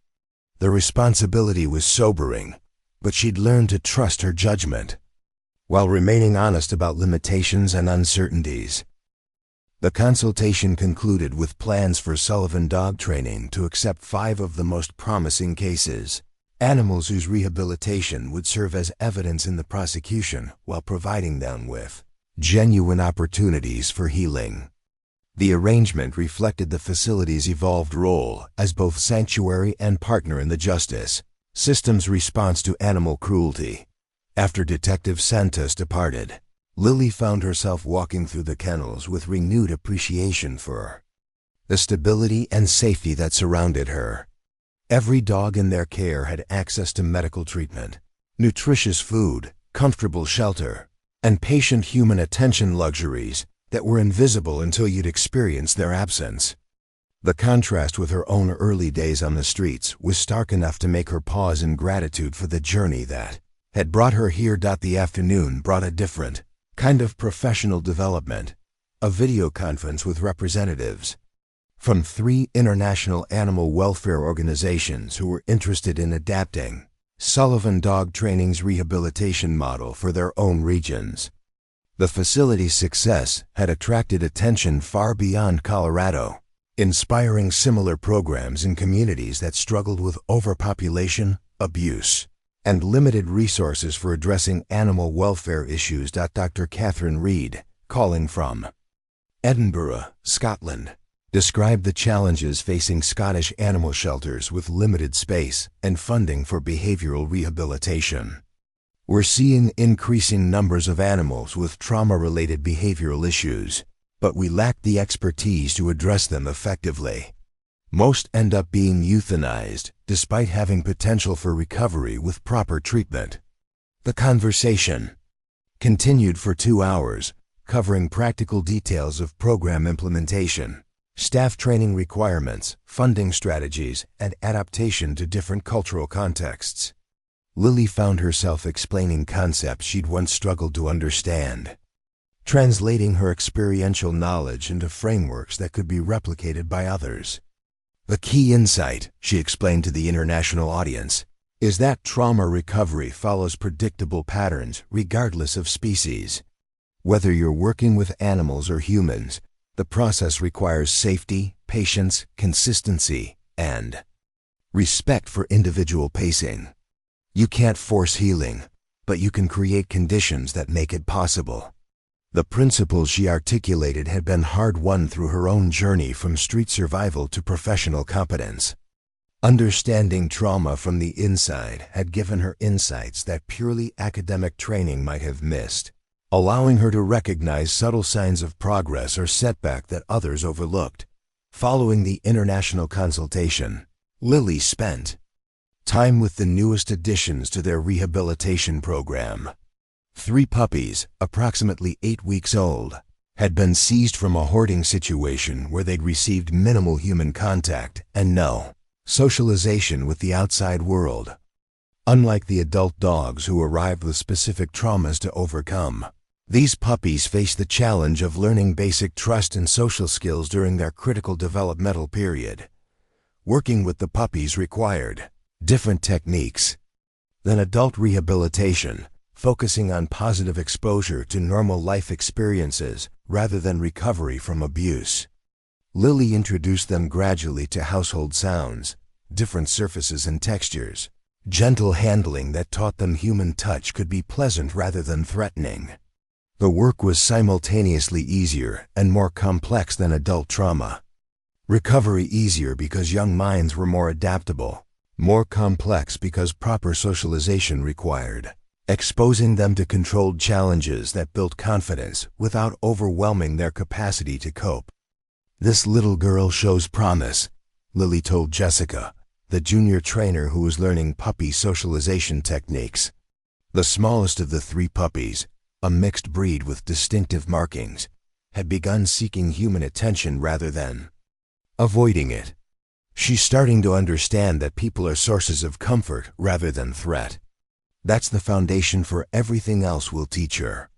The responsibility was sobering, but she'd learned to trust her judgment, while remaining honest about limitations and uncertainties. The consultation concluded with plans for Sullivan Dog Training to accept 5 of the most promising cases, animals whose rehabilitation would serve as evidence in the prosecution while providing them with genuine opportunities for healing. The arrangement reflected the facility's evolved role as both sanctuary and partner in the justice system's response to animal cruelty. After Detective Santos departed, Lily found herself walking through the kennels with renewed appreciation for the stability and safety that surrounded her. Every dog in their care had access to medical treatment, nutritious food, comfortable shelter, and patient human attention luxuries that were invisible until you'd experienced their absence. The contrast with her own early days on the streets was stark enough to make her pause in gratitude for the journey that had brought her here. The afternoon brought a different kind of professional development, a video conference with representatives from 3 international animal welfare organizations who were interested in adapting Sullivan Dog Training's rehabilitation model for their own regions. The facility's success had attracted attention far beyond Colorado, inspiring similar programs in communities that struggled with overpopulation, abuse, and limited resources for addressing animal welfare issues. Dr. Catherine Reed, calling from Edinburgh, Scotland, described the challenges facing Scottish animal shelters with limited space and funding for behavioral rehabilitation. We're seeing increasing numbers of animals with trauma-related behavioral issues, but we lack the expertise to address them effectively. Most end up being euthanized, despite having potential for recovery with proper treatment. The conversation continued for 2 hours, covering practical details of program implementation, staff training requirements, funding strategies, and adaptation to different cultural contexts. Lily found herself explaining concepts she'd once struggled to understand, translating her experiential knowledge into frameworks that could be replicated by others. The key insight, she explained to the international audience, is that trauma recovery follows predictable patterns regardless of species. Whether you're working with animals or humans, the process requires safety, patience, consistency, and respect for individual pacing. You can't force healing, but you can create conditions that make it possible. The principles she articulated had been hard-won through her own journey from street survival to professional competence. Understanding trauma from the inside had given her insights that purely academic training might have missed, allowing her to recognize subtle signs of progress or setback that others overlooked. Following the international consultation, Lily spent time with the newest additions to their rehabilitation program. 3 puppies, approximately 8 weeks old, had been seized from a hoarding situation where they'd received minimal human contact and no socialization with the outside world. Unlike the adult dogs who arrived with specific traumas to overcome, these puppies faced the challenge of learning basic trust and social skills during their critical developmental period. Working with the puppies required different techniques than adult rehabilitation, focusing on positive exposure to normal life experiences rather than recovery from abuse. Lily introduced them gradually to household sounds, different surfaces and textures, gentle handling that taught them human touch could be pleasant rather than threatening. The work was simultaneously easier and more complex than adult trauma. Recovery easier because young minds were more adaptable, more complex because proper socialization required, exposing them to controlled challenges that built confidence without overwhelming their capacity to cope. "This little girl shows promise," Lily told Jessica, the junior trainer who was learning puppy socialization techniques. The smallest of the three puppies, a mixed breed with distinctive markings, had begun seeking human attention rather than avoiding it. She's starting to understand that people are sources of comfort rather than threat. That's the foundation for everything else we'll teach her.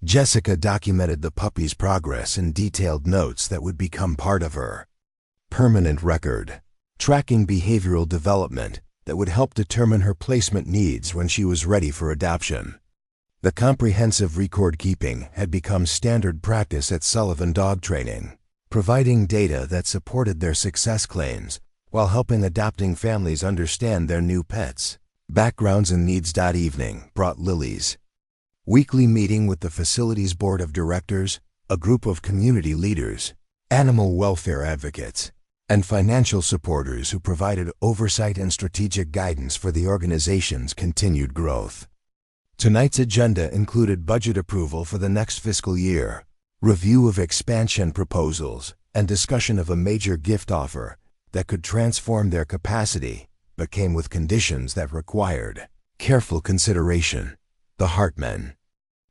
Jessica documented the puppy's progress in detailed notes that would become part of her permanent record, tracking behavioral development that would help determine her placement needs when she was ready for adoption. The comprehensive record keeping had become standard practice at Sullivan Dog Training, providing data that supported their success claims while helping adopting families understand their new pets. Backgrounds and Needs. Evening brought Lily's weekly meeting with the facility's board of directors, a group of community leaders, animal welfare advocates, and financial supporters who provided oversight and strategic guidance for the organization's continued growth. Tonight's agenda included budget approval for the next fiscal year, review of expansion proposals, and discussion of a major gift offer that could transform their capacity, but came with conditions that required careful consideration. The Hartman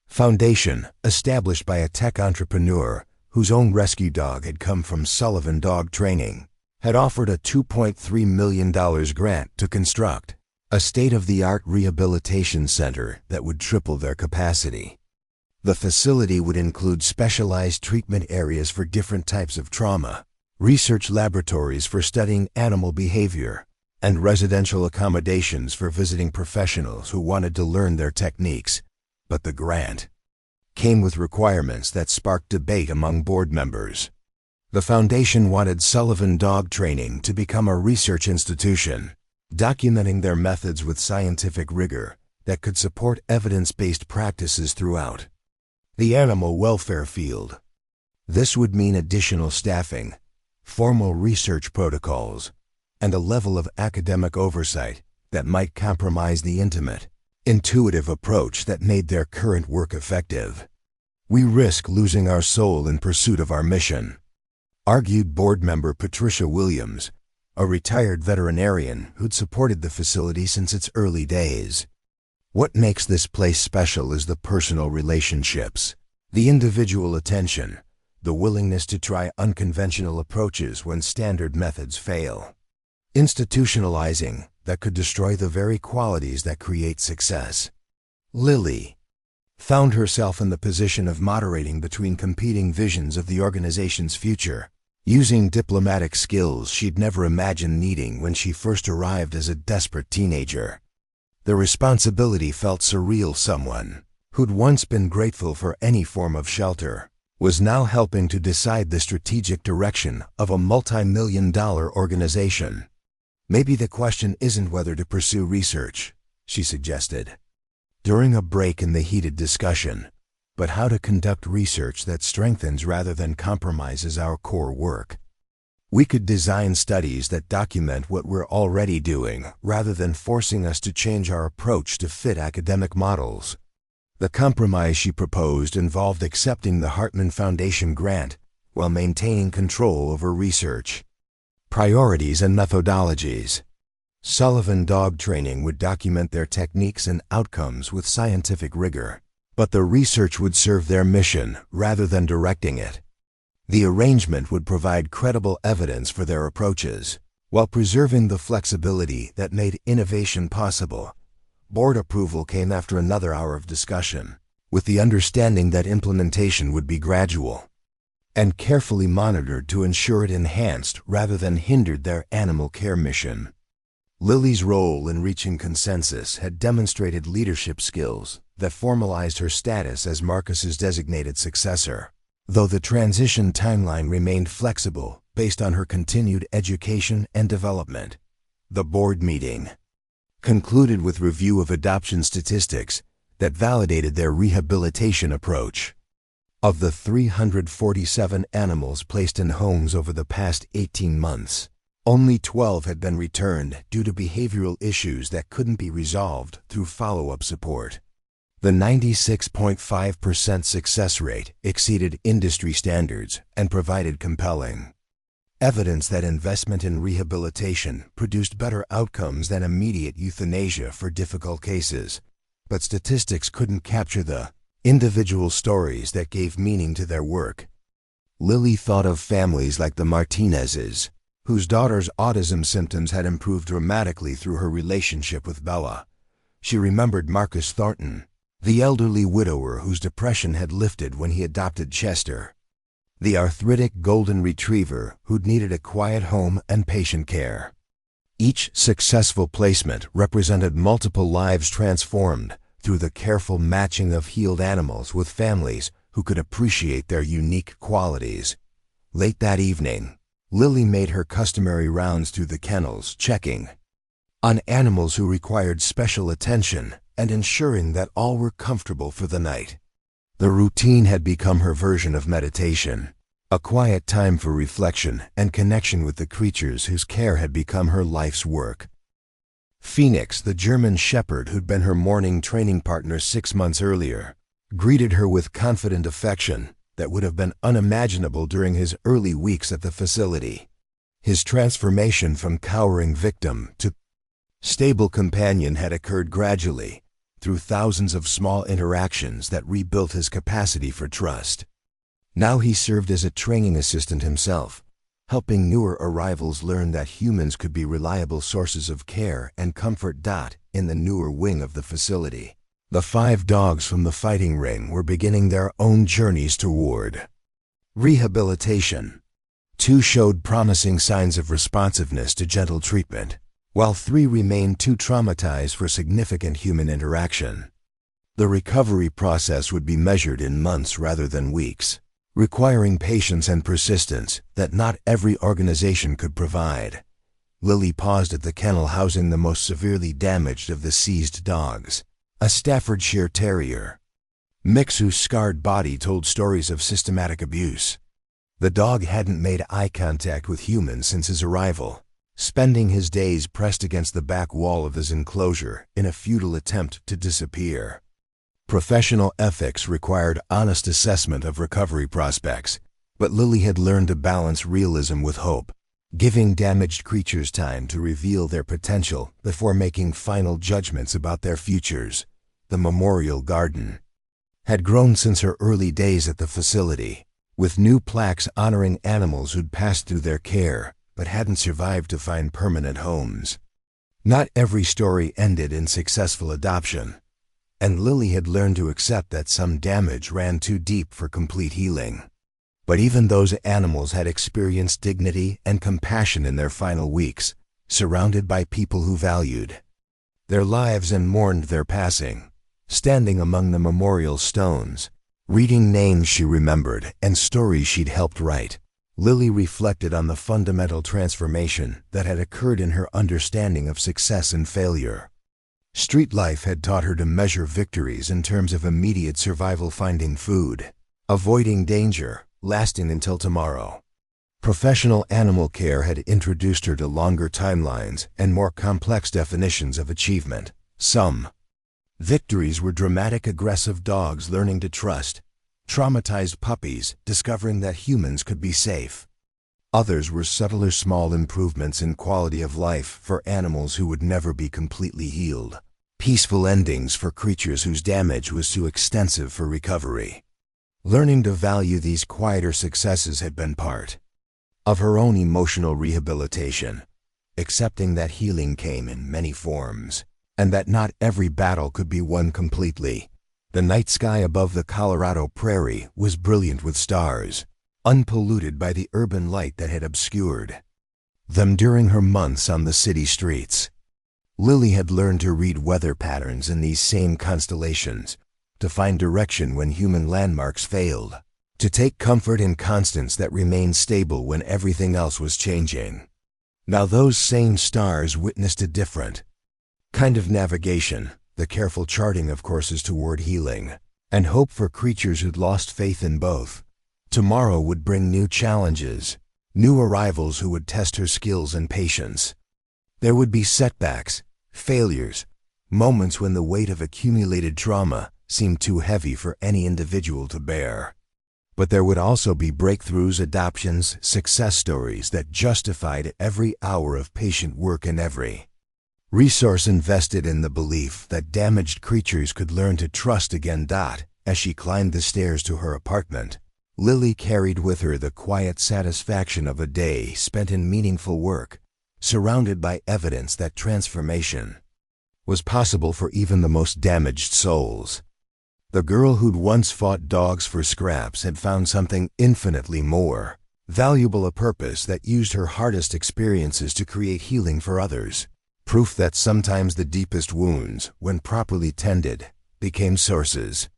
Foundation, established by a tech entrepreneur whose own rescue dog had come from Sullivan Dog Training, had offered a $2.3 million grant to construct a state-of-the-art rehabilitation center that would triple their capacity. The facility would include specialized treatment areas for different types of trauma, research laboratories for studying animal behavior, and residential accommodations for visiting professionals who wanted to learn their techniques. But the grant came with requirements that sparked debate among board members. The foundation wanted Sullivan Dog Training to become a research institution, documenting their methods with scientific rigor that could support evidence-based practices throughout the animal welfare field. This would mean additional staffing, formal research protocols, and a level of academic oversight that might compromise the intimate, intuitive approach that made their current work effective. We risk losing our soul in pursuit of our mission, argued board member Patricia Williams, a retired veterinarian who'd supported the facility since its early days. What makes this place special is the personal relationships, the individual attention, the willingness to try unconventional approaches when standard methods fail. Institutionalizing that could destroy the very qualities that create success. Lily found herself in the position of moderating between competing visions of the organization's future, using diplomatic skills she'd never imagined needing when she first arrived as a desperate teenager. The responsibility felt surreal. Someone who'd once been grateful for any form of shelter was now helping to decide the strategic direction of a multi-million-dollar organization. Maybe the question isn't whether to pursue research, she suggested during a break in the heated discussion, but how to conduct research that strengthens rather than compromises our core work. We could design studies that document what we're already doing rather than forcing us to change our approach to fit academic models. The compromise she proposed involved accepting the Hartman Foundation grant while maintaining control over research, priorities, and methodologies. Sullivan Dog Training would document their techniques and outcomes with scientific rigor, but the research would serve their mission rather than directing it. The arrangement would provide credible evidence for their approaches, while preserving the flexibility that made innovation possible. Board approval came after another hour of discussion, with the understanding that implementation would be gradual and carefully monitored to ensure it enhanced rather than hindered their animal care mission. Lily's role in reaching consensus had demonstrated leadership skills that formalized her status as Marcus's designated successor, though the transition timeline remained flexible based on her continued education and development. The board meeting concluded with review of adoption statistics that validated their rehabilitation approach. Of the 347 animals placed in homes over the past 18 months, only 12 had been returned due to behavioral issues that couldn't be resolved through follow-up support. The 96.5% success rate exceeded industry standards and provided compelling evidence that investment in rehabilitation produced better outcomes than immediate euthanasia for difficult cases. But statistics couldn't capture the individual stories that gave meaning to their work. Lily thought of families like the Martinezes, whose daughter's autism symptoms had improved dramatically through her relationship with Bella. She remembered Marcus Thornton, the elderly widower whose depression had lifted when he adopted Chester, the arthritic golden retriever who'd needed a quiet home and patient care. Each successful placement represented multiple lives transformed through the careful matching of healed animals with families who could appreciate their unique qualities. Late that evening, Lily made her customary rounds through the kennels, checking on animals who required special attention and ensuring that all were comfortable for the night. The routine had become her version of meditation, a quiet time for reflection and connection with the creatures whose care had become her life's work. Phoenix, the German shepherd who'd been her morning training partner 6 months earlier, greeted her with confident affection that would have been unimaginable during his early weeks at the facility. His transformation from cowering victim to stable companion had occurred gradually, through thousands of small interactions that rebuilt his capacity for trust. Now he served as a training assistant himself, helping newer arrivals learn that humans could be reliable sources of care and comfort. In the newer wing of the facility, the 5 dogs from the fighting ring were beginning their own journeys toward rehabilitation. 2 showed promising signs of responsiveness to gentle treatment, while 3 remained too traumatized for significant human interaction. The recovery process would be measured in months rather than weeks, requiring patience and persistence that not every organization could provide. Lily paused at the kennel housing the most severely damaged of the seized dogs, a Staffordshire Terrier mix whose scarred body told stories of systematic abuse. The dog hadn't made eye contact with humans since his arrival, spending his days pressed against the back wall of his enclosure in a futile attempt to disappear. Professional ethics required honest assessment of recovery prospects, but Lily had learned to balance realism with hope, giving damaged creatures time to reveal their potential before making final judgments about their futures. The memorial garden had grown since her early days at the facility, with new plaques honoring animals who'd passed through their care but hadn't survived to find permanent homes. Not every story ended in successful adoption, and Lily had learned to accept that some damage ran too deep for complete healing. But even those animals had experienced dignity and compassion in their final weeks, surrounded by people who valued their lives and mourned their passing. Standing among the memorial stones, reading names she remembered and stories she'd helped write, Lily reflected on the fundamental transformation that had occurred in her understanding of success and failure. Street life had taught her to measure victories in terms of immediate survival, finding food, avoiding danger, lasting until tomorrow. Professional animal care had introduced her to longer timelines and more complex definitions of achievement. Some victories were dramatic, aggressive dogs learning to trust, traumatized puppies discovering that humans could be safe. Others were subtler, small improvements in quality of life for animals who would never be completely healed, peaceful endings for creatures whose damage was too extensive for recovery. Learning to value these quieter successes had been part of her own emotional rehabilitation, accepting that healing came in many forms, and that not every battle could be won completely. The night sky above the Colorado prairie was brilliant with stars, unpolluted by the urban light that had obscured them during her months on the city streets. Lily had learned to read weather patterns in these same constellations, to find direction when human landmarks failed, to take comfort in constants that remained stable when everything else was changing. Now those same stars witnessed a different kind of navigation, the careful charting of courses toward healing, and hope for creatures who'd lost faith in both. Tomorrow would bring new challenges, new arrivals who would test her skills and patience. There would be setbacks, failures, moments when the weight of accumulated trauma seemed too heavy for any individual to bear. But there would also be breakthroughs, adoptions, success stories that justified every hour of patient work and every resource invested in the belief that damaged creatures could learn to trust again. As she climbed the stairs to her apartment, Lily carried with her the quiet satisfaction of a day spent in meaningful work, surrounded by evidence that transformation was possible for even the most damaged souls. The girl who'd once fought dogs for scraps had found something infinitely more valuable, a purpose that used her hardest experiences to create healing for others. Proof that sometimes the deepest wounds, when properly tended, became sources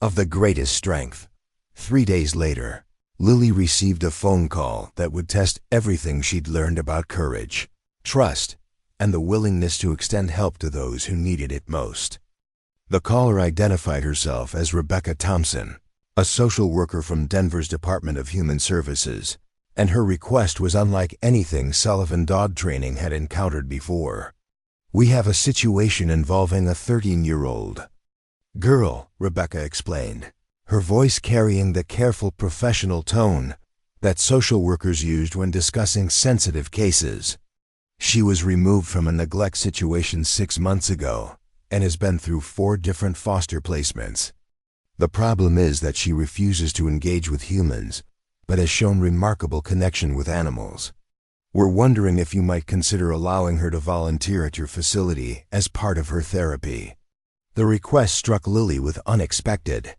of the greatest strength. 3 days later, Lily received a phone call that would test everything she'd learned about courage, trust, and the willingness to extend help to those who needed it most. The caller identified herself as Rebecca Thompson, a social worker from Denver's Department of Human Services, and her request was unlike anything Sullivan Dog Training had encountered before. "We have a situation involving a 13-year-old girl," Rebecca explained, her voice carrying the careful professional tone that social workers used when discussing sensitive cases. "She was removed from a neglect situation 6 months ago and has been through 4 different foster placements. The problem is that she refuses to engage with humans, but has shown remarkable connection with animals. We're wondering if you might consider allowing her to volunteer at your facility as part of her therapy." The request struck Lily with unexpected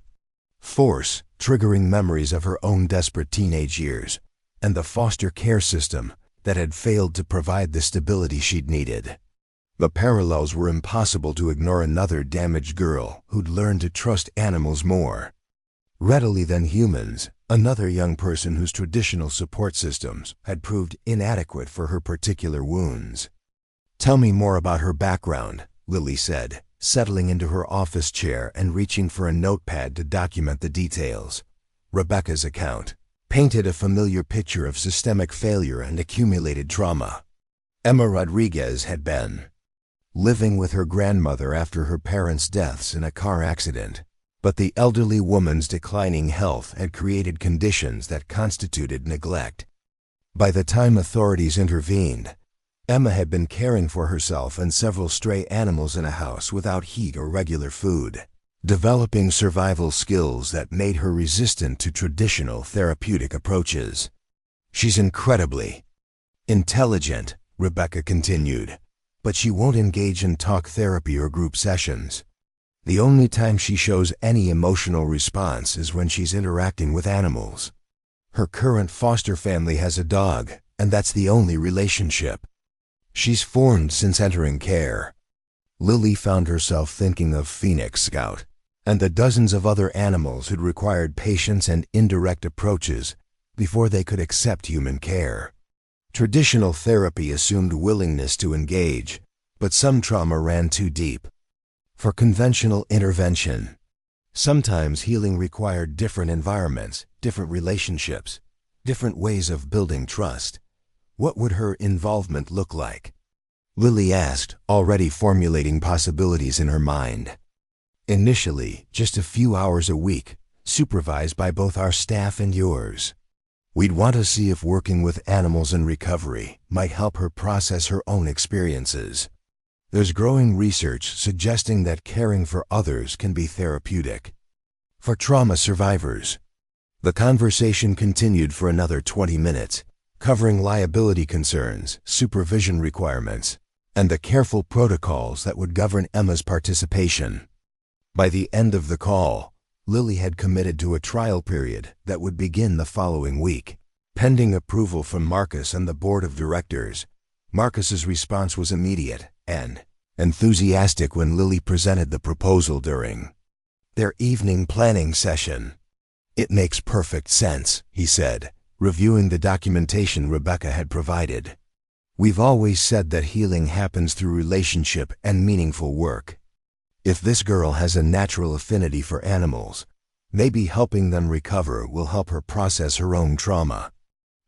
force, triggering memories of her own desperate teenage years and the foster care system that had failed to provide the stability she'd needed. The parallels were impossible to ignore. Another damaged girl who'd learned to trust animals more readily than humans, another young person whose traditional support systems had proved inadequate for her particular wounds. "Tell me more about her background," Lily said, settling into her office chair and reaching for a notepad to document the details. Rebecca's account painted a familiar picture of systemic failure and accumulated trauma. Emma Rodriguez had been living with her grandmother after her parents' deaths in a car accident, but the elderly woman's declining health had created conditions that constituted neglect. By the time authorities intervened, Emma had been caring for herself and several stray animals in a house without heat or regular food, developing survival skills that made her resistant to traditional therapeutic approaches. "She's incredibly intelligent," Rebecca continued, "but she won't engage in talk therapy or group sessions. The only time she shows any emotional response is when she's interacting with animals. Her current foster family has a dog, and that's the only relationship she's formed since entering care." Lily found herself thinking of Phoenix Scout and the dozens of other animals who'd required patience and indirect approaches before they could accept human care. Traditional therapy assumed willingness to engage, but some trauma ran too deep for conventional intervention. Sometimes healing required different environments, different relationships, different ways of building trust. What would her involvement look like? Lily asked, already formulating possibilities in her mind. "Initially, just a few hours a week, supervised by both our staff and yours. We'd want to see if working with animals in recovery might help her process her own experiences. There's growing research suggesting that caring for others can be therapeutic for trauma survivors." The conversation continued for another 20 minutes, covering liability concerns, supervision requirements, and the careful protocols that would govern Emma's participation. By the end of the call, Lily had committed to a trial period that would begin the following week. Pending approval from Marcus and the board of directors, Marcus's response was immediate and enthusiastic when Lily presented the proposal during their evening planning session. "It makes perfect sense," he said, reviewing the documentation Rebecca had provided. "We've always said that healing happens through relationship and meaningful work. If this girl has a natural affinity for animals, maybe helping them recover will help her process her own trauma."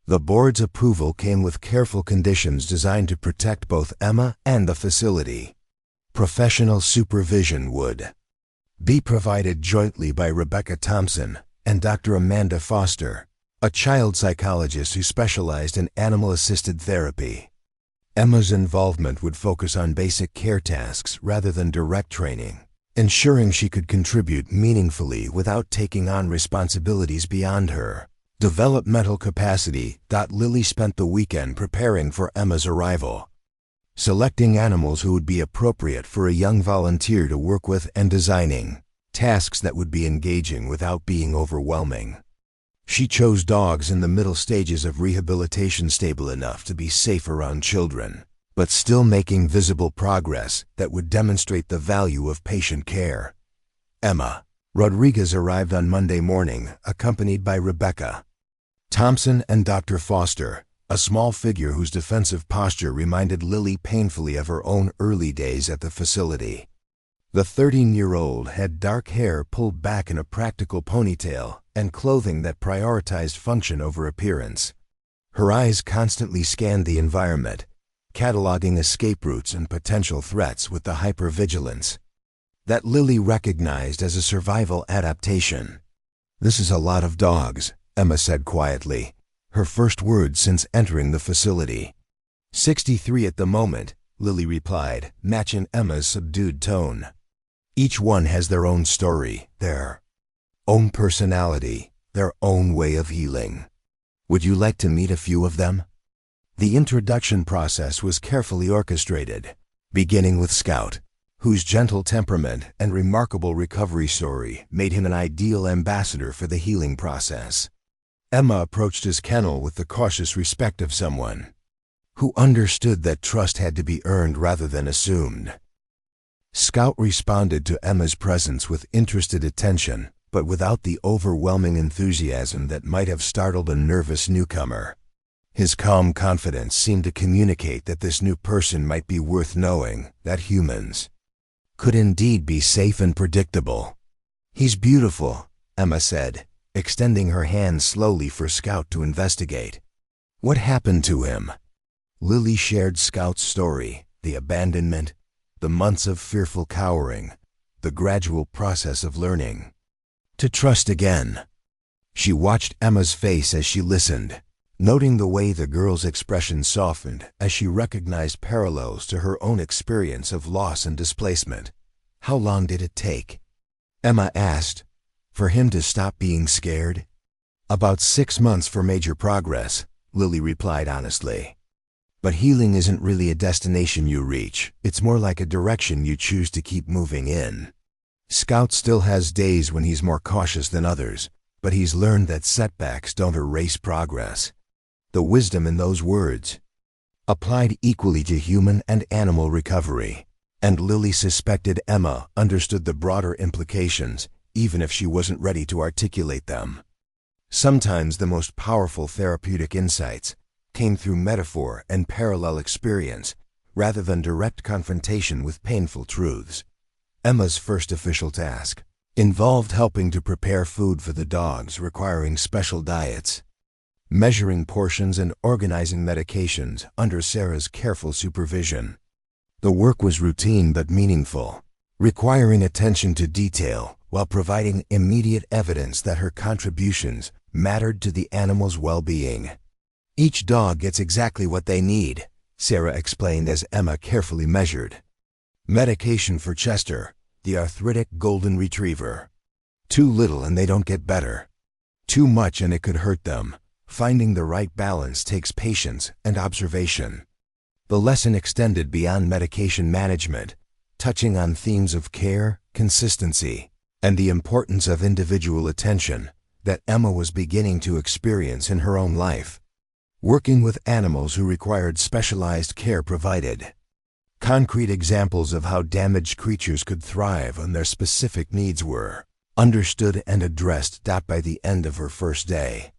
The board's approval came with careful conditions designed to protect both Emma and the facility. Professional supervision would be provided jointly by Rebecca Thompson, and Dr. Amanda Foster, a child psychologist who specialized in animal-assisted therapy. Emma's involvement would focus on basic care tasks rather than direct training, ensuring she could contribute meaningfully without taking on responsibilities beyond her developmental capacity. Lily spent the weekend preparing for Emma's arrival, selecting animals who would be appropriate for a young volunteer to work with and designing tasks that would be engaging without being overwhelming. She chose dogs in the middle stages of rehabilitation, stable enough to be safe around children, but still making visible progress that would demonstrate the value of patient care. Emma Rodriguez arrived on Monday morning, accompanied by Rebecca Thompson and Dr. Foster, a small figure whose defensive posture reminded Lily painfully of her own early days at the facility. The 13-year-old had dark hair pulled back in a practical ponytail and clothing that prioritized function over appearance. Her eyes constantly scanned the environment, cataloging escape routes and potential threats with the hypervigilance that Lily recognized as a survival adaptation. "This is a lot of dogs," Emma said quietly, her first words since entering the facility. 63 at the moment," Lily replied, matching Emma's subdued tone. "Each one has their own story, their own personality, their own way of healing. Would you like to meet a few of them?" The introduction process was carefully orchestrated, beginning with Scout, whose gentle temperament and remarkable recovery story made him an ideal ambassador for the healing process. Emma approached his kennel with the cautious respect of someone who understood that trust had to be earned rather than assumed. Scout responded to Emma's presence with interested attention, but without the overwhelming enthusiasm that might have startled a nervous newcomer. His calm confidence seemed to communicate that this new person might be worth knowing, that humans could indeed be safe and predictable. "He's beautiful," Emma said, extending her hand slowly for Scout to investigate. "What happened to him?" Lily shared Scout's story, the abandonment, the months of fearful cowering, the gradual process of learning to trust again. She watched Emma's face as she listened, noting the way the girl's expression softened as she recognized parallels to her own experience of loss and displacement. "How long did it take?" Emma asked, "for him to stop being scared?" "About 6 months for major progress," Lily replied honestly. "But healing isn't really a destination you reach, it's more like a direction you choose to keep moving in." Scout still has days when he's more cautious than others, but he's learned that setbacks don't erase progress. The wisdom in those words applied equally to human and animal recovery, and Lily suspected Emma understood the broader implications, even if she wasn't ready to articulate them. Sometimes the most powerful therapeutic insights came through metaphor and parallel experience, rather than direct confrontation with painful truths. Emma's first official task involved helping to prepare food for the dogs, requiring special diets, measuring portions and organizing medications under Sarah's careful supervision. The work was routine but meaningful, requiring attention to detail while providing immediate evidence that her contributions mattered to the animal's well-being. "Each dog gets exactly what they need," Sarah explained as Emma carefully measured medication for Chester, the arthritic golden retriever. "Too little and they don't get better. Too much and it could hurt them. Finding the right balance takes patience and observation." The lesson extended beyond medication management, touching on themes of care, consistency, and the importance of individual attention that Emma was beginning to experience in her own life. Working with animals who required specialized care provided concrete examples of how damaged creatures could thrive when their specific needs were understood and addressed. By the end of her first day,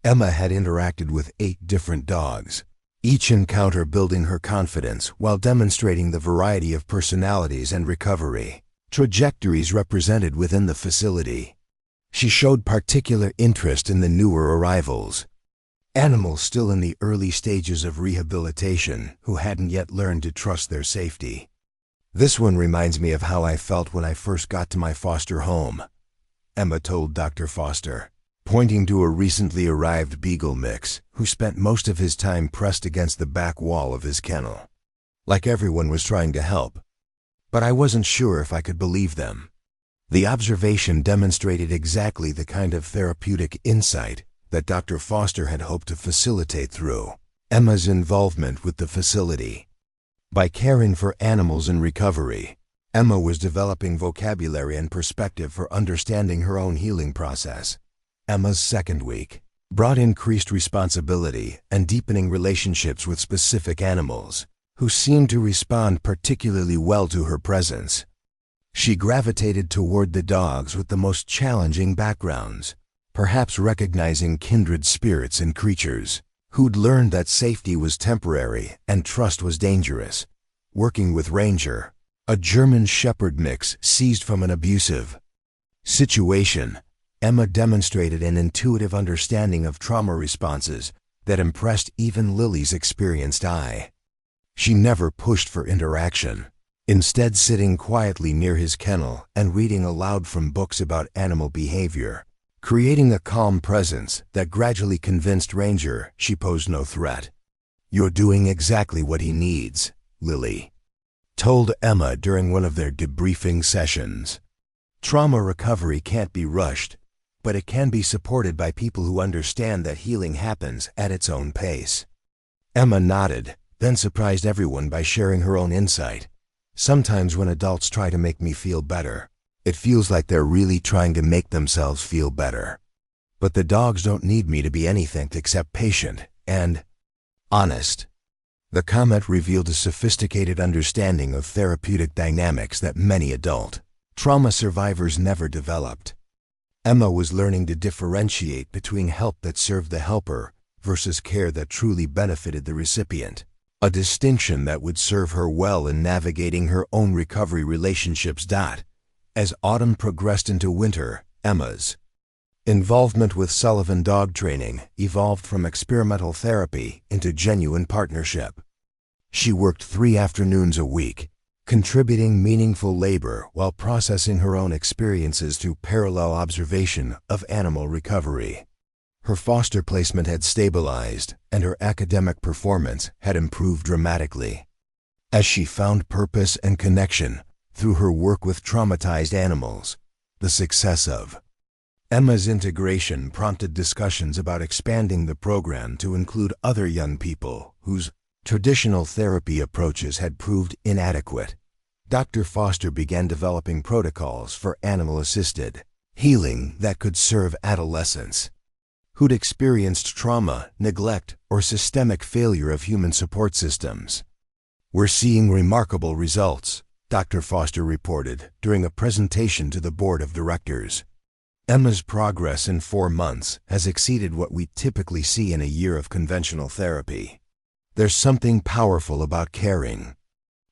Emma had interacted with 8 different dogs, each encounter building her confidence while demonstrating the variety of personalities and recovery trajectories represented within the facility. She showed particular interest in the newer arrivals, animals still in the early stages of rehabilitation who hadn't yet learned to trust their safety. "This one reminds me of how I felt when I first got to my foster home," Emma told Dr. Foster, pointing to a recently arrived beagle mix who spent most of his time pressed against the back wall of his kennel. Like everyone was trying to help, but I wasn't sure if I could believe them. The observation demonstrated exactly the kind of therapeutic insight that Dr. Foster had hoped to facilitate through Emma's involvement with the facility. By caring for animals in recovery, Emma was developing vocabulary and perspective for understanding her own healing process. Emma's second week brought increased responsibility and deepening relationships with specific animals, who seemed to respond particularly well to her presence. She gravitated toward the dogs with the most challenging backgrounds, perhaps recognizing kindred spirits in creatures who'd learned that safety was temporary and trust was dangerous. Working with Ranger, a German Shepherd mix seized from an abusive situation, Emma demonstrated an intuitive understanding of trauma responses that impressed even Lily's experienced eye. She never pushed for interaction, instead sitting quietly near his kennel and reading aloud from books about animal behavior, creating a calm presence that gradually convinced Ranger she posed no threat. "You're doing exactly what he needs," Lily told Emma during one of their debriefing sessions. "Trauma recovery can't be rushed, but it can be supported by people who understand that healing happens at its own pace." Emma nodded, then surprised everyone by sharing her own insight. "Sometimes when adults try to make me feel better, it feels like they're really trying to make themselves feel better. But the dogs don't need me to be anything except patient and honest." The comment revealed a sophisticated understanding of therapeutic dynamics that many adult trauma survivors never developed. Emma was learning to differentiate between help that served the helper versus care that truly benefited the recipient, a distinction that would serve her well in navigating her own recovery relationships. As autumn progressed into winter, Emma's involvement with Sullivan dog training evolved from experimental therapy into genuine partnership. She worked 3 afternoons a week, contributing meaningful labor while processing her own experiences through parallel observation of animal recovery. Her foster placement had stabilized, and her academic performance had improved dramatically. As she found purpose and connection through her work with traumatized animals, the success of Emma's integration prompted discussions about expanding the program to include other young people whose traditional therapy approaches had proved inadequate. Dr. Foster began developing protocols for animal-assisted healing that could serve adolescents who'd experienced trauma, neglect, or systemic failure of human support systems. "We're seeing remarkable results," Dr. Foster reported during a presentation to the board of directors. "Emma's progress in 4 months has exceeded what we typically see in a year of conventional therapy. There's something powerful about caring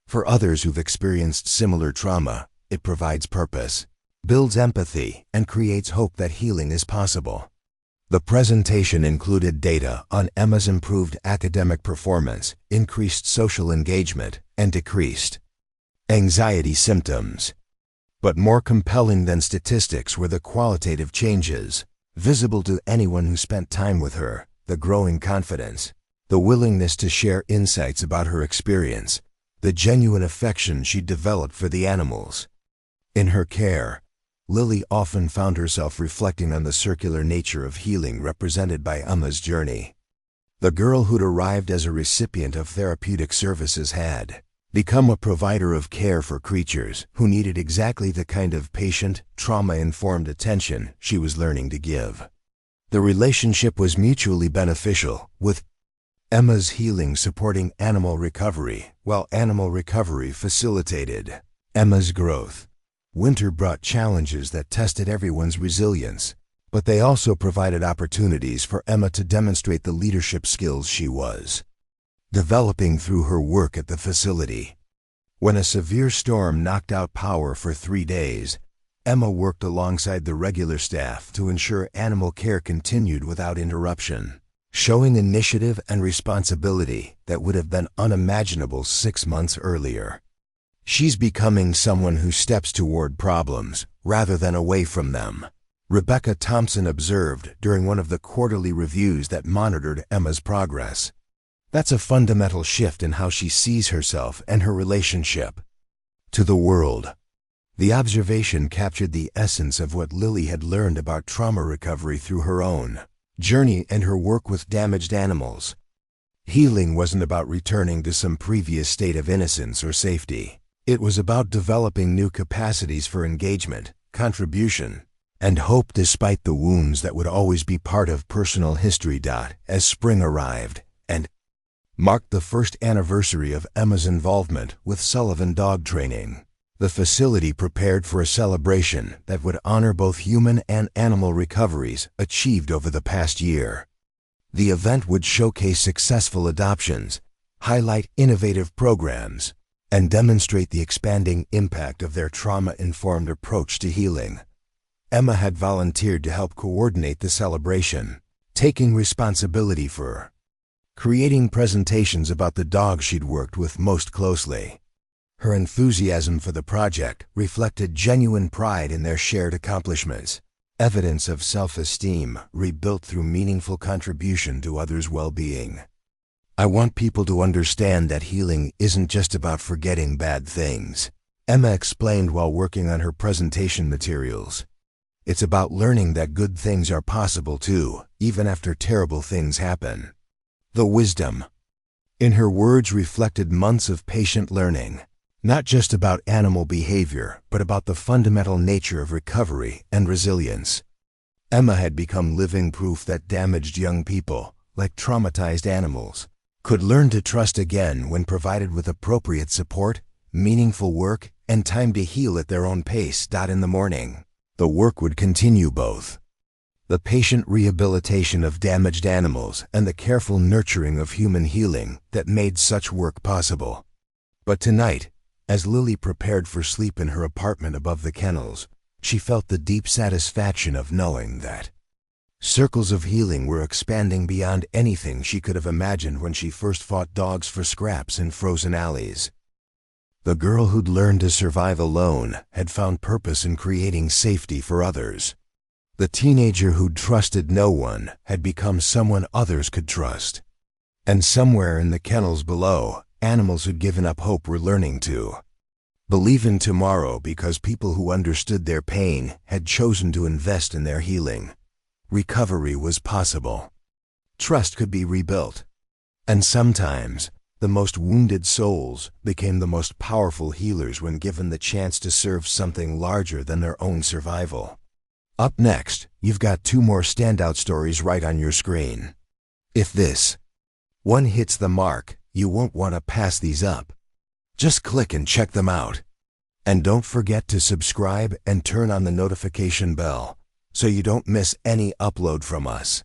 for others who've experienced similar trauma. It provides purpose, builds empathy, and creates hope that healing is possible." The presentation included data on Emma's improved academic performance, increased social engagement, and decreased anxiety symptoms. But more compelling than statistics were the qualitative changes, visible to anyone who spent time with her: the growing confidence, the willingness to share insights about her experience, the genuine affection she developed for the animals. In her care, Lily often found herself reflecting on the circular nature of healing represented by Emma's journey. The girl who'd arrived as a recipient of therapeutic services had become a provider of care for creatures who needed exactly the kind of patient, trauma-informed attention she was learning to give. The relationship was mutually beneficial, with Emma's healing supporting animal recovery, while animal recovery facilitated Emma's growth. Winter brought challenges that tested everyone's resilience, but they also provided opportunities for Emma to demonstrate the leadership skills she was developing through her work at the facility. When a severe storm knocked out power for 3 days, Emma worked alongside the regular staff to ensure animal care continued without interruption, showing initiative and responsibility that would have been unimaginable 6 months earlier. She's becoming someone who steps toward problems rather than away from them, Rebecca Thompson observed during one of the quarterly reviews that monitored Emma's progress. That's a fundamental shift in how she sees herself and her relationship to the world. The observation captured the essence of what Lily had learned about trauma recovery through her own journey and her work with damaged animals. Healing wasn't about returning to some previous state of innocence or safety. It was about developing new capacities for engagement, contribution, and hope despite the wounds that would always be part of personal history. As spring arrived and marked the first anniversary of Emma's involvement with Sullivan Dog Training, the facility prepared for a celebration that would honor both human and animal recoveries achieved over the past year. The event would showcase successful adoptions, highlight innovative programs, and demonstrate the expanding impact of their trauma-informed approach to healing. Emma had volunteered to help coordinate the celebration, taking responsibility for creating presentations about the dogs she'd worked with most closely. Her enthusiasm for the project reflected genuine pride in their shared accomplishments, evidence of self-esteem rebuilt through meaningful contribution to others' well-being. I want people to understand that healing isn't just about forgetting bad things, Emma explained while working on her presentation materials. It's about learning that good things are possible too, even after terrible things happen. The wisdom in her words reflected months of patient learning, not just about animal behavior, but about the fundamental nature of recovery and resilience. Emma had become living proof that damaged young people, like traumatized animals, could learn to trust again when provided with appropriate support, meaningful work, and time to heal at their own pace. In the morning, the work would continue both the patient rehabilitation of damaged animals and the careful nurturing of human healing that made such work possible. But tonight, as Lily prepared for sleep in her apartment above the kennels, she felt the deep satisfaction of knowing that circles of healing were expanding beyond anything she could have imagined when she first fought dogs for scraps in frozen alleys. The girl who'd learned to survive alone had found purpose in creating safety for others. The teenager who'd trusted no one had become someone others could trust. And somewhere in the kennels below, animals who'd given up hope were learning to believe in tomorrow because people who understood their pain had chosen to invest in their healing. Recovery was possible. Trust could be rebuilt. And sometimes, the most wounded souls became the most powerful healers when given the chance to serve something larger than their own survival. Up next, you've got 2 more standout stories right on your screen. If this one hits the mark, you won't want to pass these up. Just click and check them out. And don't forget to subscribe and turn on the notification bell so you don't miss any upload from us.